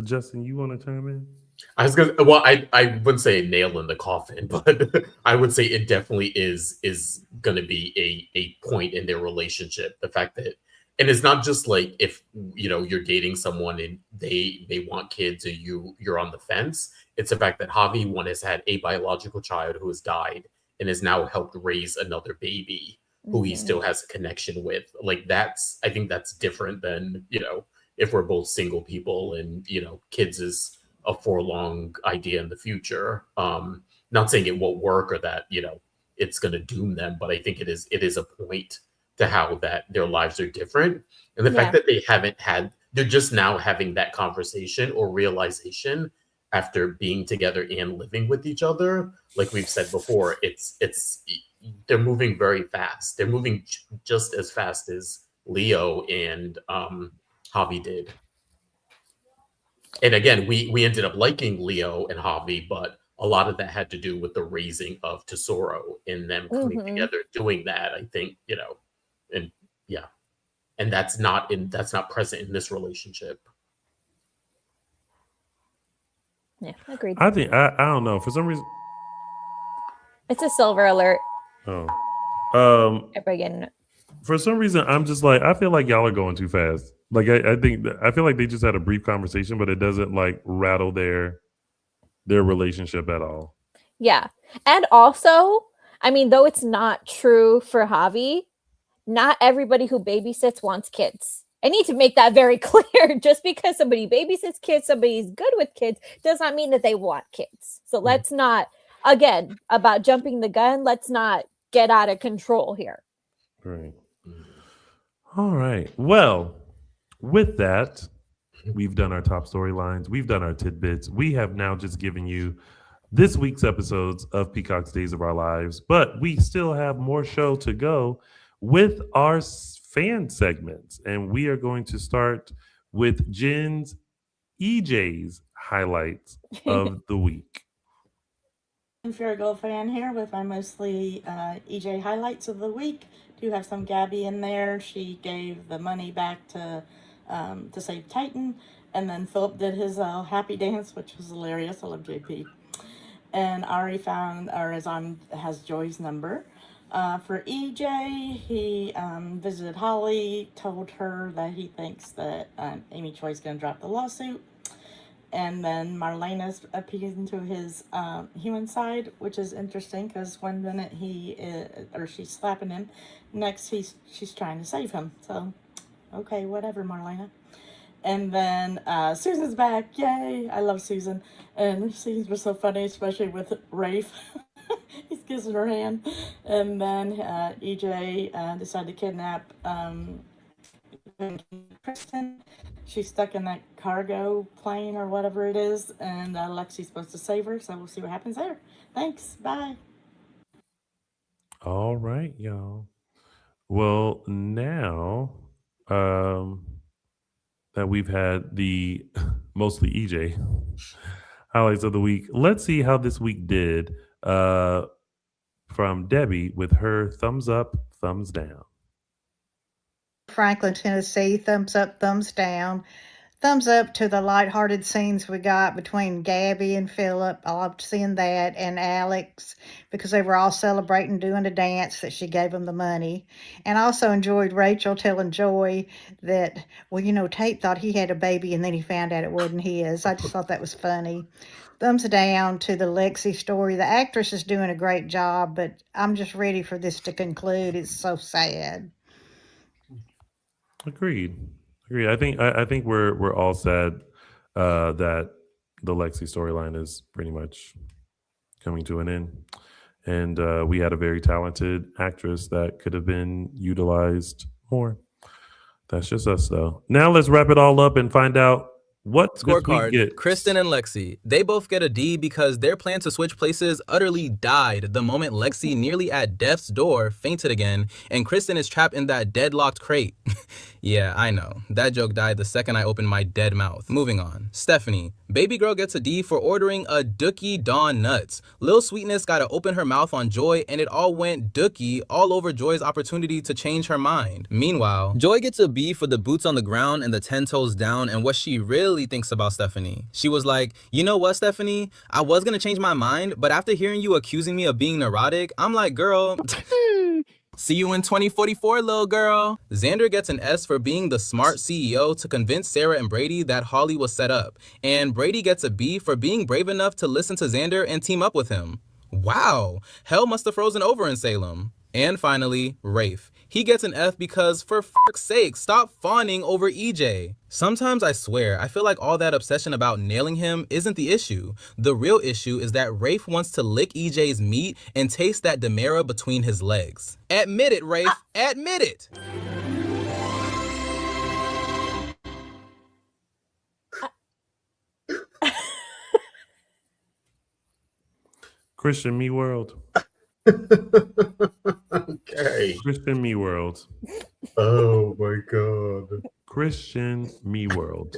Justin, you want to chime in? I was gonna. Well, I wouldn't say a nail in the coffin, but I would say it definitely is going to be a point in their relationship. The fact that, and it's not just like if you're dating someone and they want kids or you're on the fence. It's the fact that Javi has had a biological child who has died and has now helped raise another baby who he still has a connection with. Like I think that's different than, if we're both single people and, kids is a forlorn idea in the future. Not saying it won't work or that, it's going to doom them, but I think it is a point to how that their lives are different. And the fact that they're just now having that conversation or realization after being together and living with each other. Like we've said before, they're moving very fast. They're moving just as fast as Leo and Javi did. And again, we ended up liking Leo and Javi, but a lot of that had to do with the raising of Tesoro and them coming together, doing that. I think, and yeah, and that's not present in this relationship. Yeah, agreed. I think I don't know, for some reason. It's a silver alert. Oh, Everybody getting it. for some reason, I'm just like, I feel like y'all are going too fast. Like I feel like they just had a brief conversation, but it doesn't like rattle their relationship at all. Yeah. And also, I mean, though it's not true for Javi, not everybody who babysits wants kids. I need to make that very clear. Just because somebody babysits kids, somebody's good with kids, does not mean that they want kids. So let's not, again, about jumping the gun, let's not get out of control here. Right. All right. Well, with that, we've done our top storylines. We've done our tidbits. We have now just given you this week's episodes of Peacock's Days of Our Lives, but we still have more show to go with our fan segments. And we are going to start with Jen's EJ's highlights of the week. Farrago fan here with my mostly EJ highlights of the week. Do have some Gabi in there. She gave the money back to save Titan, and then Philip did his happy dance, which was hilarious. I love JP. And Ari has Joy's number. For EJ, he visited Holly, told her that he thinks that Amy Choi's going to drop the lawsuit. And then Marlena's appealing to his human side, which is interesting because one minute she's slapping him, next she's trying to save him. So, okay, whatever, Marlena. And then Susan's back, yay! I love Susan, and her scenes were so funny, especially with Rafe. He's kissing her hand, and then EJ decided to kidnap Kristen. She's stuck in that cargo plane or whatever it is, and Lexi's supposed to save her, so we'll see what happens there. Thanks, bye. All right, y'all. Well, now that we've had the mostly EJ highlights of the week, let's see how this week did from Debbie with her thumbs up, thumbs down. Franklin, Tennessee, thumbs up, thumbs down. Thumbs up to the lighthearted scenes we got between Gabi and Philip. I loved seeing that, and Alex, because they were all celebrating doing a dance that she gave them the money. And I also enjoyed Rachel telling Joy that, Tate thought he had a baby and then he found out it wasn't his. I just thought that was funny. Thumbs down to the Lexi story. The actress is doing a great job, but I'm just ready for this to conclude. It's so sad. Agreed. I think we're all sad that the Lexi storyline is pretty much coming to an end, and we had a very talented actress that could have been utilized more. That's just us, though. Now let's wrap it all up and find out what scorecard. Kristen and Lexi, they both get a D because their plan to switch places utterly died the moment Lexi, nearly at death's door, fainted again, and Kristen is trapped in that deadlocked crate. Yeah, I know. That joke died the second I opened my dead mouth. Moving on. Stephanie, baby girl gets a D for ordering a Dookie Dawn Nuts. Lil Sweetness gotta open her mouth on Joy, and it all went Dookie all over Joy's opportunity to change her mind. Meanwhile, Joy gets a B for the boots on the ground and the 10 toes down and what she really thinks about Stephanie. She was like, you know what, Stephanie? I was gonna change my mind, but after hearing you accusing me of being neurotic, I'm like, girl... See you in 2044, little girl. Xander gets an S for being the smart CEO to convince Sarah and Brady that Holly was set up. And Brady gets a B for being brave enough to listen to Xander and team up with him. Wow, hell must have frozen over in Salem. And finally, Rafe. He gets an F because, for fuck's sake, stop fawning over EJ. Sometimes I swear, I feel like all that obsession about nailing him isn't the issue. The real issue is that Rafe wants to lick EJ's meat and taste that Demera between his legs. Admit it, Rafe. Admit it. Christian Me World. Okay. Christian Me World. Oh my God. Christian Me World.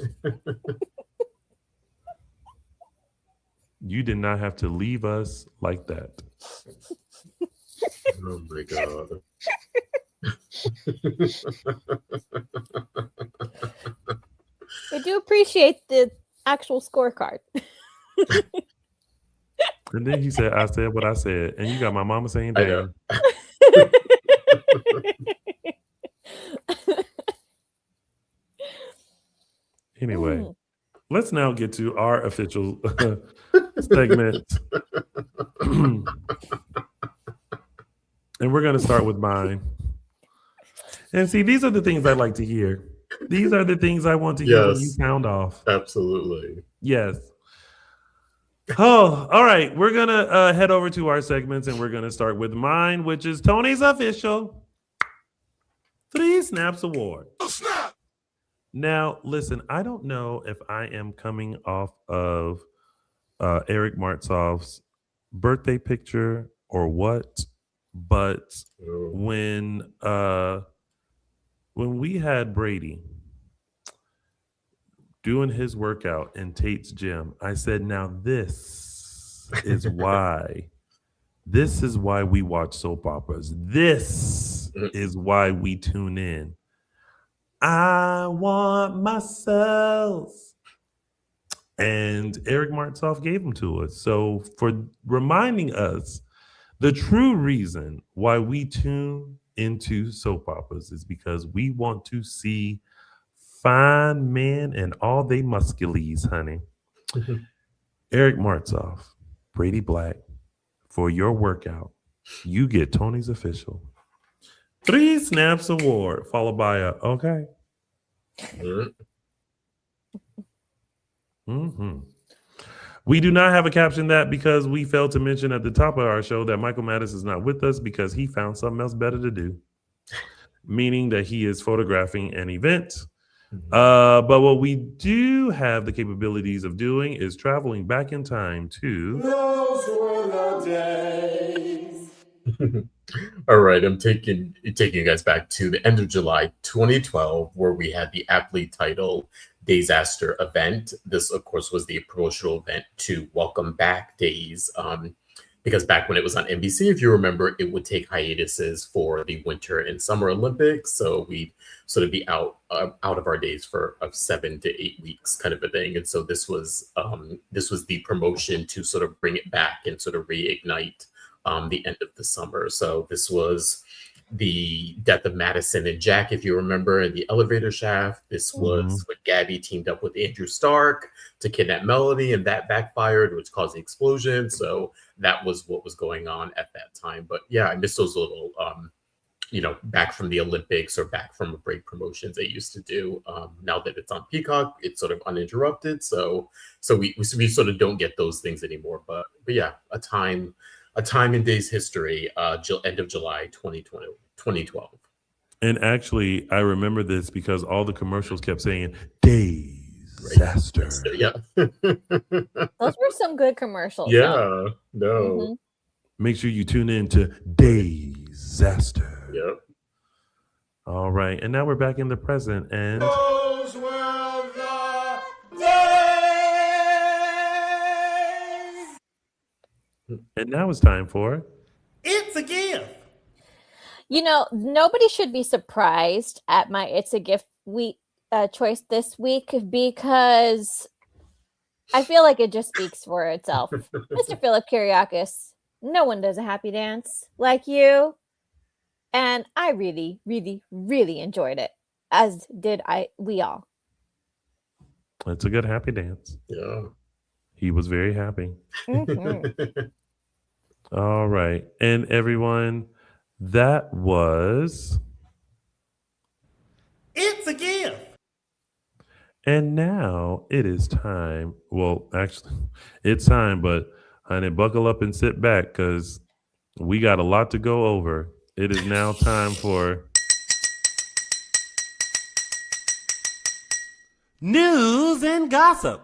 You did not have to leave us like that. Oh my god. I do appreciate the actual scorecard. And then he said, I said what I said. And you got my mama saying, I know. dang. Anyway, let's now get to our official segment. And we're going to start with mine. And see, these are the things I like to hear. These are the things I want to hear when you sound off. Absolutely. Yes. Oh, all right. We're going to head over to our segments and we're going to start with mine, which is Tony's official 3 Snaps Award. Snap! Now, listen, I don't know if I am coming off of Eric Martzoff's birthday picture or what, but when we had Brady doing his workout in Tate's gym, I said, now this is why we watch soap operas. This is why we tune in. I want muscles. And Eric Martzoff gave them to us. So for reminding us the true reason why we tune into soap operas is because we want to see fine men and all they muscules, honey. Eric Martzoff, Brady Black, for your workout, you get Tony's official 3 Snaps Award, followed by a okay. We do not have a caption that because we failed to mention at the top of our show that Michael Mattis is not with us because he found something else better to do, meaning that he is photographing an event. But what we do have the capabilities of doing is traveling back in time to those were the days. All right, I'm taking you guys back to the end of July 2012, where we had the aptly titled Disaster event. This, of course, was the promotional event to welcome back Days. Because back when it was on NBC, if you remember, it would take hiatuses for the Winter and Summer Olympics. So we'd sort of be out of our days for 7 to 8 weeks kind of a thing. And so this was the promotion to sort of bring it back and sort of reignite the end of the summer. So this was the death of Madison and Jack, if you remember, in the elevator shaft. This was when Gabi teamed up with Andrew Stark to kidnap Melody, and that backfired, which caused the explosion. So that was what was going on at that time. But yeah, I miss those little, back from the Olympics or back from break promotions they used to do. Now that it's on Peacock, it's sort of uninterrupted. So we sort of don't get those things anymore. But yeah, a time in Days history, end of July 2012. And actually, I remember this because all the commercials kept saying Disaster. Yeah. Those were some good commercials. Yeah. No. Make sure you tune in to Disaster. Yep. All right. And now we're back in the present. And Those were the days. And now it's time for It's a gift. You know, nobody should be surprised at my It's a Gift choice this week because I feel like it just speaks for itself. Mr. Philip Kyriakis, no one does a happy dance like you. And I really, really, really enjoyed it, as did we all. It's a good happy dance. Yeah. He was very happy. All right. And everyone, that was It's a gift. And now it is time. Well, actually, it's time, but honey, buckle up and sit back because we got a lot to go over. It is now time for News and gossip.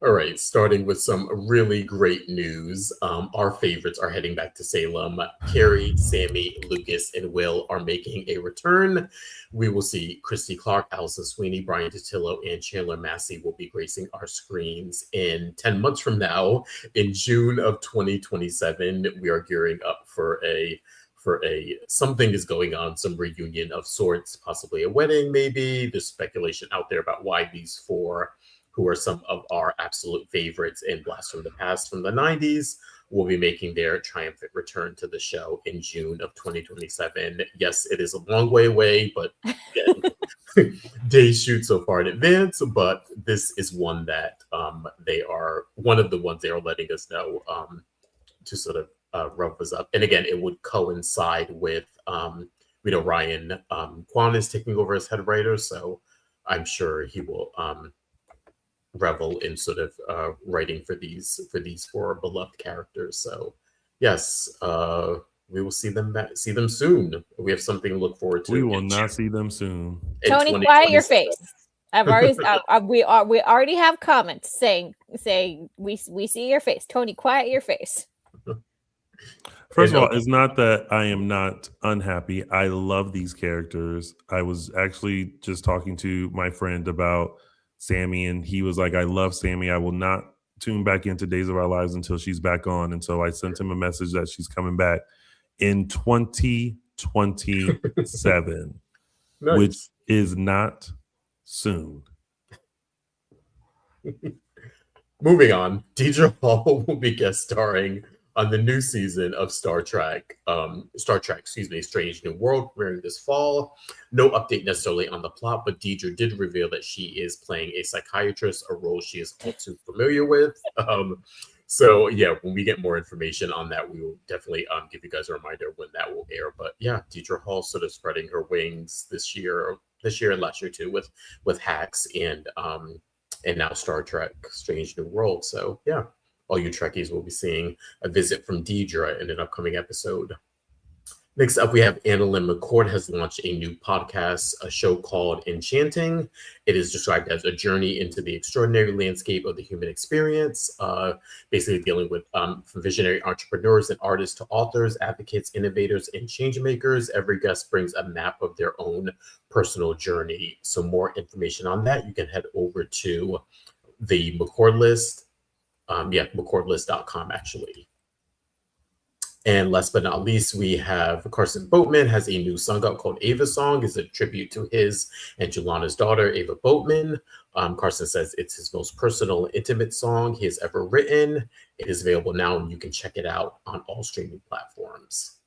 All right, starting with some really great news. Our favorites are heading back to Salem. Carrie, Sammy, Lucas, and Will are making a return. We will see Christy Clark, Allison Sweeney, Brian Detillo, and Chandler Massey will be gracing our screens in 10 months from now. In June of 2027, we are gearing up for a something is going on, some reunion of sorts, possibly a wedding, maybe. There's speculation out there about why these four, who are some of our absolute favorites in Blast from the Past from the 90s, will be making their triumphant return to the show in June of 2027. Yes, it is a long way away, but again, days shoot so far in advance, but this is one that they are one of the ones they are letting us know to sort of rope us up. And again, it would coincide with, we know Ryan Kwan is taking over as head writer, so I'm sure he will revel in sort of writing for these four beloved characters. So yes, we will see them soon. We have something to look forward to. We will not see them soon. Tony, quiet your face. I've already we already have comments saying we see your face. Tony, quiet your face. First of all, it's not that I am not unhappy. I love these characters. I was actually just talking to my friend about Sammy, and he was like, I love Sammy. I will not tune back into Days of Our Lives until she's back on. And so I sent him a message that she's coming back in 2027, Nice. which is not soon. Moving on, Deidre Hall will be guest starring on the new season of Star Trek, Strange New World, premiering this fall. No update necessarily on the plot, but Deidre did reveal that she is playing a psychiatrist, a role she is all too familiar with. So yeah, when we get more information on that, we will definitely give you guys a reminder when that will air. But yeah, Deidre Hall sort of spreading her wings this year and last year too, with Hacks and now Star Trek Strange New World. So yeah, all you Trekkies will be seeing a visit from Deidre in an upcoming episode. Next up, we have Annalyn McCord has launched a new podcast, a show called Enchanting. It is described as a journey into the extraordinary landscape of the human experience, basically dealing with from visionary entrepreneurs and artists to authors, advocates, innovators, and change makers. Every guest brings a map of their own personal journey. So more information on that, you can head over to the McCord list. McCordlist.com actually. And last but not least, we have Carson Boatman has a new song out called Ava Song. It's a tribute to his and Julana's daughter, Ava Boatman. Carson says it's his most personal and intimate song he has ever written. It is available now, and you can check it out on all streaming platforms.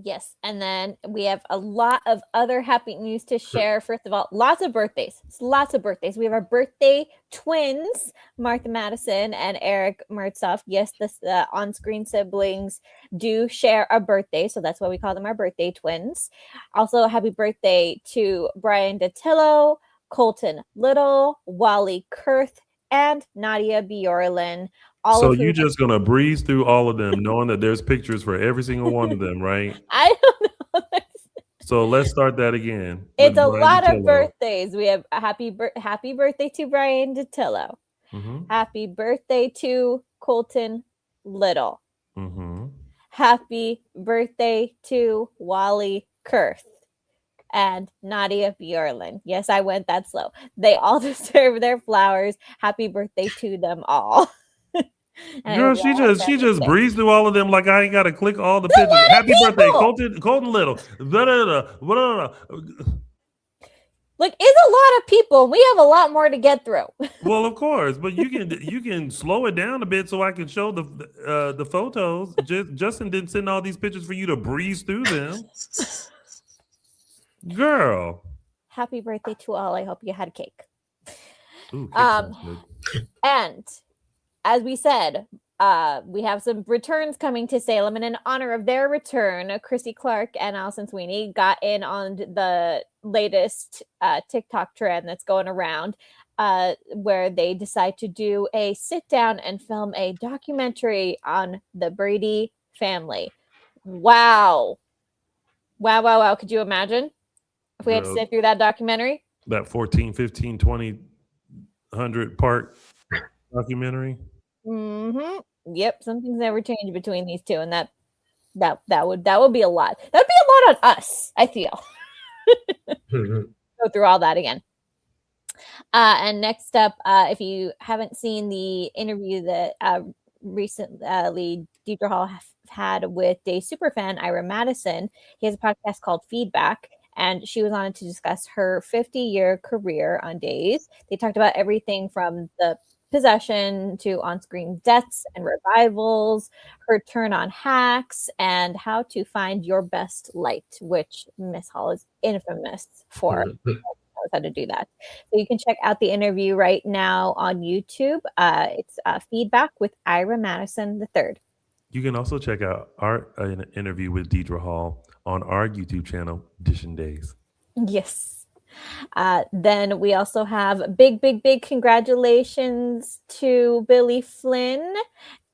Yes, and then we have a lot of other happy news to share. First of all, lots of birthdays. We have our birthday twins, Martha Madison and Eric Mertzoff. Yes, the on-screen siblings do share a birthday, so that's why we call them our birthday twins. Also, happy birthday to Brian Detillo, Colton Little, Wally Kurth, and Nadia Bjorlin. So you're just going to breeze through all of them, knowing that there's pictures for every single one of them, right? I don't know. So let's start that again. It's a lot of birthdays. We have a happy birthday to Brian Detillo. Mm-hmm. Happy birthday to Colton Little. Mm-hmm. Happy birthday to Wally Kurth and Nadia Bjorlin. Yes, I went that slow. They all deserve their flowers. Happy birthday to them all. Girl, she just breezed through all of them like I ain't got to click all the pictures. Happy birthday, Colton Little. Look, it's a lot of people. We have a lot more to get through. Well, of course, but you can slow it down a bit so I can show the photos. Justin didn't send all these pictures for you to breeze through them. Girl. Happy birthday to all. I hope you had cake. Ooh, cake good. And as we said, we have some returns coming to Salem, and in honor of their return, Christy Clark and Allison Sweeney got in on the latest TikTok trend that's going around, where they decide to do a sit down and film a documentary on the Brady family. Wow. Could you imagine if we had to sit through that documentary? That 14, 15, 20 100-part documentary. Yep, something's never changed between these two, and that would be a lot. That would be a lot on us, I feel. Go through all that again. And next up, if you haven't seen the interview that recently Deidre Hall had with Day superfan Ira Madison, he has a podcast called Feedback, and she was on it to discuss her 50-year career on Days. They talked about everything from the possession to on-screen deaths and revivals, her turn on hacks, and how to find your best light, which Miss Hall is infamous for. Knows how to do that. So you can check out the interview right now on YouTube. It's Feedback with Ira Madison III. You can also check out our interview with Deidre Hall on our YouTube channel, Dishin Days. Yes. Then we also have big congratulations to Billy Flynn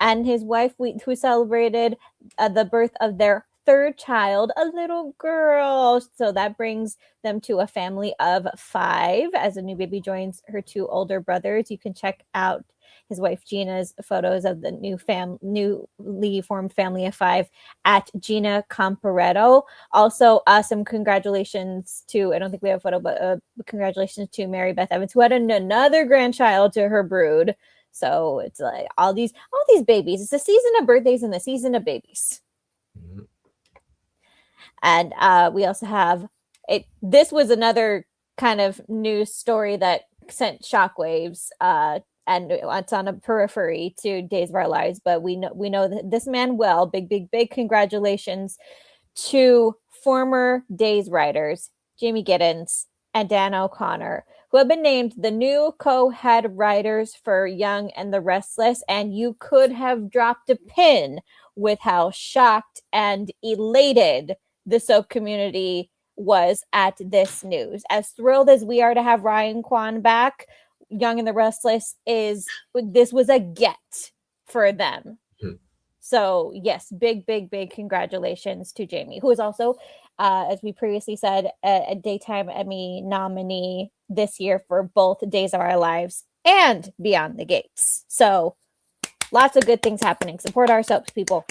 and his wife, who celebrated the birth of their third child, a little girl. So that brings them to a family of 5 as a new baby joins her 2 older brothers. You can check out his wife Gina's photos of the newly formed family of 5 at Gina Comparetto. Also, some congratulations to, I don't think we have a photo, but congratulations to Mary Beth Evans, who had another grandchild to her brood. So it's like all these babies. It's the season of birthdays and the season of babies. And we also have it. This was another kind of news story that sent shockwaves. And it's on a periphery to Days of Our Lives, but we know that this man well. Big congratulations to former Days writers Jamie Giddens and Dan O'Connor, who have been named the new co-head writers for Young and the Restless. And you could have dropped a pin with how shocked and elated the soap community was at this news. As thrilled as we are to have Ryan Kwan back, Young and the Restless this was a get for them. So yes, big congratulations to Jamie, who is also, as we previously said, a Daytime Emmy nominee this year for both Days of Our Lives and Beyond the Gates. So lots of good things happening. Support our soaps, people.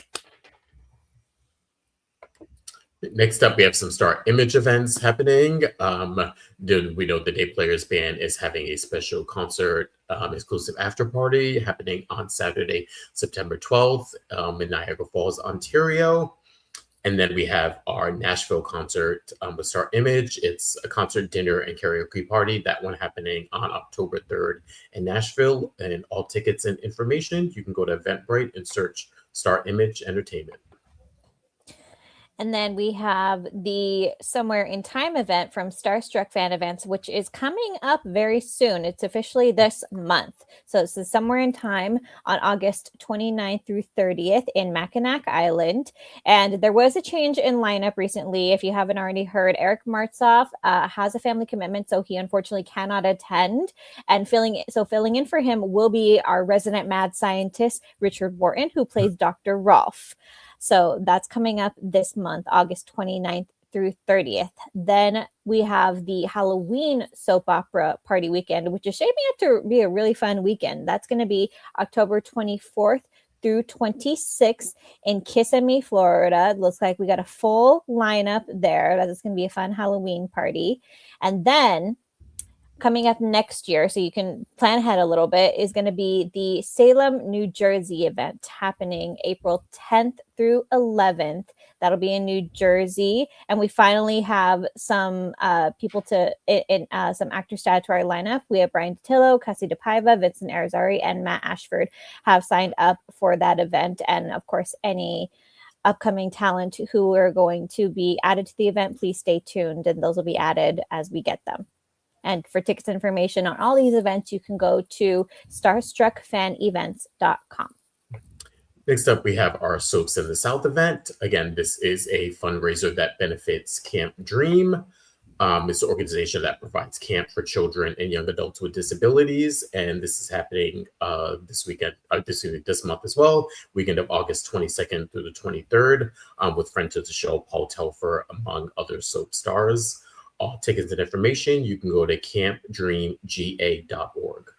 Next up, we have some Star Image events happening. We know the Day Players Band is having a special concert exclusive after party happening on Saturday, September 12th in Niagara Falls, Ontario. And then we have our Nashville concert with Star Image. It's a concert, dinner, and karaoke party. That one happening on October 3rd in Nashville. And all tickets and information, you can go to Eventbrite and search Star Image Entertainment. And then we have the Somewhere in Time event from Starstruck Fan Events, which is coming up very soon. It's officially this month. So it's the Somewhere in Time on August 29th through 30th in Mackinac Island. And there was a change in lineup recently. If you haven't already heard, Eric Martzoff has a family commitment, so he unfortunately cannot attend. And filling in for him will be our resident mad scientist, Richard Wharton, who plays Dr. Rolf. So that's coming up this month, August 29th through 30th. Then we have the Halloween soap opera party weekend, which is shaping up to be a really fun weekend. That's going to be October 24th through 26th in Kissimmee, Florida. It looks like we got a full lineup there. That's going to be a fun Halloween party. And then coming up next year, so you can plan ahead a little bit, is going to be the Salem, New Jersey event happening April 10th through 11th. That'll be in New Jersey. And we finally have some people some actors to add to our lineup. We have Brian Datillo, Cassie DePaiva, Vincent Arizari, and Matt Ashford have signed up for that event. And of course, any upcoming talent who are going to be added to the event, please stay tuned, and those will be added as we get them. And for tickets and information on all these events, you can go to starstruckfanevents.com. Next up, we have our Soaps in the South event. Again, this is a fundraiser that benefits Camp Dream. It's an organization that provides camp for children and young adults with disabilities. And this is happening this month as well, weekend of August 22nd through the 23rd, with friends of the show, Paul Telfer, among other soap stars. All tickets and information, you can go to campdreamga.org.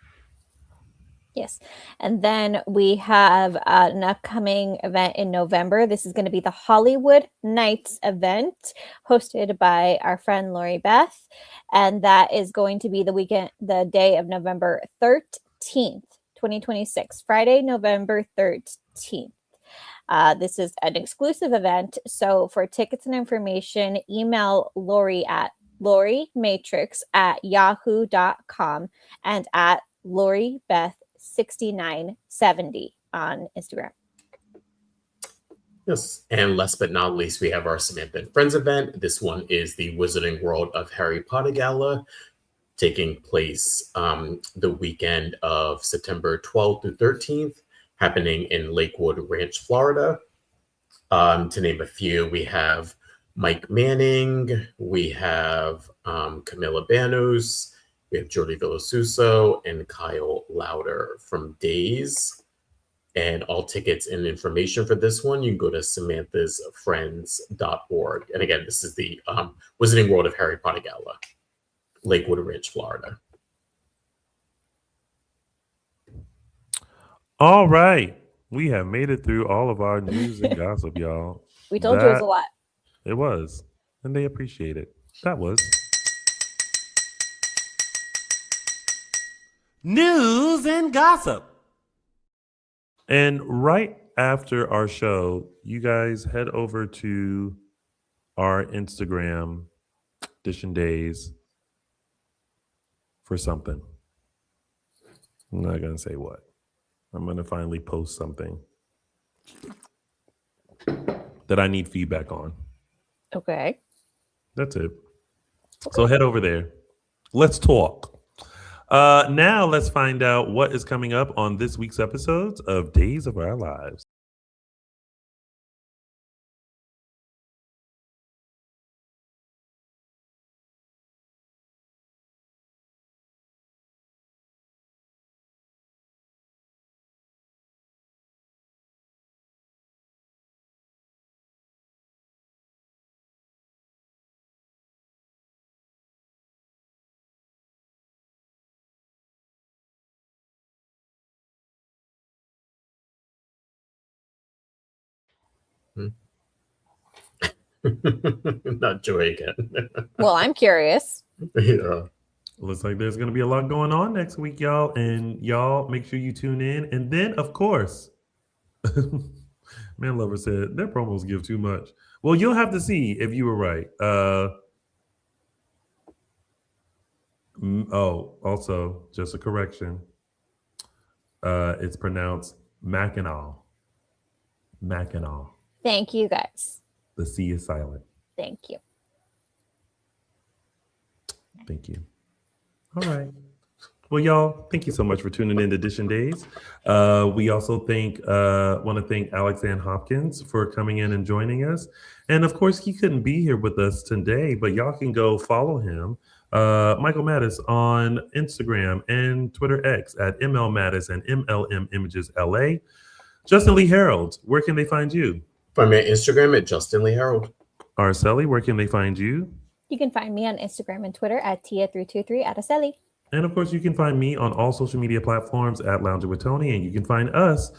Yes. And then we have an upcoming event in November. This is going to be the Hollywood Nights event hosted by our friend Lori Beth. And that is going to be the day of November 13th, 2026, Friday, November 13th. This is an exclusive event. So for tickets and information, email Lori at LoriMatrix@yahoo.com and at Lori Beth 6970 on Instagram. Yes. And last but not least, we have our Samantha and Friends event. This one is the Wizarding World of Harry Potter Gala, taking place the weekend of September 12th through 13th, happening in Lakewood Ranch, Florida. To name a few, we have Mike Manning, we have Camilla Banos, we have Jordi Villasuso, and Kyle Lauder from Days. And all tickets and information for this one, you can go to samanthasfriends.org. And again, this is the Wizarding World of Harry Potter Gala, Lakewood Ranch, Florida. All right. We have made it through all of our news and gossip, y'all. We told you it was a lot. It was. And they appreciate it. That was News and gossip. And right after our show, you guys head over to our Instagram, Dishin Days, for something. I'm not going to say what. I'm going to finally post something that I need feedback on. Okay. That's it. So head over there. Let's talk. Now let's find out what is coming up on this week's episodes of Days of Our Lives. Not Joy again. Well, I'm curious. Yeah. Looks like there's going to be a lot going on next week, y'all. And y'all, make sure you tune in. And then, of course, Man Lover said, their promos give too much. Well, you'll have to see if you were right. Also, just a correction. It's pronounced Mackinac. Mackinac. Thank you, guys. The C is silent. Thank you. Thank you. All right. Well, y'all, thank you so much for tuning in to Dishin Days. We also want to thank AlexAnn Hopkins for coming in and joining us. And of course, he couldn't be here with us today, but y'all can go follow him, Michael Mattis, on Instagram and Twitter X at ML Mattis and MLM Images LA. Justin Lee Hareld, where can they find you? Find me on Instagram at Justin Lee Hareld. Araceli, where can they find you? You can find me on Instagram and Twitter at Tia323 Araceli. And of course, you can find me on all social media platforms at Lounging with Tony. And you can find us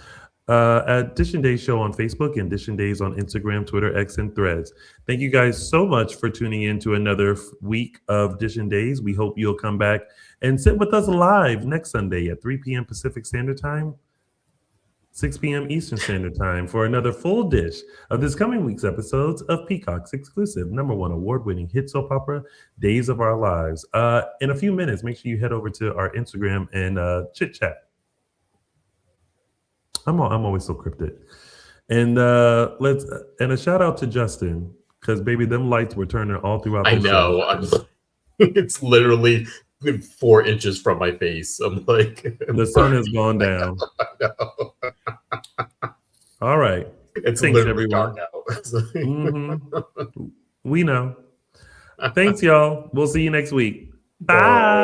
at Dishin Days Show on Facebook and Dishin Days on Instagram, Twitter, X, and Threads. Thank you guys so much for tuning in to another week of Dishin Days. We hope you'll come back and sit with us live next Sunday at 3 p.m. Pacific Standard Time, 6 p.m. Eastern Standard Time for another full dish of this coming week's episodes of Peacock's exclusive #1 award-winning hit soap opera, Days of Our Lives. In a few minutes, make sure you head over to our Instagram and chit-chat. I'm always so cryptic. And and a shout out to Justin, because baby, them lights were turning all throughout the show. It's literally 4 inches from my face. I'm like, the sun has gone down. I know. All right. It's Thanks, literally everyone. dark out. We know. Thanks, y'all. We'll see you next week. Bye.